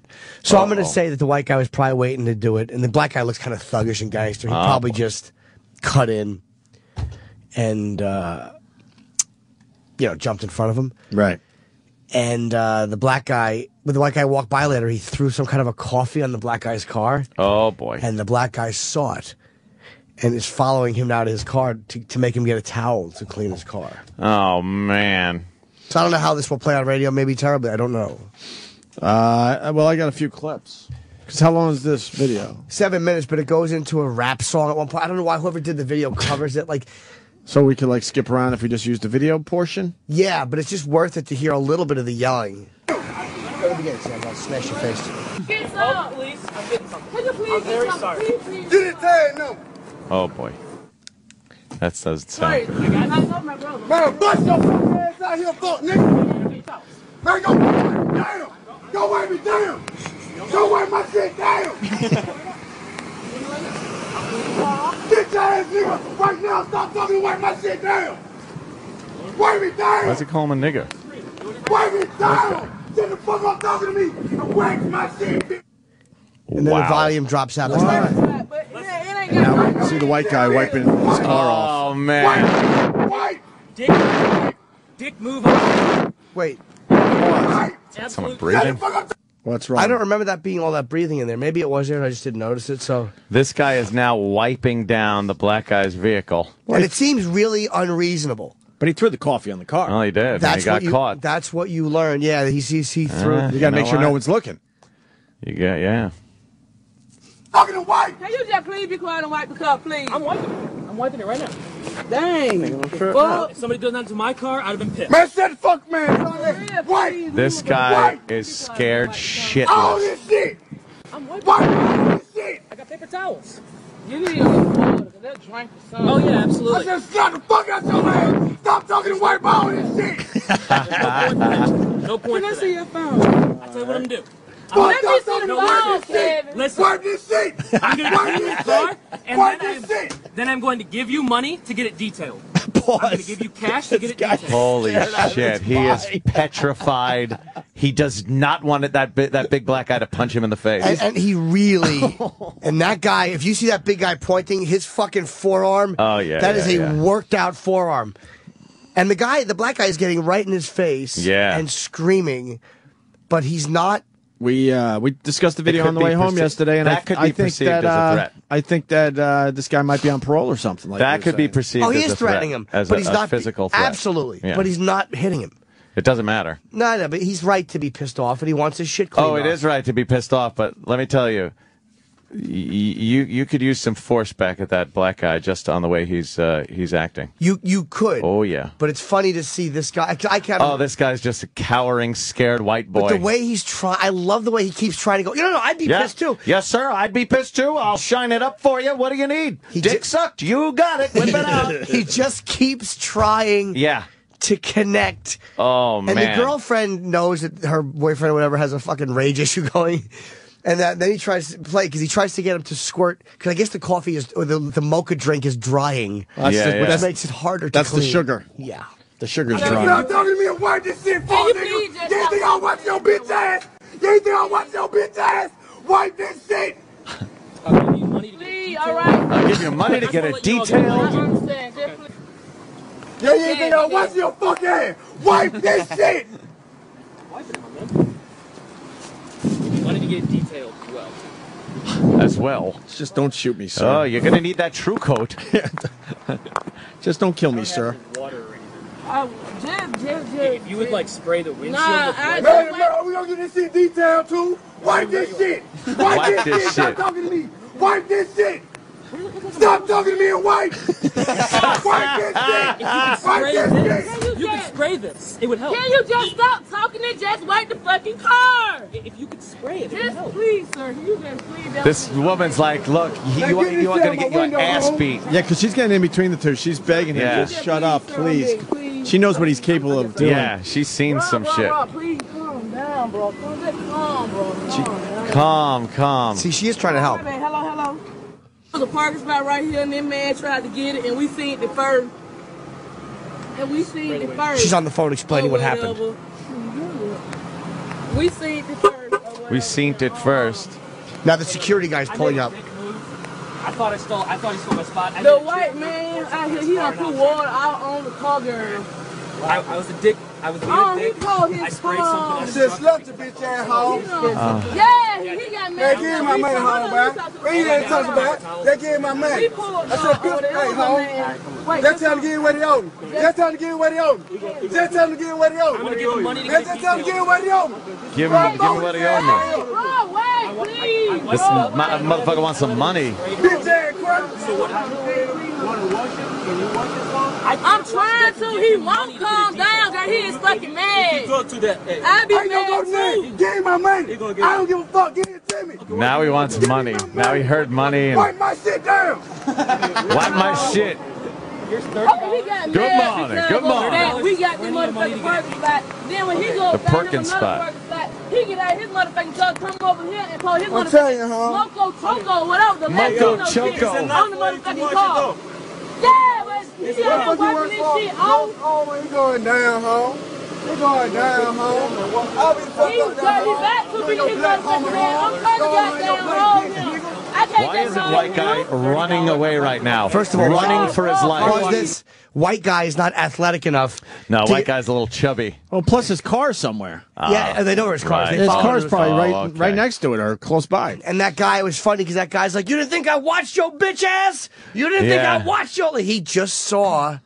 So I'm going to say that the white guy was probably waiting to do it, and the black guy looks kind of thuggish and gangster. He probably just cut in and, jumped in front of him. Right. And the white guy walked by later, he threw some kind of a coffee on the black guy's car. Oh, boy. And the black guy saw it and is following him out of his car to make him get a towel to clean his car. Oh, man. So I don't know how this will play on radio, maybe terribly. I don't know. Well, I got a few clips. Because how long is this video? 7 minutes, but it goes into a rap song at one point. I don't know why whoever did the video covers it. So we could skip around if we just use the video portion? Yeah, but it's just worth it to hear a little bit of the yelling. Go to the beginning, Sam. I'll smash your face. Get some. Please. I'm getting something. Could you please I'm very sorry. Please. Get it there, no. Oh, boy. That doesn't sound good. Man, bust your fucking ass out here, fuck, nigga. Man, go down. Go wipe me down. Go wipe my shit down. Get your ass, nigga, right now. Stop talking and wipe my shit down. Wipe me down. Why's he call him a nigger? Wipe me down. Get the fuck up talking to me and wipe my shit, bitch. And then the volume drops out. And now we can see the white guy wiping his car off. Oh, man. Wipe. Dick, move on. Wait. Someone breathing? What's wrong? I don't remember that being all that breathing in there. Maybe it was there and I just didn't notice it. So This guy is now wiping down the black guy's vehicle. And it seems really unreasonable. But he threw the coffee on the car. Oh, he did. And he got caught. That's what you learn. Yeah, he threw. You got to make sure no one's looking. You got, yeah. Talking to wipe. Can you just please be quiet and wipe the car, please? I'm wiping it right now. Dang. Well, if somebody does that to my car, I'd have been pissed. Man, shut the fuck, man. Wipe. This guy is scared shitless. All this shit. I'm wiping Wipe all this shit. I got paper towels. You need water, because that drank the sun. Oh, yeah, absolutely. I said, shut the fuck out your ass. Stop talking and wipe all this shit. No point. Can I see your phone? I'll tell you what I'm going to do. Let me see the phone, Kevin. Listen. Wipe this shit. I'm going to Wipe go in this the car, shit. and Wipe this shit. then I'm going to give you money to get it detailed. I'm going to give you cash to get it detailed. Holy shit. He is petrified. He does not want that big black guy to punch him in the face. And he really, and that guy, if you see that big guy pointing, his fucking forearm, that is a worked out forearm. And the black guy is getting right in his face and screaming, but he's not. We discussed the video on the way home yesterday, and I think that I think that this guy might be on parole or something like that. That could be perceived he as is threatening him, as but he's not physical threat. Absolutely, Yeah. but he's not hitting him. It doesn't matter. No, but he's right to be pissed off, and he wants his shit cleaned Oh, it off. is right to be pissed off, but let me tell you, you could use some force back at that black guy just on the way he's acting. You could. Oh yeah. But it's funny to see this guy. I can't. Oh, this guy's just a cowering, scared white boy. But the way he's trying, I love the way he keeps trying to go. No, I'd be pissed too. Yes, sir, I'd be pissed too. I'll shine it up for you. What do you need? Dick sucked. You got it. Whip it out. He just keeps trying. Yeah. To connect. Oh man. And the girlfriend knows that her boyfriend or whatever has a fucking rage issue going. And then he tries to play because he tries to get him to squirt because I guess the coffee or the mocha drink is drying, which makes it harder to clean. That's the sugar. Yeah, the sugar's You're drying. not talking to me and wipe this shit, fuck nigga. You think I'll wipe your bitch ass? You think I'll wipe your bitch ass? Wipe this shit. Please, all right. I'll give you money to get it detailed. Yeah, you think I'll wipe your fuck ass? Wipe this shit. Money to get it detailed well. As well. Just don't shoot me, sir. Oh, you're gonna need that true coat. Just don't kill me, sir. Jim. If you would spray the windshield. Man, we gonna get this shit detailed too. Wipe this shit. Wipe this shit. Stop talking to me. Wipe this shit. Stop talking to me and wipe. Wipe this shit. Wipe this shit. You can spray this. It would help. Can you just stop talking and just wipe the fucking car? If you could spray it, it would Just help. please, sir. Can you just please? This woman's like, look, you want to get your ass beat. Yeah, because she's getting in between the two. She's begging him, Yeah. just shut up, please. She knows what he's capable of doing. Yeah, she's seen some shit. Please calm down, bro. Calm down, bro. Calm. See, she is trying to help. Hello. There's a parking spot right here, and this man tried to get it, and we seen it first. She's on the phone explaining what happened. We seen it first. We seen it first. Now the security guy's pulling up. I thought he stole my spot. The white man out here, he done put water out on the car girl. I was a dick. I was being a dick. He called his I sprayed something on his Just truck. left the bitch ass home. Yeah, he got mad. They gave my money home, man. We ain't talk about it. They gave my money. I said, bitch, hey, home. Just tell him to give what he owed. Just tell him to give what he owed. Just tell him to give what he owed. I'm gonna give him money to Just tell him to give what he owed. Give him what he owed me. Bro, wait, please. This motherfucker wants some money. Bitch ass crap. I'm trying to. He won't calm down, girl. He is fucking mad. Go to that. Hey. I be I ain't gonna go to mad that. too. Give me my money. I don't give a fuck. Give it to me. Now he wants money. Now he heard money and Wipe my shit down. wipe my shit. He got Good mad morning, because good of morning. that. We got the motherfucking parking spot. Then when he goes The down to Perkins another spot. parking spot, he get out his motherfucking truck, come over here and pull his I'm telling you, motherfucking huh? Loco Choco, whatever the Moco Latino shit Choco. on the motherfucking car. Yeah, but he What ain't the fuck you wiping work this for? shit off. Oh, he going down, home. He going down, home. I'll be fucked He's up down, dirty back to be his motherfucking man. I'm trying to goddamn hold him. I can't Why just isn't hold white guy him. running away right now? First of all, running for his Pause life. this. White guy is not athletic enough. No, to white get- guy's a little chubby. Well, plus his car's somewhere. Yeah, and they know where his car is. right. They His follow car's him. probably Oh, okay. right next to it or close by. And that guy was funny because that guy's like, "You didn't think I watched your bitch ass? You didn't think Yeah. I watched your?" He just saw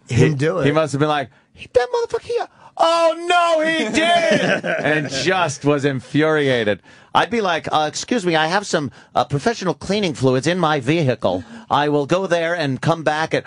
him do it. He must have been like, that motherfucker here. Oh, no, he did! And just was infuriated. I'd be like, excuse me, I have some professional cleaning fluids in my vehicle. I will go there and come back and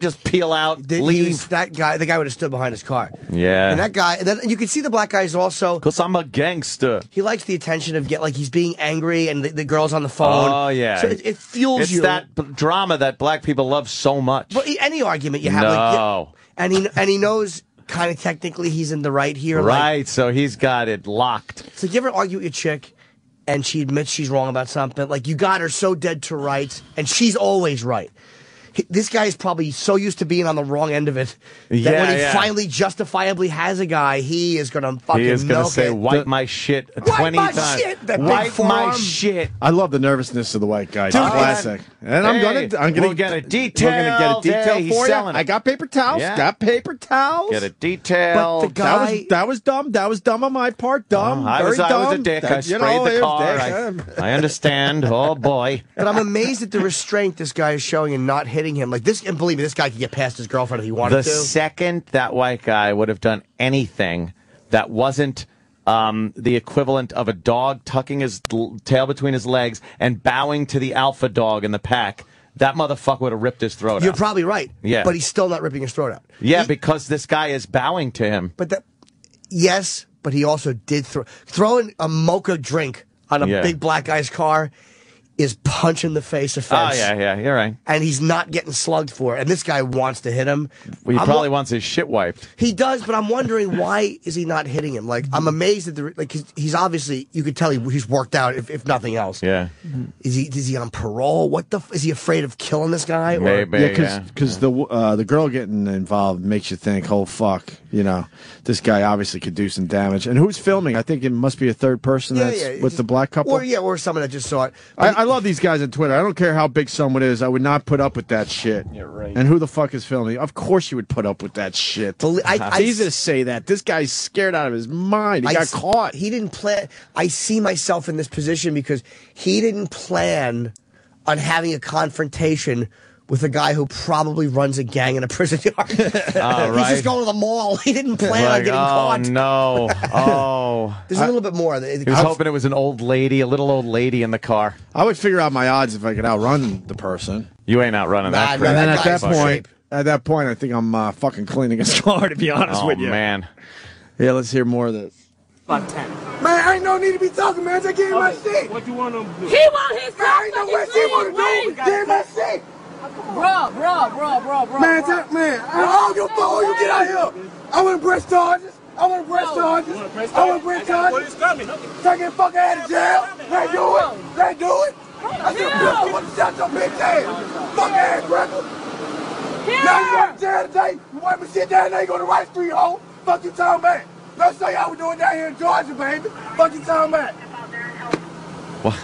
just peel out, leave. That guy, the guy would have stood behind his car. Yeah. And that guy, then you can see the black guy's also. Because I'm a gangster. He likes the attention of he's being angry and the girl's on the phone. Oh, yeah. So it fuels it's you. that drama that black people love so much. But any argument you have, No. and he knows kind of technically he's in the right here. Right, so he's got it locked. So you ever argue with your chick and she admits she's wrong about something? Like you got her so dead to rights and she's always right. This guy is probably so used to being on the wrong end of it that when he finally justifiably has a guy, he is going to fucking He is going to milk say, it. wipe my shit 20 my times. shit, that big Wipe my forearm. shit. I love the nervousness of the white guy. It's Dude, classic. And we'll I'm gonna get a detail. We're gonna get a detail He's for you. selling it. I got paper towels. Yeah. Got paper towels. Get a detail. But the guy- that was dumb. That was dumb on my part. Dumb. I Very was dumb. a dick. I That- sprayed it the was car. dick. I understand. Oh, boy. But I'm amazed at the restraint this guy is showing and not hitting him. Like this, and believe me, this guy could get past his girlfriend if he wanted The to. second that white guy would have done anything that wasn't the equivalent of a dog tucking his tail between his legs and bowing to the alpha dog in the pack, that motherfucker would have ripped his throat You're out. probably right. Yeah. But he's still not ripping his throat out. Yeah, because this guy is bowing to him. But yes, but he also did throwing a mocha drink on a Yeah. big black guy's car is punch in the face offense. Oh, yeah, you're right. And he's not getting slugged for it. And this guy wants to hit him. He probably wants his shit wiped. He does, but I'm wondering why is he not hitting him? Like I'm amazed at he's obviously you could tell he's worked out if nothing else. Yeah. Is he on parole? Is he afraid of killing this guy? Maybe. Yeah, because the girl getting involved makes you think, oh fuck, this guy obviously could do some damage. And who's filming? I think it must be a third person that's with the black couple. Or someone that just saw it. I love these guys on Twitter. I don't care how big someone is. I would not put up with that shit. Yeah, right. And who the fuck is filming? Of course you would put up with that shit. It's easy to say that. This guy's scared out of his mind. He got caught. He didn't plan. I see myself in this position because he didn't plan on having a confrontation with a guy who probably runs a gang in a prison yard. He's just going to the mall. He didn't plan on getting caught. No. Oh. There's a little bit more. He was hoping it was a little old lady in the car. I would figure out my odds if I could outrun the person. You ain't outrunning that. And then at that point, at that point, I think I'm fucking cleaning his car, to be honest with you. Oh, man. Yeah, let's hear more of this. 510. Man, ain't no need to be talking, man. Just give me my shit. What you want him to do? He want his car. I ain't know what she want to do. Give me my shit. Bro. Man, I don't give a fuck who you get out here. I want to press charges. I want to press charges. Police coming. Take your fucking ass to jail. Let's do it. Let's do it. I said, bitch, I want to shut your bitch ass. Fuck ass cracker. Now you going to jail today. You want me to sit down, now you go to Rice Street, hoe. Fuck you talking about. Let's show you how we doing down here in Georgia, baby. Fuck you talking about. What?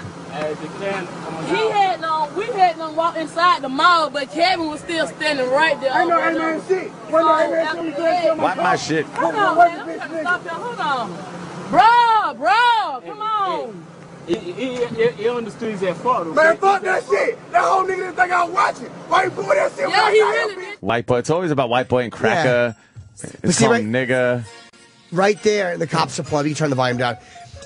We had them walk inside the mall, but Kevin was still standing right there. I know, hey man, shit. Wipe my shit. Hold on, man. I'm trying to stop there. Hold on. Bro, come on. He on the streets at fault. Man, fuck that shit. That whole nigga didn't think I was watching. Why you put that shit? Yeah, he really did. White boy. It's always about white boy and cracker. It's called nigga. Right there, the cops applaud. You turn the volume down.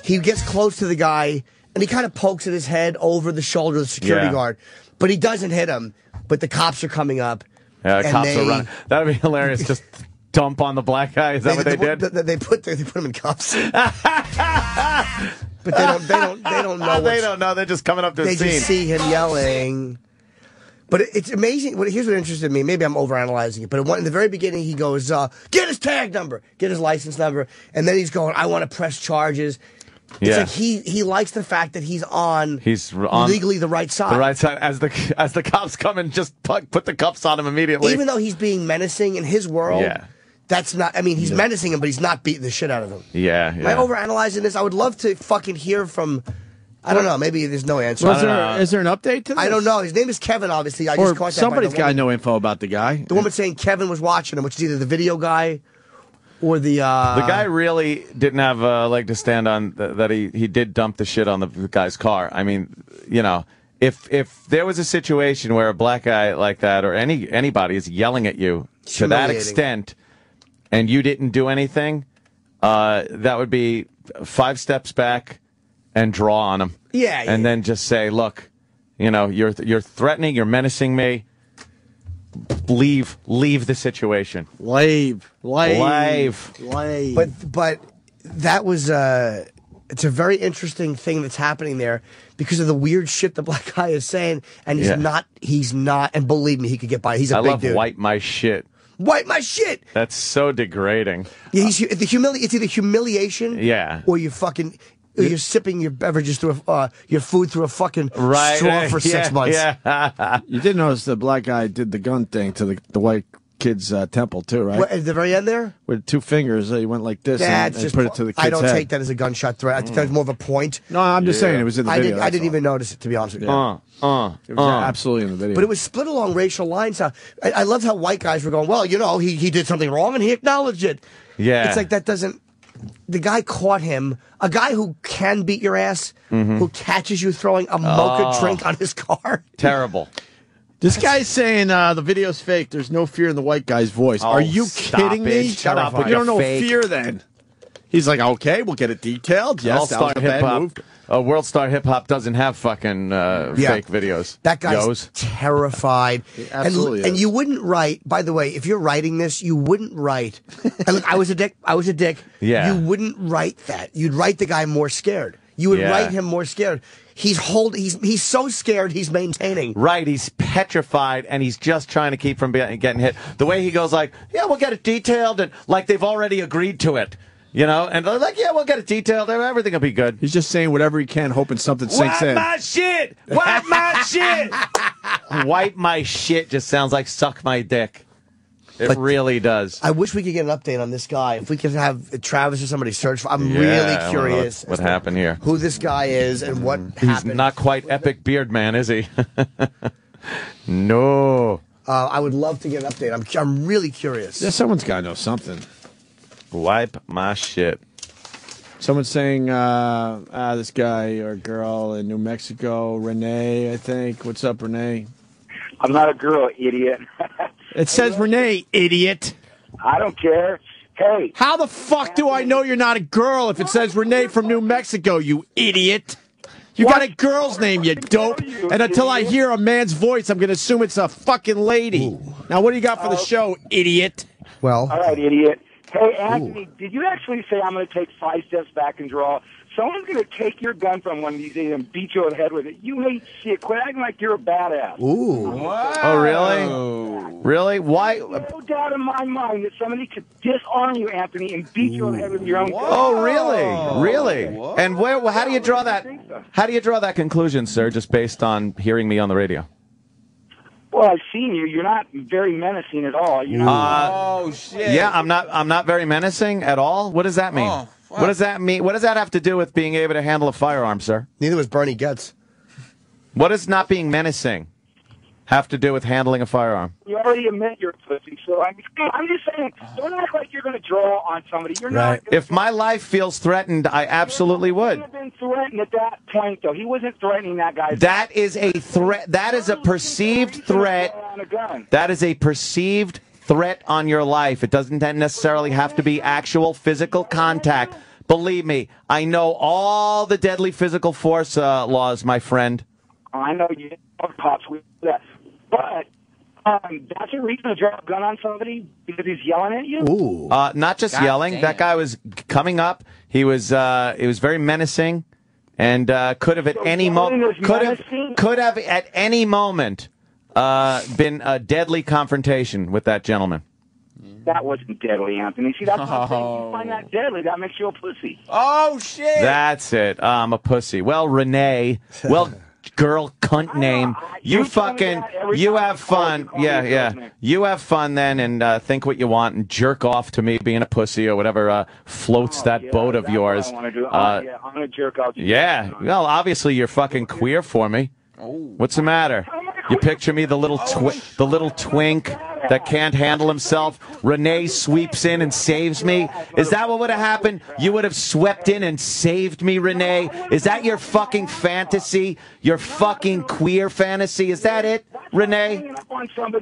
He gets close to the guy, and he kind of pokes at his head over the shoulder of the security guard. But he doesn't hit him. But the cops are coming up. Yeah, the cops are running. That would be hilarious. Just dump on the black guy. Is that what they did? They put him in cuffs. But they don't know. They don't know. They're just coming up to the scene. They just see him yelling. But it's amazing. Here's what interested me. Maybe I'm overanalyzing it. But in the very beginning, he goes, get his tag number, get his license number. And then he's going, I want to press charges. It's like he likes the fact that he's on legally the right side. The right side. As the cops come and just put the cuffs on him immediately. Even though he's being menacing in his world, that's not, I mean, he's menacing him, but he's not beating the shit out of him. Yeah. Am I overanalyzing this? I would love to fucking hear from... I don't know. Maybe there's no answer. Is there an update to this? I don't know. His name is Kevin, obviously. I just caught that. Somebody's got no info about the guy. The woman saying Kevin was watching him, which is either the video guy or the... The guy really didn't have a leg to stand on, that he did dump the shit on the guy's car. I mean, you know, if there was a situation where a black guy like that or anybody is yelling at you to that extent and you didn't do anything, that would be 5 steps back and draw on him. And then just say, look, you know, you're threatening, you're menacing me. Leave the situation. Leave. But that was it's a very interesting thing that's happening there because of the weird shit the black guy is saying, and he's not, and believe me, he could get by. He's a big dude. Wipe my shit. Wipe my shit. That's so degrading. Yeah, it's either humiliation, or you fucking. You're sipping your beverages through your food through a fucking straw for 6 months. Yeah. You did notice the black guy did the gun thing to the white kid's temple too, right? At the very end there? With 2 fingers, he went like this and put it to the kid's head. I don't take that as a gunshot threat. I think that was more of a point. No, I'm just saying it was in the video. I didn't even notice it, to be honest with you. It was absolutely in the video. But it was split along racial lines. I loved how white guys were going, well, you know, he did something wrong and he acknowledged it. Yeah. It's like that doesn't... The guy caught him, a guy who can beat your ass, who catches you throwing a mocha drink on his car. Terrible. This guy's saying the video's fake. There's no fear in the white guy's voice. Are you kidding me? Shut up. But you don't know fear then. He's like, okay, we'll get it detailed. Yes, that was a bad move. World Star Hip Hop doesn't have fucking fake videos. That guy's terrified. Absolutely. And you wouldn't write, by the way, if you're writing this, you wouldn't write. And look, I was a dick. Yeah. You wouldn't write that. You'd write the guy more scared. You would write him more scared. He's so scared he's maintaining. Right, he's petrified and he's just trying to keep from getting hit. The way he goes like, yeah, we'll get it detailed, and like they've already agreed to it. You know, and they're like, yeah, we'll get it detailed. Everything will be good. He's just saying whatever he can, hoping something sinks in. Wipe my shit! Wipe my shit! Wipe my shit just sounds like suck my dick. It really does. I wish we could get an update on this guy. If we could have Travis or somebody search for I'm really curious. What happened here? Who this guy is and what happened. He's not quite Epic Beard Man, is he? No. I would love to get an update. I'm really curious. Yeah, someone's got to know something. Wipe my shit. Someone's saying, this guy or girl in New Mexico, Renee, I think. What's up, Renee? I'm not a girl, idiot. It says Renee, idiot. I don't care. Hey. How the fuck do I know you're not a girl if it says Renee from New Mexico, you idiot? You got a girl's name, you dope. And until I hear a man's voice, I'm going to assume it's a fucking lady. Ooh. Now, what do you got for the show, idiot? Well. All right, idiot. Hey, Anthony, did you actually say I'm going to take 5 steps back and draw? Someone's going to take your gun from one of these days and beat you on the head with it. You hate shit. Quit acting like you're a badass. Ooh. Wow. Oh, really? Really? Why? No doubt in my mind that somebody could disarm you, Anthony, and beat you on the head with your own gun. Oh, really? Really? Whoa. And how do you draw that? How do you draw that conclusion, sir, just based on hearing me on the radio? Well, I've seen you. You're not very menacing at all. You're not. Oh, shit. Yeah, I'm not very menacing at all? What does that mean? Oh. What does that mean? What does that have to do with being able to handle a firearm, sir? Neither was Bernie Getz. What does not being menacing have to do with handling a firearm? You already admit you're a pussy, so I'm just saying, don't act like you're going to draw on somebody. You're not. If my life feels threatened, I absolutely would. He would have been threatened at that point, though. He wasn't threatening that guy. That is a threat. That is a perceived threat. That is a perceived threat on your life. It doesn't necessarily have to be actual physical contact. Believe me, I know all the deadly physical force laws, my friend. I know you cops with that. But that's a reason to draw a gun on somebody because he's yelling at you? Ooh. Not just yelling. Damn. That guy was coming up. He was very menacing and could have at any moment could have at any moment been a deadly confrontation with that gentleman. That wasn't deadly, Anthony. See, that's what I'm saying. You find that deadly, that makes you a pussy. Oh, shit. That's it. I'm a pussy. Well, Renee. Well, girl cunt name. You have fun. Yeah. You have fun then and think what you want and jerk off to me being a pussy or whatever floats that boat of yours. What I want to do. I'm going to jerk out. Yeah. Well, obviously you're fucking queer for me. What's the matter? You picture me, the little twink that can't handle himself. Renee sweeps in and saves me. Is that what would have happened? You would have swept in and saved me, Renee? Is that your fucking fantasy? Your fucking queer fantasy? Is that it, Renee?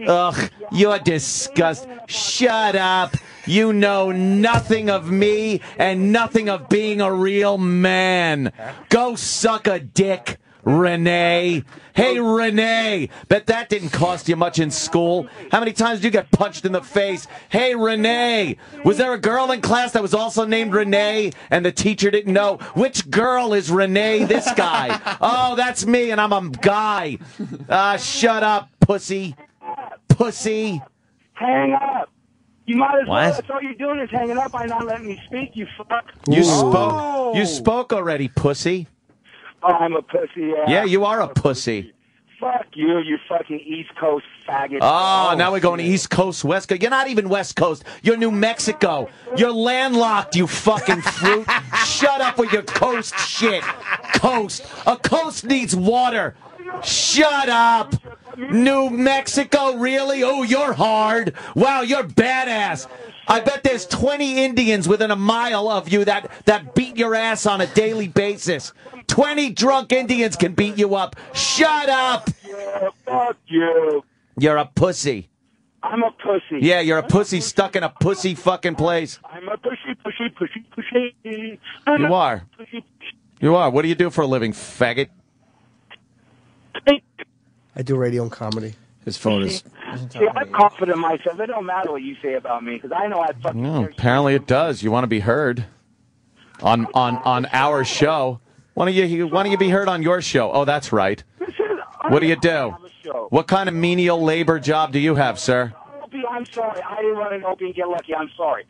Ugh, you're disgusting. Shut up. You know nothing of me and nothing of being a real man. Go suck a dick, Renee. Hey, Renee, bet that didn't cost you much in school. How many times did you get punched in the face? Hey, Renee, was there a girl in class that was also named Renee and the teacher didn't know? Which girl is Renee? This guy. Oh, that's me and I'm a guy. Shut up, pussy. Pussy. Hang up. You might as well. What? That's all you're doing is hanging up by not letting me speak, you fuck. You spoke already, pussy. Oh, I'm a pussy. Yeah, you are a pussy. Fuck you, you fucking East Coast faggot. Oh, now we're going to East Coast, West Coast. You're not even West Coast. You're New Mexico. You're landlocked, you fucking fruit. Shut up with your coast shit. Coast. A coast needs water. Shut up. New Mexico, really? Oh, you're hard. Wow, you're badass. I bet there's 20 Indians within a mile of you that beat your ass on a daily basis. 20 drunk Indians can beat you up. Shut up. Yeah, fuck you. You're a pussy. I'm a pussy. Yeah, you're a pussy stuck in a pussy fucking place. I'm a pussy. You are. You are. What do you do for a living, faggot? I do radio and comedy. His phone is... See, I'm confident in myself. It don't matter what you say about me, because I know I fucking... No, apparently it does. You want to be heard on our show. Why don't you be heard on your show? Oh, that's right. What do you do? What kind of menial labor job do you have, sir? Opie, I'm sorry. I didn't run an Opie and get lucky. I'm sorry.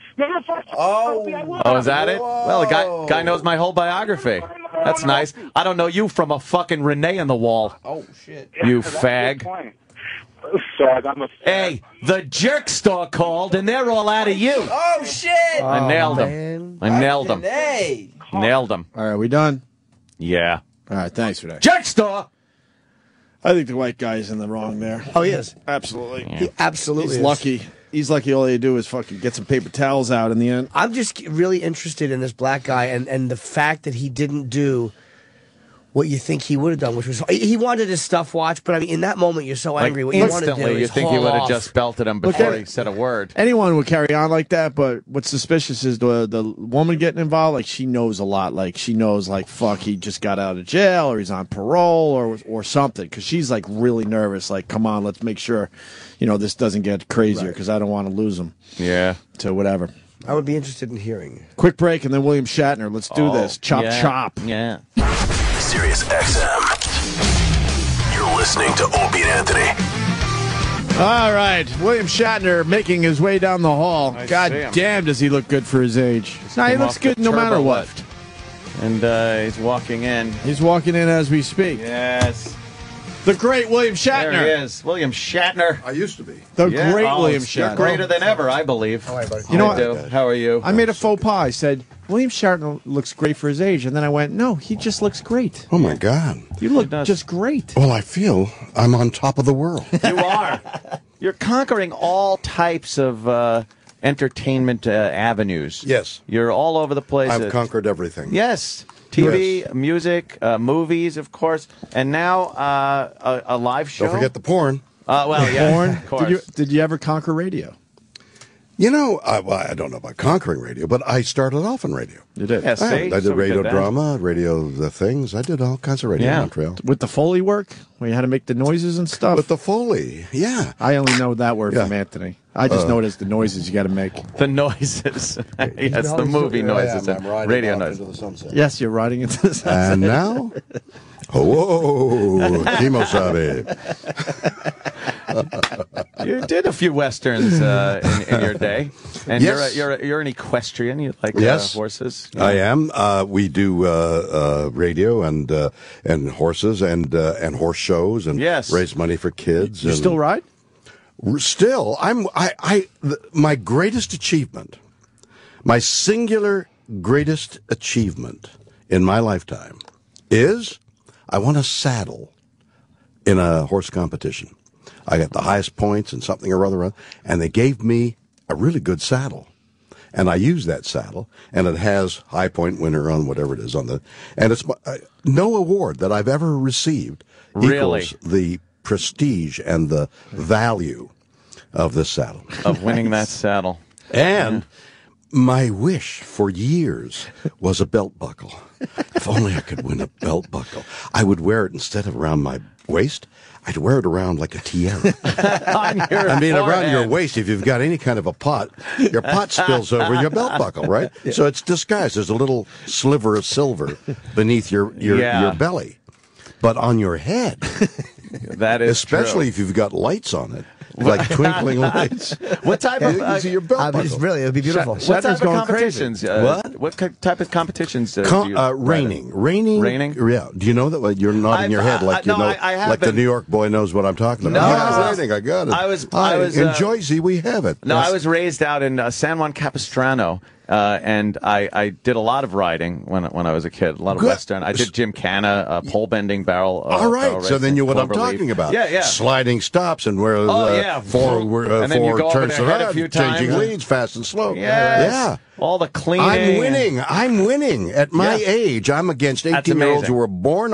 Oh, is that it? Well, the guy knows my whole biography. That's nice. I don't know you from a fucking Renee in the wall. Oh, shit. You fag. Hey, the jerk store called, and they're all out of you. Oh, shit. I nailed him. I nailed him. Nailed him. All right, we done? Yeah. All right, thanks for that. Jerk store! I think the white guy's in the wrong there. Oh, he is. Absolutely. He absolutely He's is. lucky. He's lucky all he do is fucking get some paper towels out in the end. I'm just really interested in this black guy and the fact that he didn't do what you think he would have done, which was he wanted his stuff watched, but I mean, in that moment, you're so angry. What you want to do instantly, you is think he haul would have off. just belted him before he said a word. Anyone would carry on like that, but what's suspicious is the woman getting involved. Like, she knows a lot. Like, she knows, like, fuck, he just got out of jail, or he's on parole, or something. Because she's, like, really nervous. Like, come on, let's make sure, this doesn't get crazier, because I don't want to lose him. Yeah. To whatever. I would be interested in hearing. Quick break, and then William Shatner. Let's do this. Chop, chop. Yeah. Sirius XM. You're listening to Opie and Anthony. All right, William Shatner making his way down the hall. God damn, does he look good for his age? Nah, he looks good no matter what. And he's walking in. He's walking in as we speak. Yes. The great William Shatner. There he is, William Shatner. I used to be. The great William Shatner. You're greater than ever, I believe. How are you, buddy? You know what? How are you? I made a faux pas. I said, William Shatner looks great for his age. And then I went, no, he just looks great. Oh, my God. You look just great. Well, I feel I'm on top of the world. You are. You're conquering all types of entertainment avenues. Yes. You're all over the place. I've conquered everything. Yes. TV, music, movies, of course, and now a live show. Don't forget the porn. Well, yeah, Porn. of course. Did you ever conquer radio? I don't know about conquering radio, but I started off in radio. You did? Yeah, I did radio drama, radio the things. I did all kinds of radio in Montreal. With the Foley work, where you had to make the noises and stuff? With the Foley, yeah. I only know that word from Anthony. I just know it as the noises you got to make. The noises. Yes, the movie noises and radio noises. Yes, you're riding into the sunset. And now, Kimosabe. You did a few westerns in your day, and Yes. you're an equestrian. You like horses. I am. We do radio and horses and horse shows and raise money for kids. You still ride? Still, my greatest achievement, my singular greatest achievement in my lifetime is I won a saddle in a horse competition. I got the highest points and something or other, and they gave me a really good saddle. And I use that saddle, and it has high point winner on whatever it is on the, and it's no award that I've ever received equals the prestige and the value of this saddle. Of winning that saddle. And my wish for years was a belt buckle. If only I could win a belt buckle. I would wear it instead of around my waist. I'd wear it around like a tiara. Around your waist, if you've got any kind of a pot, your pot spills over your belt buckle, right? Yeah. So it's disguised. There's a little sliver of silver beneath your belly. But on your head, that is especially if you've got lights on it, like twinkling lights. What type of your belt buckle? It would be beautiful. What type of competitions? What type of competitions? Do you Reining. Yeah. Do you know that? You're nodding your head like the New York boy knows what I'm talking about. No, reining. I got it. I was in Jersey. We have it. No, I was raised out in San Juan Capistrano. And I did a lot of riding when I was a kid, a lot of Western. I did Gymkhana, pole bending, barrel. All right, so then you know what I'm talking about. Yeah. Sliding stops and where four turns around, changing leads fast and slow. Yes. Yeah. All the cleaning. I'm winning. At my age, I'm against 18-year-olds who were born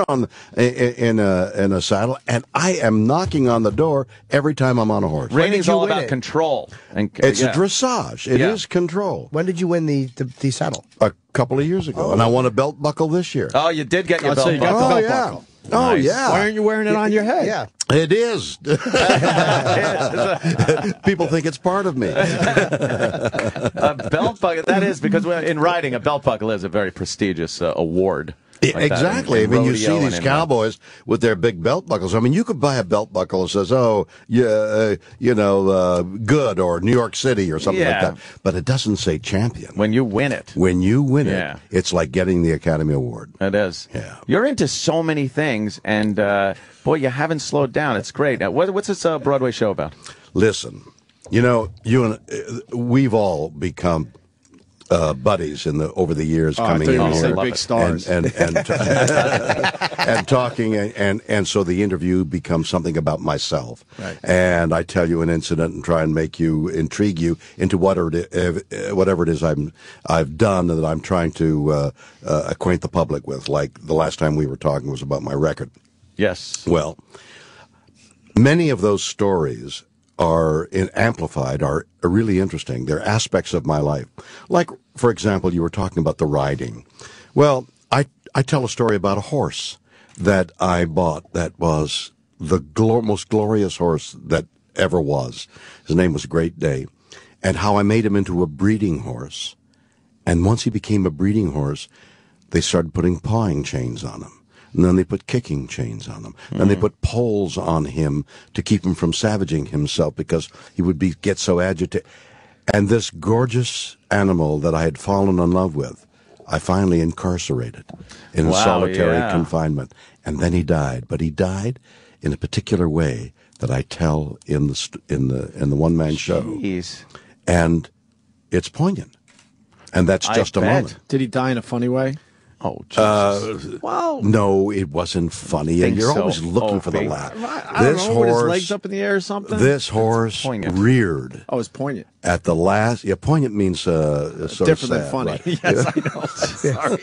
in a saddle, and I am knocking on the door every time I'm on a horse. Reining all about control. It's a dressage. It is control. When did you win the saddle? A couple of years ago, and I won a belt buckle this year. Oh, you did get your belt buckle. You got the belt buckle. Oh, nice. yeah. Why aren't you wearing it on your head? Yeah. It is. People think it's part of me. A belt buckle, that is, because in riding, a belt buckle is a very prestigious award. Like exactly. in you see these cowboys with their big belt buckles. I mean, you could buy a belt buckle that says, good, or New York City or something like that. But it doesn't say champion. When you win it. It's like getting the Academy Award. It is. Yeah. You're into so many things, and boy, you haven't slowed down. It's great. What's this Broadway show about? Listen, you and we've all become buddies over the years I coming thought you in were here gonna say big stars. and talking, and so the interview becomes something about myself. Right. And I tell you an incident and try and intrigue you into whatever it is I've done and that I'm trying to acquaint the public with. Like the last time we were talking was about my record. Yes. Well, many of those stories are amplified, are really interesting. They're aspects of my life. Like, for example, you were talking about the riding. Well, I tell a story about a horse that I bought that was the most glorious horse that ever was. His name was Great Day. And how I made him into a breeding horse. And once he became a breeding horse, they started putting pawing chains on him. And then they put kicking chains on him. And they put poles on him to keep him from savaging himself because he would get so agitated. And this gorgeous animal that I had fallen in love with, I finally incarcerated in solitary confinement. And then he died. But he died in a particular way that I tell in the one-man show. Jeez. And it's poignant. And that's just a moment. Did he die in a funny way? Oh, Jesus. Well, no, it wasn't funny. And you're always looking for the laugh. I don't know, with his legs up in the air or something? This horse reared. Oh, it's poignant. At the last, poignant means sort different of than sad, funny. right? Yes, I know. Sorry.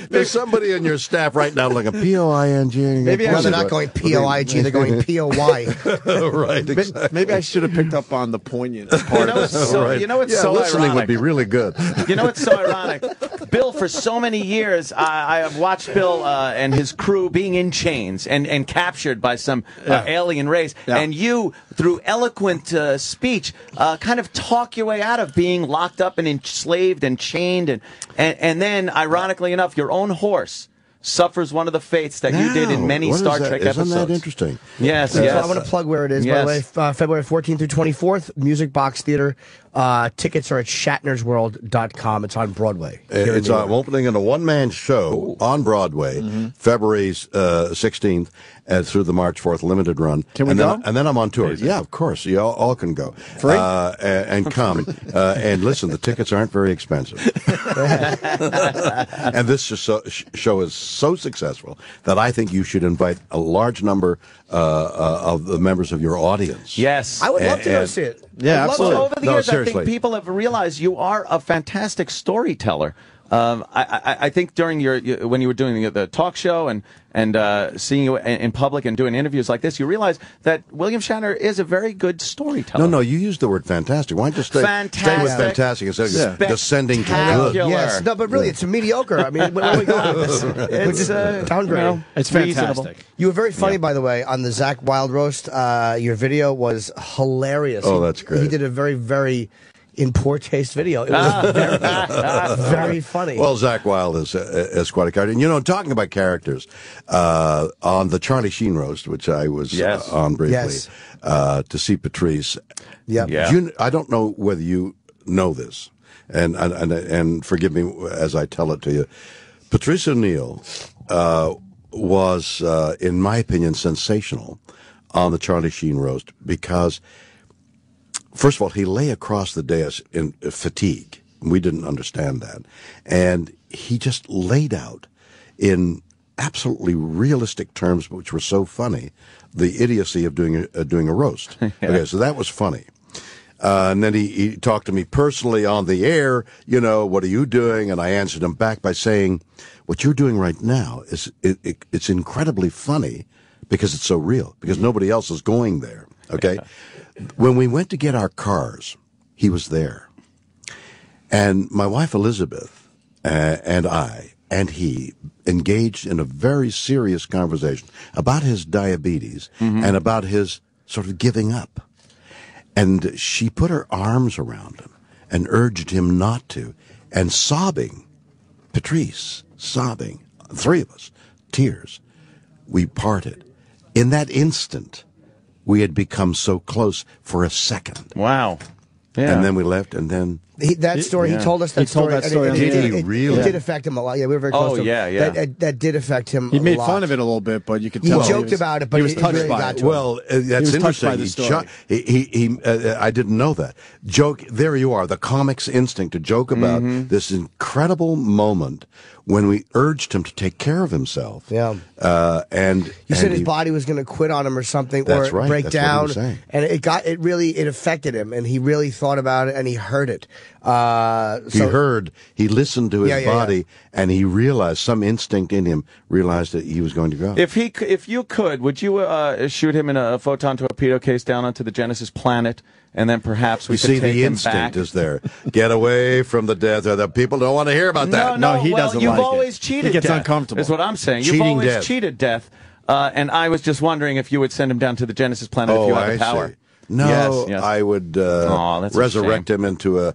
There's somebody in your staff right now like a P-O-I-N-G. Maybe they're not going P-O-I-G, they're going P-O-Y. Right, exactly. Maybe I should have picked up on the poignant part. You know what's so listening ironic? would be really good. You know what's so ironic? Bill, for so many years, I have watched Bill and his crew being in chains and captured by some alien race. Yeah. And you, through eloquent speech, kind of talk your way out of being locked up and enslaved and chained. And then, ironically enough, your own horse suffers one of the fates that you did in many Star Trek episodes. Isn't that interesting? Yes, So yes. I want to plug where it is, by the way. February 14th through 24th, Music Box Theater. Tickets are at shatnersworld.com. It's on Broadway. It's opening in a one-man show on Broadway, February 16th, through the March 4th limited run. Can we go? And then I'm on tour. Yeah, of course. You all can go. Free? And come. And listen, the tickets aren't very expensive. And this show is so successful that I think you should invite a large number of the members of your audience. Yes. I would love to go see it. Yeah, absolutely. Over the years, I think people have realized you are a fantastic storyteller. I think during when you were doing the talk show and seeing you in public and doing interviews like this, you realize that William Shatner is a very good storyteller. No, you used the word fantastic. Why don't you stay with fantastic instead of descending to good? Yes, no, but really, it's a mediocre. I mean, where are we going with this? It's downgrade. It's fantastic. You were very funny, by the way, on the Zach Wild roast. Your video was hilarious. Oh, that's great. He did a very, very in poor taste video. It was very funny. Well, Zach Wilde is quite a character. And, talking about characters, on the Charlie Sheen roast, which I was on briefly, to see Patrice. Yeah. I don't know whether you know this, and forgive me as I tell it to you. Patrice O'Neill was, in my opinion, sensational on the Charlie Sheen roast because, first of all, he lay across the dais in fatigue. We didn't understand that. And he just laid out in absolutely realistic terms, which were so funny, the idiocy of doing a roast. Okay, so that was funny. And then he talked to me personally on the air, what are you doing? And I answered him back by saying, what you're doing right now it's incredibly funny because it's so real, because nobody else is going there. Okay? When we went to get our cars, he was there. And my wife Elizabeth and I and he engaged in a very serious conversation about his diabetes and about his sort of giving up. And she put her arms around him and urged him not to. And sobbing, Patrice, sobbing, three of us, tears, we parted. In that instant, we had become so close for a second. Wow. and then we left, and then that story. He told us that story. Did he really? It did affect him a lot. Yeah, we were very close to him. yeah. That did affect him. He made a lot. fun of it a little bit, but you could He tell joked about it, but he was it touched really by got it. to him. Well, that's he was touched interesting. by the story. I didn't know that. Joke. There you are. The comic's instinct to joke about this incredible moment when we urged him to take care of himself. Yeah. And he said his body was going to quit on him or something, That's or right. break That's down. what he was saying. And it really affected him, and he really thought about it, and he heard it. He listened to his body, and he realized, some instinct in him realized that he was going to go. If you could, would you shoot him in a photon torpedo case down onto the Genesis planet, and then perhaps we You could see, take the him instinct back? is there. Get away from the death. The people don't want to hear about that. No, he doesn't you've like it. always cheated He gets death, uncomfortable. is what I'm saying. You've Cheating always death. cheated death. And I was just wondering if you would send him down to the Genesis planet if you had the power. See. No, Yes. I would that's a resurrect him into a...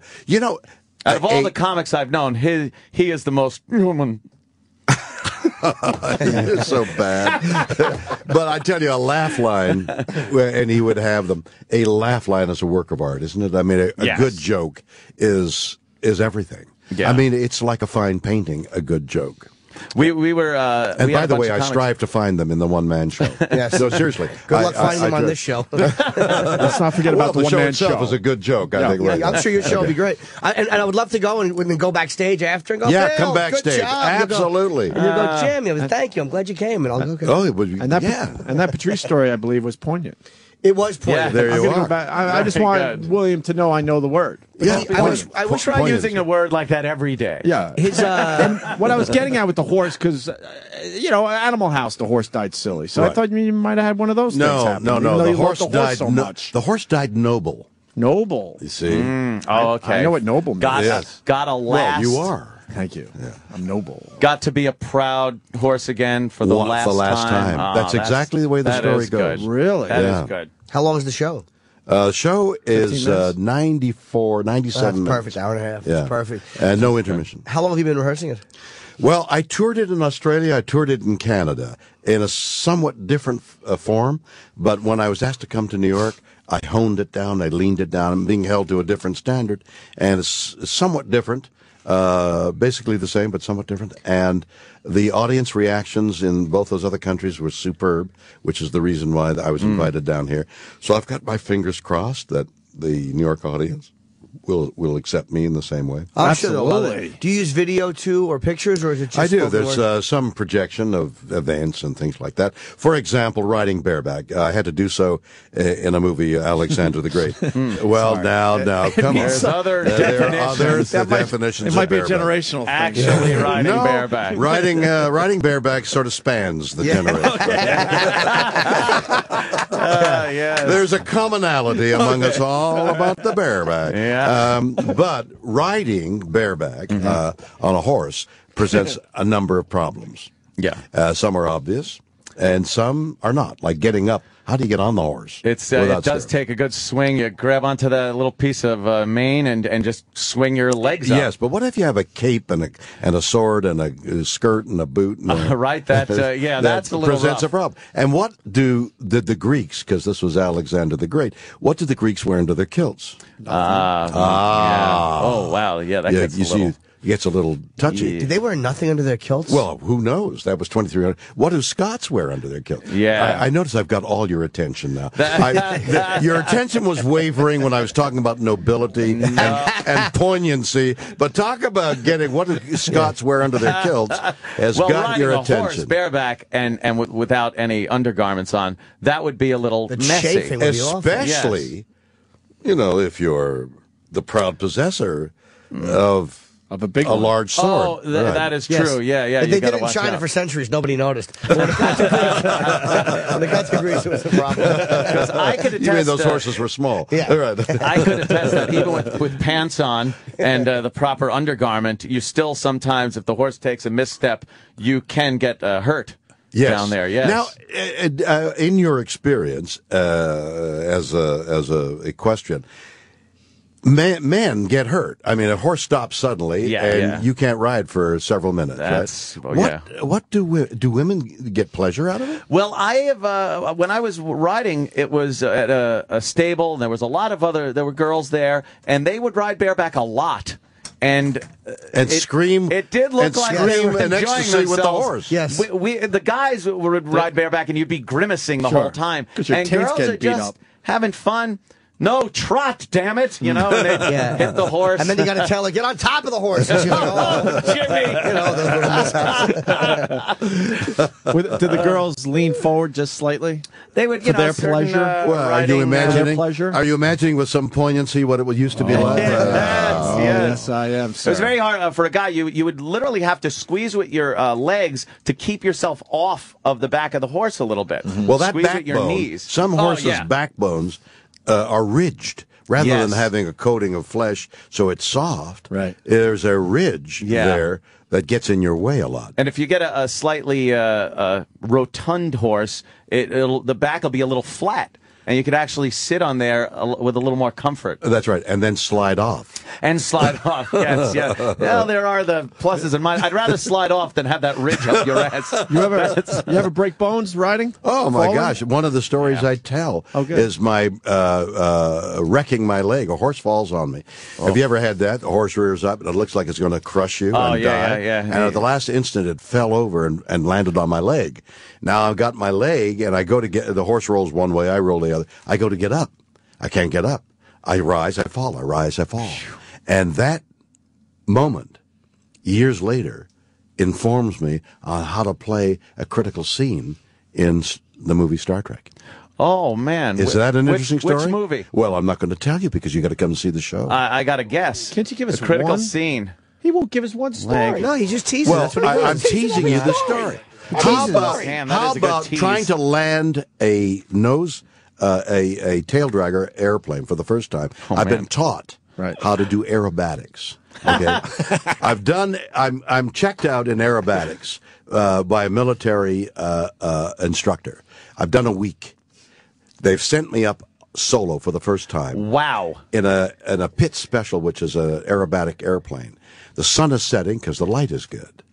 Out of all the comics I've known, he is the most human. You're so bad. But I tell you, a laugh line, and he would have them. A laugh line is a work of art, isn't it? I mean, a good joke is everything. Yeah. I mean, it's like a fine painting, a good joke. We were. And we by had a the bunch way, of I comics. strive to find them in the one-man show. Yes. So seriously, Good luck finding him on try. this show. Let's not forget about the show one-man itself show. is a good joke. I think. Yeah, I'm sure your show will be great. And I would love to go and then go backstage after and go, Yeah, Bill, come backstage. Good job. Absolutely. And you'll go, Jim, thank you. I'm glad you came. And I'll go, okay. Oh, it would be. And that Patrice story, I believe, was poignant. It was pointed. Yeah, there I'm you gonna are. go back. I just Very want good. William to know I know the word. Yeah, I wish Try using a word like that every day. Yeah. his And what I was getting at with the horse, because, Animal House, the horse died silly. So I Right. thought you might have had one of those things happen. No. even though The you horse loved the horse died. so much. The horse died noble. Noble. You see. Oh, okay. I know what noble means. Got a last. Well, you are. Thank you. Yeah. I'm noble. Got to be a proud horse again for the last time. Oh, That's exactly the way the that story is goes. Good. Really? That Yeah. is good. How long is the show? The show is 15 minutes? 94, 97 That's perfect. minutes. Hour and a half. Yeah. It's perfect. And no intermission. How long have you been rehearsing it? Well, I toured it in Australia. I toured it in Canada in a somewhat different form. But when I was asked to come to New York, I honed it down. I leaned it down. I'm being held to a different standard. And it's somewhat different. Basically the same, but somewhat different. And the audience reactions in both those other countries were superb, which is the reason why I was invited down here. So I've got my fingers crossed that the New York audience will accept me in the same way. I'm sure they'll love it. Do you use video too, or pictures, or is it just I do. spoken There's word? some projection of events and things like that. For example, riding bareback. I had to do so in a movie, Alexander the Great. Well, now, come on. There's other There are definitions. others, definitions It might of be a bareback. generational thing. Actually riding No, bareback. riding bareback sort of spans the generation. Yes. There's a commonality among us all about the bareback. Yeah. But riding bareback on a horse presents a number of problems. Yeah. Some are obvious, and some are not. Like getting up. How do you get on the horse? It without does steering? take a good swing. You grab onto that little piece of mane and just swing your legs up. Yes, but what if you have a cape and a sword and a skirt and a boot? And Right, that's a little presents rough. a problem. And what did the Greeks, because this was Alexander the Great, what did the Greeks wear under their kilts? Yeah. Oh, wow. Yeah, that gets you a little... see, it gets a little touchy. Did they wear nothing under their kilts? Well, who knows? That was 2,300. What do Scots wear under their kilt? Yeah. I notice I've got all your attention now. Your attention was wavering when I was talking about nobility and poignancy, but talk about getting what do Scots wear under their kilts has got your riding a attention. horse bareback and without any undergarments on, that would be a little messy. chafing would be awful. Especially, if you're the proud possessor of a big large sword. Oh, that is true. Yeah. They You did gotta it in watch China out. for centuries. Nobody noticed. When they got to Greece, it was a problem. Because I could attest You mean those that- horses were small? Yeah. Right. I could attest that even with pants on and the proper undergarment, you still sometimes, if the horse takes a misstep, you can get hurt down there. Yes. Now, in your experience as a equestrian, Men get hurt. I mean, a horse stops suddenly, and you can't ride for several minutes. That's, right? What do women get pleasure out of it? Well, I have. When I was riding, it was at a stable, and there was a lot of there were girls there, and they would ride bareback a lot. And scream. It did look like they were in enjoying ecstasy with the themselves. horse. Yes, the guys would ride bareback, and you'd be grimacing the whole time. Because your and tail's girls getting are beat just up. having fun. No, trot, damn it! You know, and they hit the horse. And then you got to tell her, get on top of the horse. She's like, oh, Jimmy! You know, those little mishaps. Did the girls lean forward just slightly? They would, for their pleasure. Well, are you imagining? Are you imagining with some poignancy what it used to be like? Yes, I am. Sir. It was very hard for a guy. You would literally have to squeeze with your legs to keep yourself off of the back of the horse a little bit. Well, that squeeze with your backbone. knees. Some horses' backbones are ridged. Rather than having a coating of flesh so it's soft, there's a ridge there that gets in your way a lot. And if you get a slightly rotund horse, the back will be a little flat. And you could actually sit on there with a little more comfort. That's right, and then slide off. And slide off, yes, yeah. Well, there are the pluses and minuses. I'd rather slide off than have that ridge up your ass. You ever break bones riding? Oh, my gosh. One of the stories I tell is my wrecking my leg. A horse falls on me. Have you ever had that? The horse rears up, and it looks like it's going to crush you and die. And at the last instant, it fell over and landed on my leg. Now I've got my leg, and I go to get the horse rolls one way, I roll the other. I go to get up. I can't get up. I rise, I fall. I rise, I fall. And that moment, years later, informs me on how to play a critical scene in the movie Star Trek. Oh, man. Is that an interesting story? Which movie? Well, I'm not going to tell you because you got to come and see the show. I got to guess. Can't you give us a critical one scene? He won't give us one story. No, he's just teasing. Well, That's what he I'm teasing you the story. How about trying to land a a tail dragger airplane for the first time? I've been taught how to do aerobatics. Okay, I'm checked out in aerobatics by a military instructor. I've done a week. They've sent me up solo for the first time. Wow! In a pit special, which is an aerobatic airplane. The sun is setting because the light is good,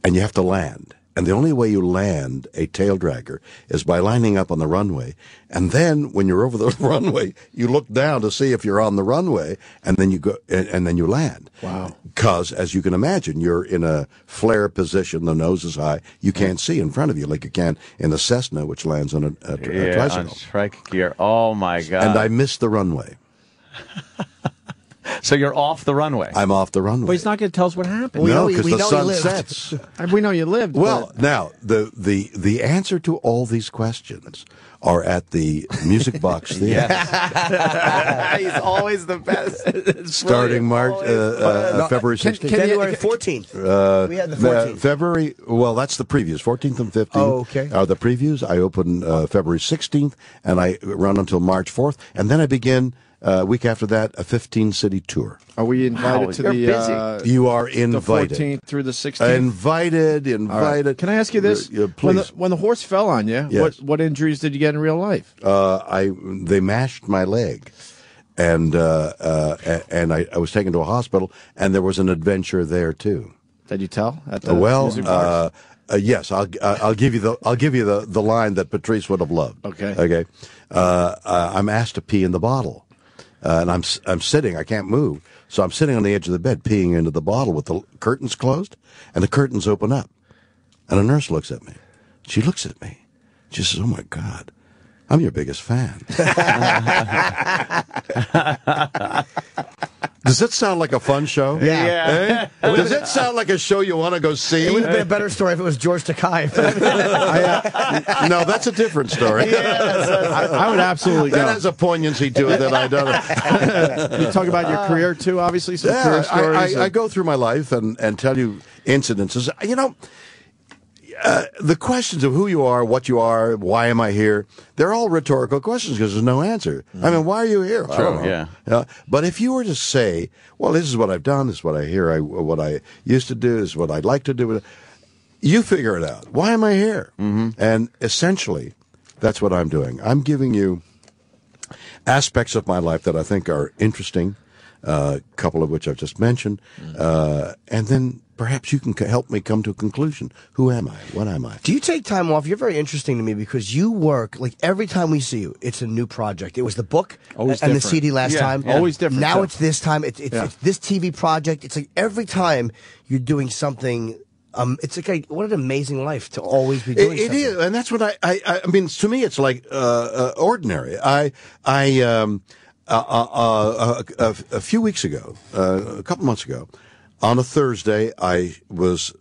and you have to land. And the only way you land a tail dragger is by lining up on the runway. And then when you're over the runway, you look down to see if you're on the runway, and then you go, and then you land. Wow. Because, as you can imagine, you're in a flare position, the nose is high, you can't see in front of you like you can in the Cessna, which lands on a tricycle. On strike gear. Oh, my God. And I missed the runway. So you're off the runway. I'm off the runway. But he's not going to tell us what happened. No, because the sun sets. We know you lived. Well, now the answer to all these questions are at the Music Box Theater. He's always the best. Starting February 16th. February 14th. We had the 14th. February. Well, that's the previews. 14th and 15th. Oh, okay. Are the previews. I open February 16th, and I run until March 4th, and then I begin. Week after that, a 15-city tour. Are we invited to the? You are invited. The 14th through the 16th. Invited. Right. Can I ask you this? Please. When the horse fell on you, what injuries did you get in real life? They mashed my leg, and I was taken to a hospital, and there was an adventure there too. Did you tell at the music box? Yes, I'll give you the line that Patrice would have loved. Okay. I'm asked to pee in the bottle. And I'm sitting, I can't move. So I'm sitting on the edge of the bed peeing into the bottle with the curtains closed, and the curtains open up. And a nurse looks at me. She looks at me. She says, "Oh, my God, I'm your biggest fan." Does it sound like a fun show? Yeah. Eh? Does it sound like a show you want to go see? It would have been a better story if it was George Takei. No, that's a different story. I would absolutely go. That has a poignancy to it that I don't. You talk about your career, too, obviously, some career stories. I go through my life and tell you incidences. You know, the questions of who you are, what you are, why am I here, they're all rhetorical questions because there's no answer. I mean, why are you here? I don't know. Yeah. But if you were to say, well, this is what I've done, this is what I hear, what I used to do, this is what I'd like to do, you figure it out. Why am I here? Mm-hmm. And essentially, that's what I'm doing. I'm giving you aspects of my life that I think are interesting, a couple of which I've just mentioned, and then perhaps you can help me come to a conclusion. Who am I? What am I? Do you take time off? You're very interesting to me because you work, like every time we see you, it's a new project. It was the book Always and different. the CD last time. Always different. Now too. it's this time. It's this TV project. It's like every time you're doing something. It's like what an amazing life to always be doing. It is, and that's what I mean. To me, it's like ordinary. A few weeks ago, a couple months ago, on a Thursday, I was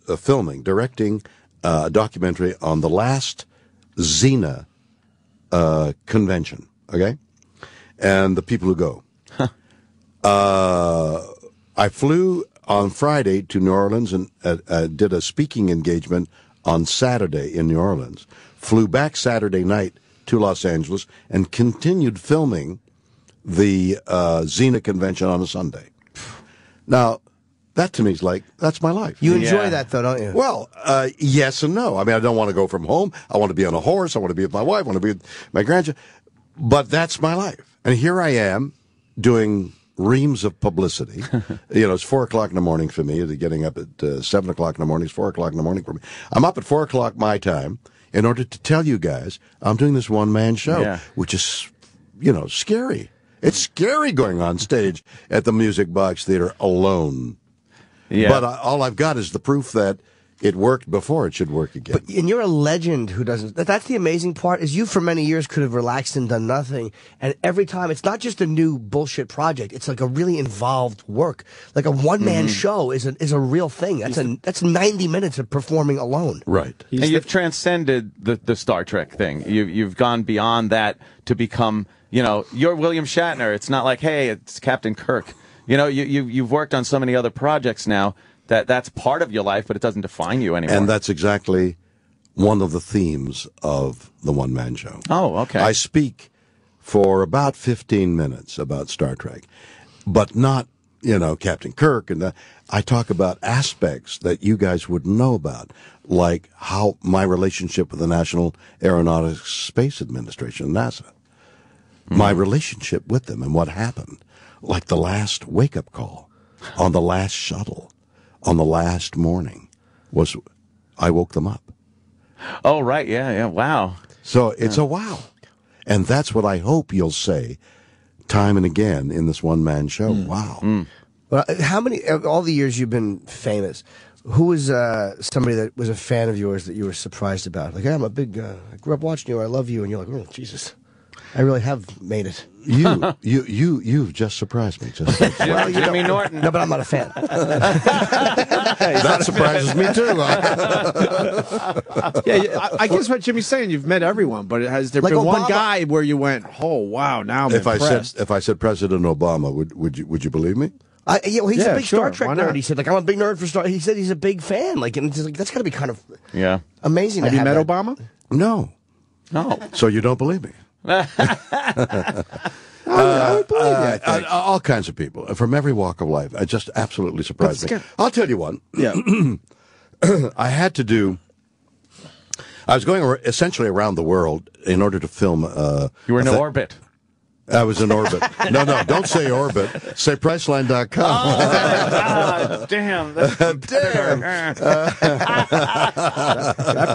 directing a documentary on the last Xena convention. Okay, and the people who go. I flew on Friday to New Orleans and did a speaking engagement on Saturday in New Orleans. Flew back Saturday night to Los Angeles and continued filming the Xena convention on a Sunday. Now, that to me is like, that's my life. You enjoy that, though, don't you? Well, yes and no. I mean, I don't want to go from home. I want to be on a horse. I want to be with my wife. I want to be with my grandchild. But that's my life. And here I am doing reams of publicity. It's 4 o'clock in the morning for me. Getting up at 7 o'clock in the morning is 4 o'clock in the morning for me. I'm up at 4 o'clock my time in order to tell you guys I'm doing this one-man show, which is, scary. It's scary going on stage at the Music Box Theater alone. Yeah. But all I've got is the proof that it worked before. It should work again. And you're a legend who doesn't. That's the amazing part. Is you for many years could have relaxed and done nothing, and every time it's not just a new bullshit project. It's like a really involved work. Like a one-man show is a real thing. That's 90 minutes of performing alone. Right. And you've transcended the Star Trek thing. You've gone beyond that to become. You're William Shatner. It's not like, hey, it's Captain Kirk. You've worked on so many other projects now. That's part of your life, but it doesn't define you anymore. And that's exactly one of the themes of the one-man show. Oh, okay. I speak for about 15 minutes about Star Trek, but not, Captain Kirk. And I talk about aspects that you guys wouldn't know about, like how my relationship with the National Aeronautics Space Administration, NASA, my relationship with them and what happened, like the last wake-up call on the last shuttle. On the last morning, I woke them up. Oh, right. Yeah. Wow. So it's a wow. And that's what I hope you'll say time and again in this one-man show. Wow. Well, all the years you've been famous, who was somebody that was a fan of yours that you were surprised about? Like, hey, I'm a big, I grew up watching you, I love you, and you're like, oh, Jesus, I really have made it. You've just surprised me. Well, Jimmy Norton. No, but I'm not a fan. That surprises me too. I guess what Jimmy's saying, you've met everyone, but has there been one guy where you went, oh wow, now I'm impressed? If I said President Obama, would you believe me? He's a big Star Trek nerd. He said, I'm a big nerd for Star. He said he's a big fan. Like, and that's got to be kind of amazing. Have you met Obama? No. So you don't believe me? I would believe that. All kinds of people from every walk of life. It just absolutely surprised me. I'll tell you one. Yeah. I had to do. I was going essentially around the world in order to film. You were in orbit. I was in orbit. No, don't say orbit. Say Priceline.com. Oh, damn. That's damn. That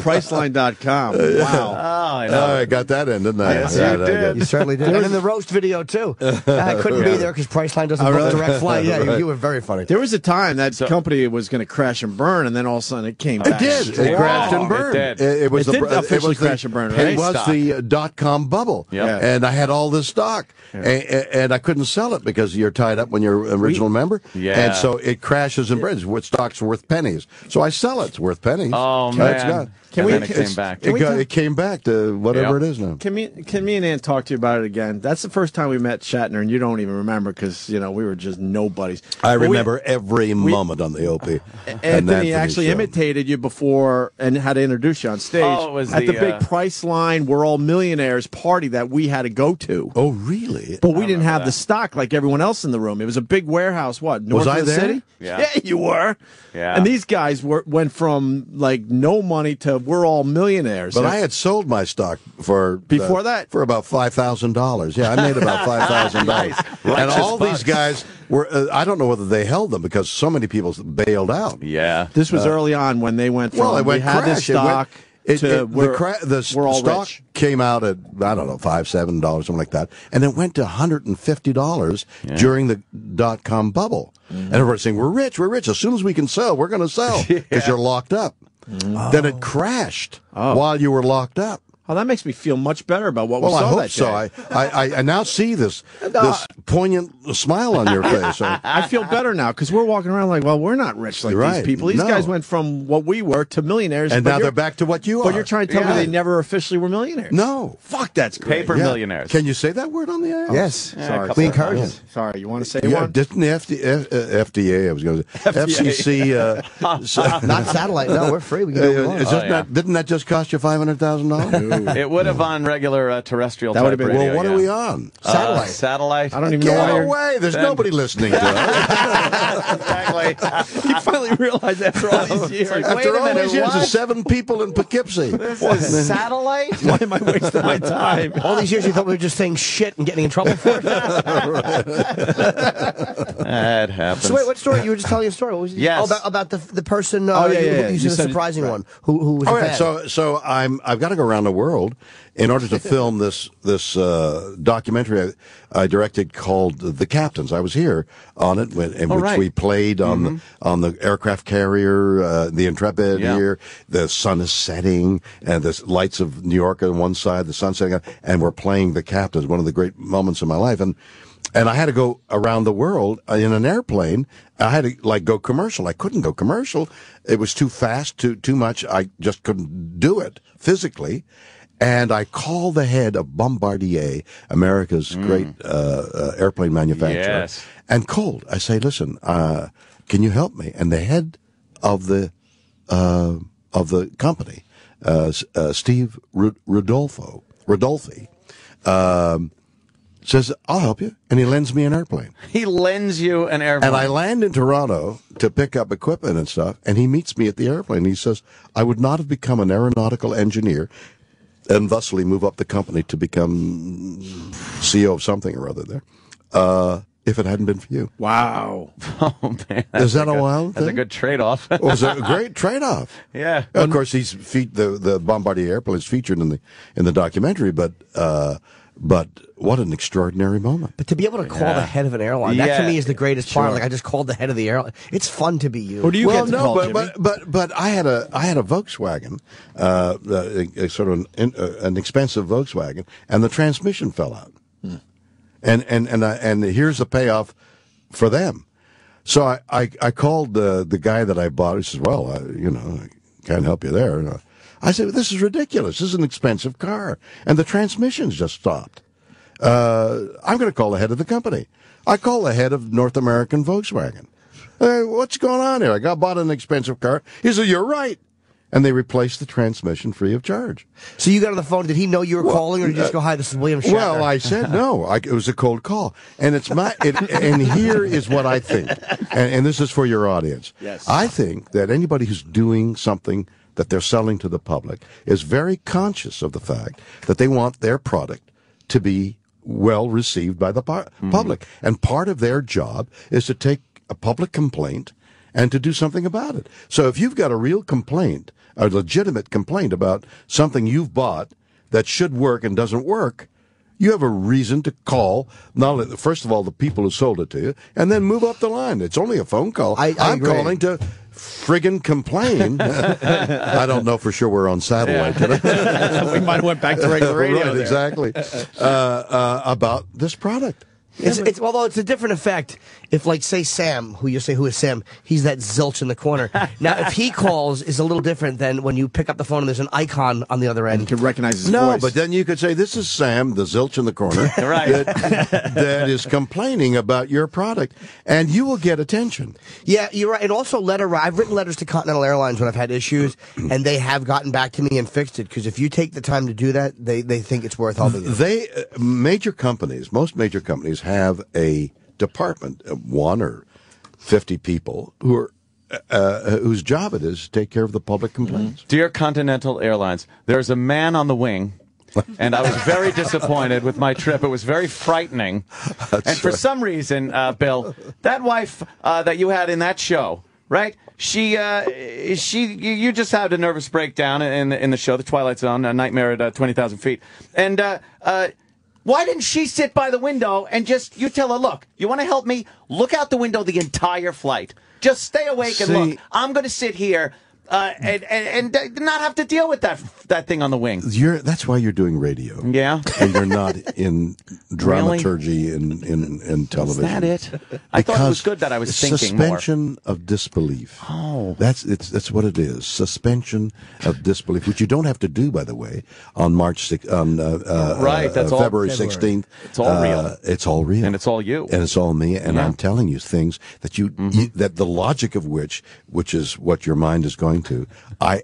Priceline.com. Wow. Oh, I know. I got that in, didn't I? Yes, you did. You certainly did. And in the roast video, too. I couldn't be there because Priceline doesn't book direct flight. Yeah, you were very funny. There was a time that company was going to crash and burn, and then all of a sudden it came back. It did. It crashed and burned. It It was did officially crash and burn, right? It was the .com bubble. Yep. And I had all this stock. And I couldn't sell it because you're tied up when you're an original member. Yeah. And so it crashes and burns. Stock's worth pennies. So I sell it. It's worth pennies. Oh, man. It came back. It came back to whatever it is now. Can me and Ann talk to you about it again? That's the first time we met Shatner, and you don't even remember because, we were just nobodies. I remember every moment on the Opie. Anthony actually imitated you before and had to introduce you on stage at the big Priceline We're All Millionaires party that we had to go to. Oh, really? But we didn't have the stock like everyone else in the room. It was a big warehouse, north of the city? Yeah, you were. Yeah. And these guys went from like no money to we're all millionaires. But I had sold my stock before that for about $5,000. Yeah, I made about $5,000. Nice. And all these guys I don't know whether they held them because so many people bailed out. Yeah. This was early on when they went from, Well, it went we had this crash. It went- stock the stock rich. came out at, I don't know, $5-7, something like that, and it went to $150 during the dot-com bubble. And everybody's saying, we're rich. As soon as we can sell, we're going to sell because you're locked up. Then it crashed while you were locked up. Oh, that makes me feel much better about what we saw I hope that so. day. I now see this poignant smile on your face. So. I feel better now because we're walking around like, well, we're not rich like these people. These guys went from what we were to millionaires. And now they're back to what you are. But you're trying to tell me they never officially were millionaires. No. Fuck, that's great. Paper millionaires. Can you say that word on the air? Yes. Sorry. We encourage it. Sorry, you want to say one? Didn't the FDA, I was going to say, FCC... Not satellite. No, we're free. We can do what we want. Didn't that just cost you $500,000? It would have on regular terrestrial That would have type been- radio. Well, what are we on? Satellite. Satellite. I don't even know why Get you're... away! There's nobody listening to us. Exactly. You finally realized after all these years. Wait After a all minute, these years, what? there's 7 people in Poughkeepsie. This is satellite? Why am I wasting my time? All these years you thought we were just saying shit and getting in trouble for it? That happens. So wait, what story? You were just telling a story. What was it? Yes. Oh, about the person You said a said- surprising one who was All a right, fan. so I've got to go around the world in order to film this documentary I directed called The Captains. I was here on it, in which we played on the aircraft carrier, the Intrepid here. The sun is setting, and the lights of New York on one side, the sun setting, and we're playing The Captains, one of the great moments of my life. And I had to go around the world in an airplane. I had to go commercial. I couldn't go commercial. It was too fast, too much. I just couldn't do it physically. And I called the head of Bombardier, America's great airplane manufacturer, and called. I say, listen, can you help me? And the head of the company, Steve Rodolfi, says, I'll help you. And he lends me an airplane. He lends you an airplane. And I land in Toronto to pick up equipment and stuff, and he meets me at the airplane. He says, I would not have become an aeronautical engineer and thusly move up the company to become CEO of something or other there, if it hadn't been for you. Wow. Oh, man. Is that a wild That's thing? a good trade-off. It was a great trade-off. Yeah. Of course, the Bombardier airplane is featured in the documentary, but what an extraordinary moment. But to be able to call the head of an airline, that to me is the greatest part. Like, I just called the head of the airline. It's fun to be you. Who do you get to call, Jimmy? But I had a Volkswagen, sort of an expensive Volkswagen, and the transmission fell out. And here's the payoff for them. So I called the guy that I bought. He says, well, I can't help you there. I said, this is ridiculous. This is an expensive car. And the transmission's just stopped. I'm going to call the head of the company. I call the head of North American Volkswagen. What's going on here? I bought an expensive car. He said, you're right. And they replaced the transmission free of charge. So you got on the phone. Did he know you were calling, or did you just go, hi, this is William Shatner? Well, I said no. It was a cold call. And and here is what I think. And this is for your audience. Yes. I think that anybody who's doing something that they're selling to the public is very conscious of the fact that they want their product to be well received by the public. And part of their job is to take a public complaint and to do something about it. So if you've got a real complaint, a legitimate complaint about something you've bought that should work and doesn't work, you have a reason to call, not only, first of all, the people who sold it to you, and then move up the line. It's only a phone call. I'm agree. calling to friggin' complain. I don't know for sure we're on satellite today. We might have went back to regular radio. Right, there. exactly. About this product. It's although it's a different effect if, like, say Sam, who you say who is Sam, he's that zilch in the corner. Now, if he calls, is a little different than when you pick up the phone and there's an icon on the other end. You can recognize his No, voice. but then you could say, this is Sam, the zilch in the corner, Right. that is complaining about your product, and you will get attention. Yeah, you're right. And also I've written letters to Continental Airlines when I've had issues, and they have gotten back to me and fixed it, because if you take the time to do that, they think it's worth helping you. Most major companies have a department of 1 or 50 people who are whose job it is to take care of the public complaints. Dear Continental Airlines, there's a man on the wing and I was very disappointed with my trip. It was very frightening. For some reason, Bill, that wife that you had in that show, right? You just had a nervous breakdown in the show, The Twilight Zone, A Nightmare at 20,000 Feet. And why didn't she sit by the window and you tell her, look, you want to help me? Look out the window the entire flight. Just stay awake and look. I'm going to sit here and not have to deal with that thing on the wing. That's why you're doing radio. Yeah. And you're not in dramaturgy in television. Is that it? I thought it was good that I was thinking more. Suspension of disbelief. Oh. That's what it is. Suspension of disbelief, which you don't have to do, by the way, on right, that's all February 16th. It's all real. It's all real. And it's all you. And it's all me. And I'm telling you things that that the logic of which is what your mind is going to, I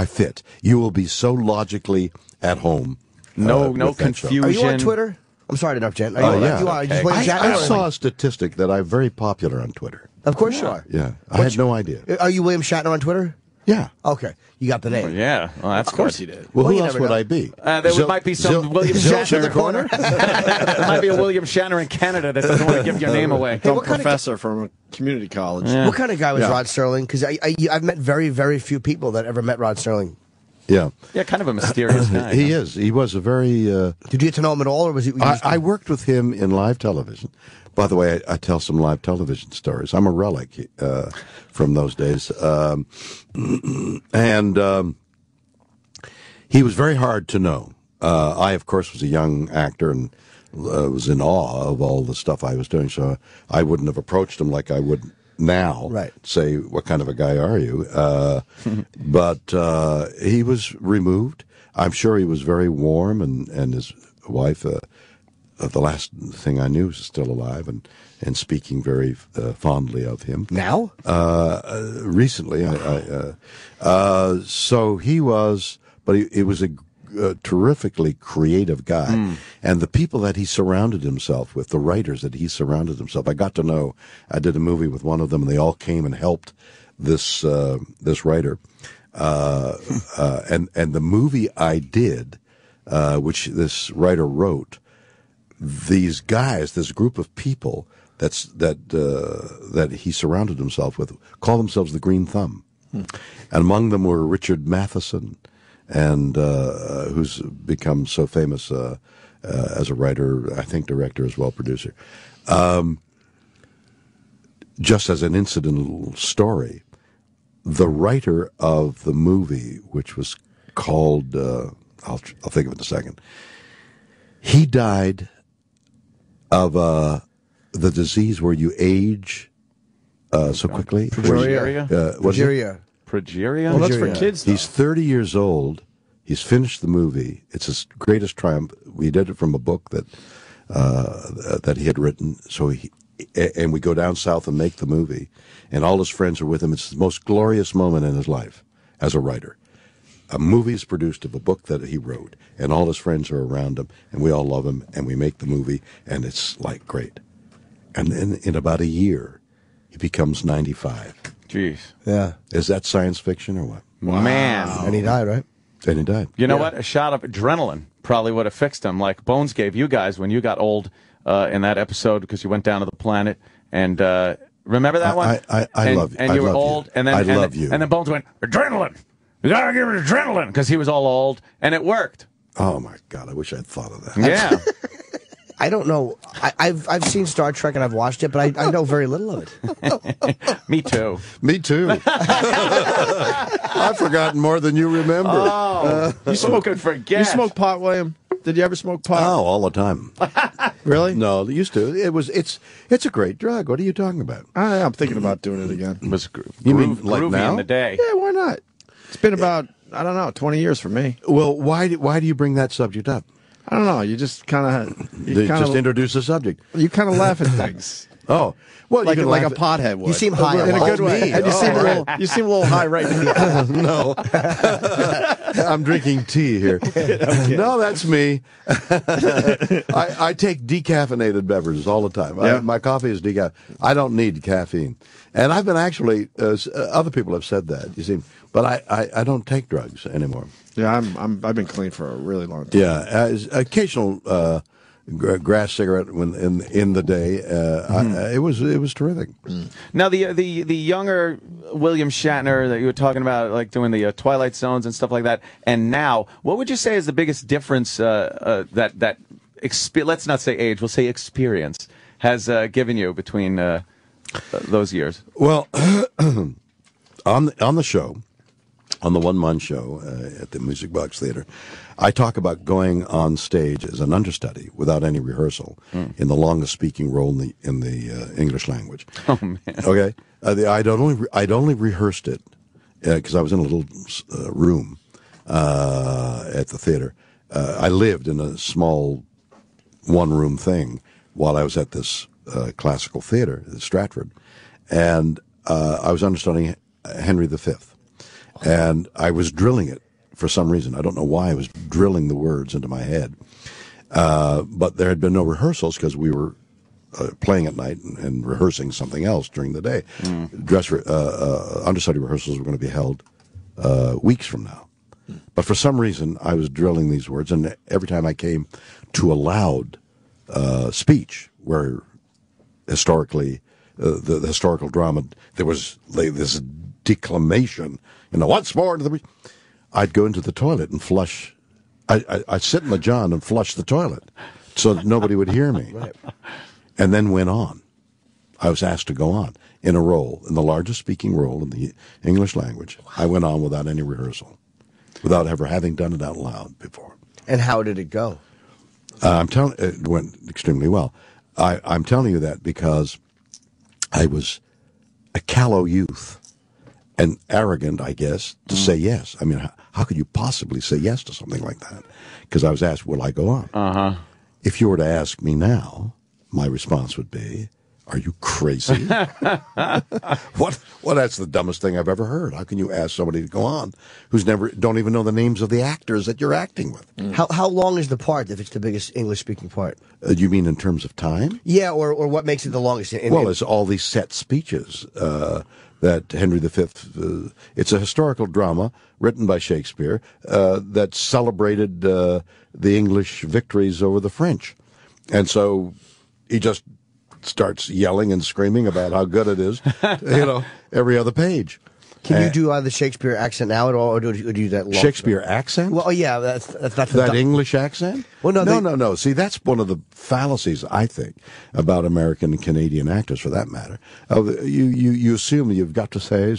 fit. You will be so logically at home. No confusion. Are you on Twitter? I'm sorry to interrupt, Jen. I saw a statistic that I'm very popular on Twitter. Of course you are. Yeah, I had no idea. Are you William Shatner on Twitter? Yeah. Okay, you got the name. Well, yeah, well, that's of course he did. Well, who else would I be? There might be some William Shatner in the corner. There might be a William Shatner in Canada that doesn't want to give your name away. Some professor from a community college. Yeah. What kind of guy was Rod Serling? Because I've met very, very few people that ever met Rod Serling. Yeah. Yeah, kind of a mysterious guy. He is. He was a very... Did you get to know him at all, or was he... I worked with him in live television. By the way, I tell some live television stories. I'm a relic from those days. And he was very hard to know. I, of course, was a young actor and was in awe of all the stuff I was doing, so I wouldn't have approached him like I would now. Right. Say, what kind of a guy are you? But he was removed. I'm sure he was very warm, and his wife... the last thing I knew was still alive and speaking very fondly of him. Now? Recently. So he was, but he was a terrifically creative guy. And the people that he surrounded himself with, the writers that he surrounded himself, I got to know. I did a movie with one of them, and they all came and helped this writer. And the movie I did, which this writer wrote, these guys, this group of people that he surrounded himself with, call themselves the Green Thumb. And among them were Richard Matheson, and who's become so famous as a writer, I think director as well, producer. Just as an incidental story, the writer of the movie, which was called, I'll think of it in a second, he died of the disease where you age so quickly. Progeria? Progeria. Well, that's for kids, though. He's 30 years old. He's finished the movie. It's his greatest triumph. We did it from a book that he had written. So and we go down south and make the movie, and all his friends are with him. It's the most glorious moment in his life as a writer. A movie is produced of a book that he wrote, and all his friends are around him, and we all love him, and we make the movie, and it's like great. And then in about a year, he becomes 95. Jeez. Yeah. Is that science fiction or what? Wow. Man. And he died, right? And he died. You know what? A shot of adrenaline probably would have fixed him, like Bones gave you guys when you got old in that episode because you went down to the planet. And remember that one? I love you. And you were old. You. And then, I love you. And then Bones went, adrenaline. You gotta give it adrenaline, because he was all old, and it worked. Oh my God! I wish I'd thought of that. Yeah. I don't know. I've seen Star Trek and I've watched it, but I know very little of it. Me too. Me too. I've forgotten more than you remember. Oh, you smoke and forget. You smoke pot, William? Did you ever smoke pot? Oh, all the time. Really? No, they used to. It's a great drug. What are you talking about? I'm thinking about doing it again. It was you mean like groovy now? In the day. Yeah, why not? It's been about, I don't know, 20 years for me. Well, why do you bring that subject up? I don't know. You just kind of... Just introduce the subject. You kind of laugh at things. Oh. Well, like a pothead would. You seem high in a good way. And you seem a little high right now. No. I'm drinking tea here. Okay. No, that's me. I take decaffeinated beverages all the time. Yeah. My coffee is decaf. I don't need caffeine. And I've been actually, other people have said that, you see, but I don't take drugs anymore. Yeah, I've been clean for a really long time. Yeah, occasional grass cigarette in the day. It was terrific. Now the younger William Shatner that you were talking about, like doing the Twilight Zones and stuff like that, and now, what would you say is the biggest difference that let's not say age, we'll say experience has given you between those years? Well, on the show, on the one-man show at the Music Box Theater, I talk about going on stage as an understudy without any rehearsal in the longest speaking role in the English language. Oh man! Okay, I'd only rehearsed it because I was in a little room at the theater. I lived in a small one-room thing while I was at this classical theater at Stratford, and I was understudying Henry V. And I was drilling it for some reason. I don't know why I was drilling the words into my head. But there had been no rehearsals because we were playing at night and rehearsing something else during the day. Understudy rehearsals were going to be held weeks from now. But for some reason, I was drilling these words, and every time I came to a loud speech where historically, the historical drama, there was this declamation, once more into the... I'd go into the toilet and flush. I'd sit in the john and flush the toilet so that nobody would hear me. Right. And then went on. I was asked to go on in a role, in the largest speaking role in the English language. I went on without any rehearsal, without ever having done it out loud before. And how did it go? It went extremely well. I'm telling you that because I was a callow youth. And arrogant, I guess, to say yes. I mean, how could you possibly say yes to something like that? Because I was asked, will I go on? If you were to ask me now, my response would be, are you crazy? What? Well, that's the dumbest thing I've ever heard. How can you ask somebody to go on who's don't even know the names of the actors that you're acting with? How long is the part if it's the biggest English-speaking part? You mean in terms of time? Yeah, or what makes it the longest? It's all these set speeches. That Henry V, it's a historical drama written by Shakespeare that celebrated the English victories over the French. And so he just starts yelling and screaming about how good it is, every other page. Can you do the Shakespeare accent now at all, or do you do that long? Shakespeare accent? Well, yeah, that's not that English accent. Well, no. See, that's one of the fallacies I think about American and Canadian actors, for that matter. You assume you've got to say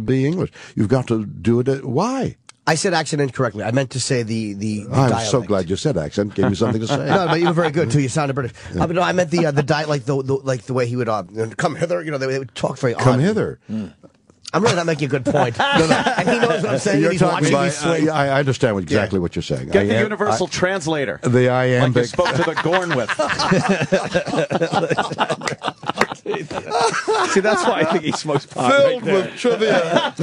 be English. You've got to do it. Why? I said accent incorrectly. I meant to say the I'm dialect. so glad you said accent. Gave me something to say. No, but you were very good too. You sounded British. But no, I meant the dialect, like the way he would come hither. They would talk very odd. Come hither. I'm really not making a good point. No. And he knows what I'm saying. He's watching me swing. I understand exactly what you're saying. Get the universal translator. The iambic. Like you spoke to the Gorn with. See, that's why I think he smokes pot. Filled with trivia.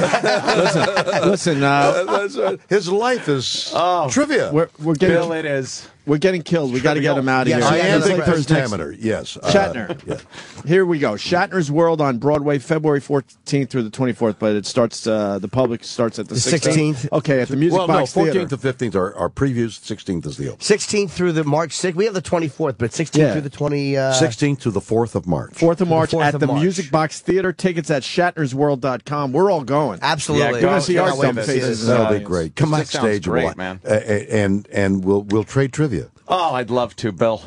Listen. His life is trivia. We're getting, Bill, it is. We're getting killed. We got to get him out of here. Iambic pentameter. Yes. Shatner. Here we go. Shatner's World on Broadway, February 14th through the 24th. But it starts. The public starts at the 16th. Okay, at the Music Box Theater. 14th to 15th are previews. 16th is the open. 16th through the March 6th. We have the 24th, but 16th through the 20. 16th to the 4th of March. 4th of March at the Music Box Theater. Tickets at shatnersworld.com. We're all going. Absolutely. We're going to see our dumb faces. That'll be great. Come backstage, great, man. And we'll trade trivia. Oh, I'd love to, Bill.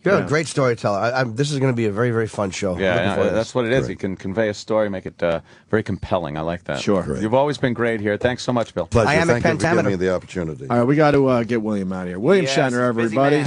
You're a great storyteller. This is going to be a very, very fun show. Yeah, that's what it is. You can convey a story, make it very compelling. I like that. Sure. Great. You've always been great here. Thanks so much, Bill. Pleasure. Thank you for giving me the opportunity. All right, we got to get William out of here. William Shatner, everybody.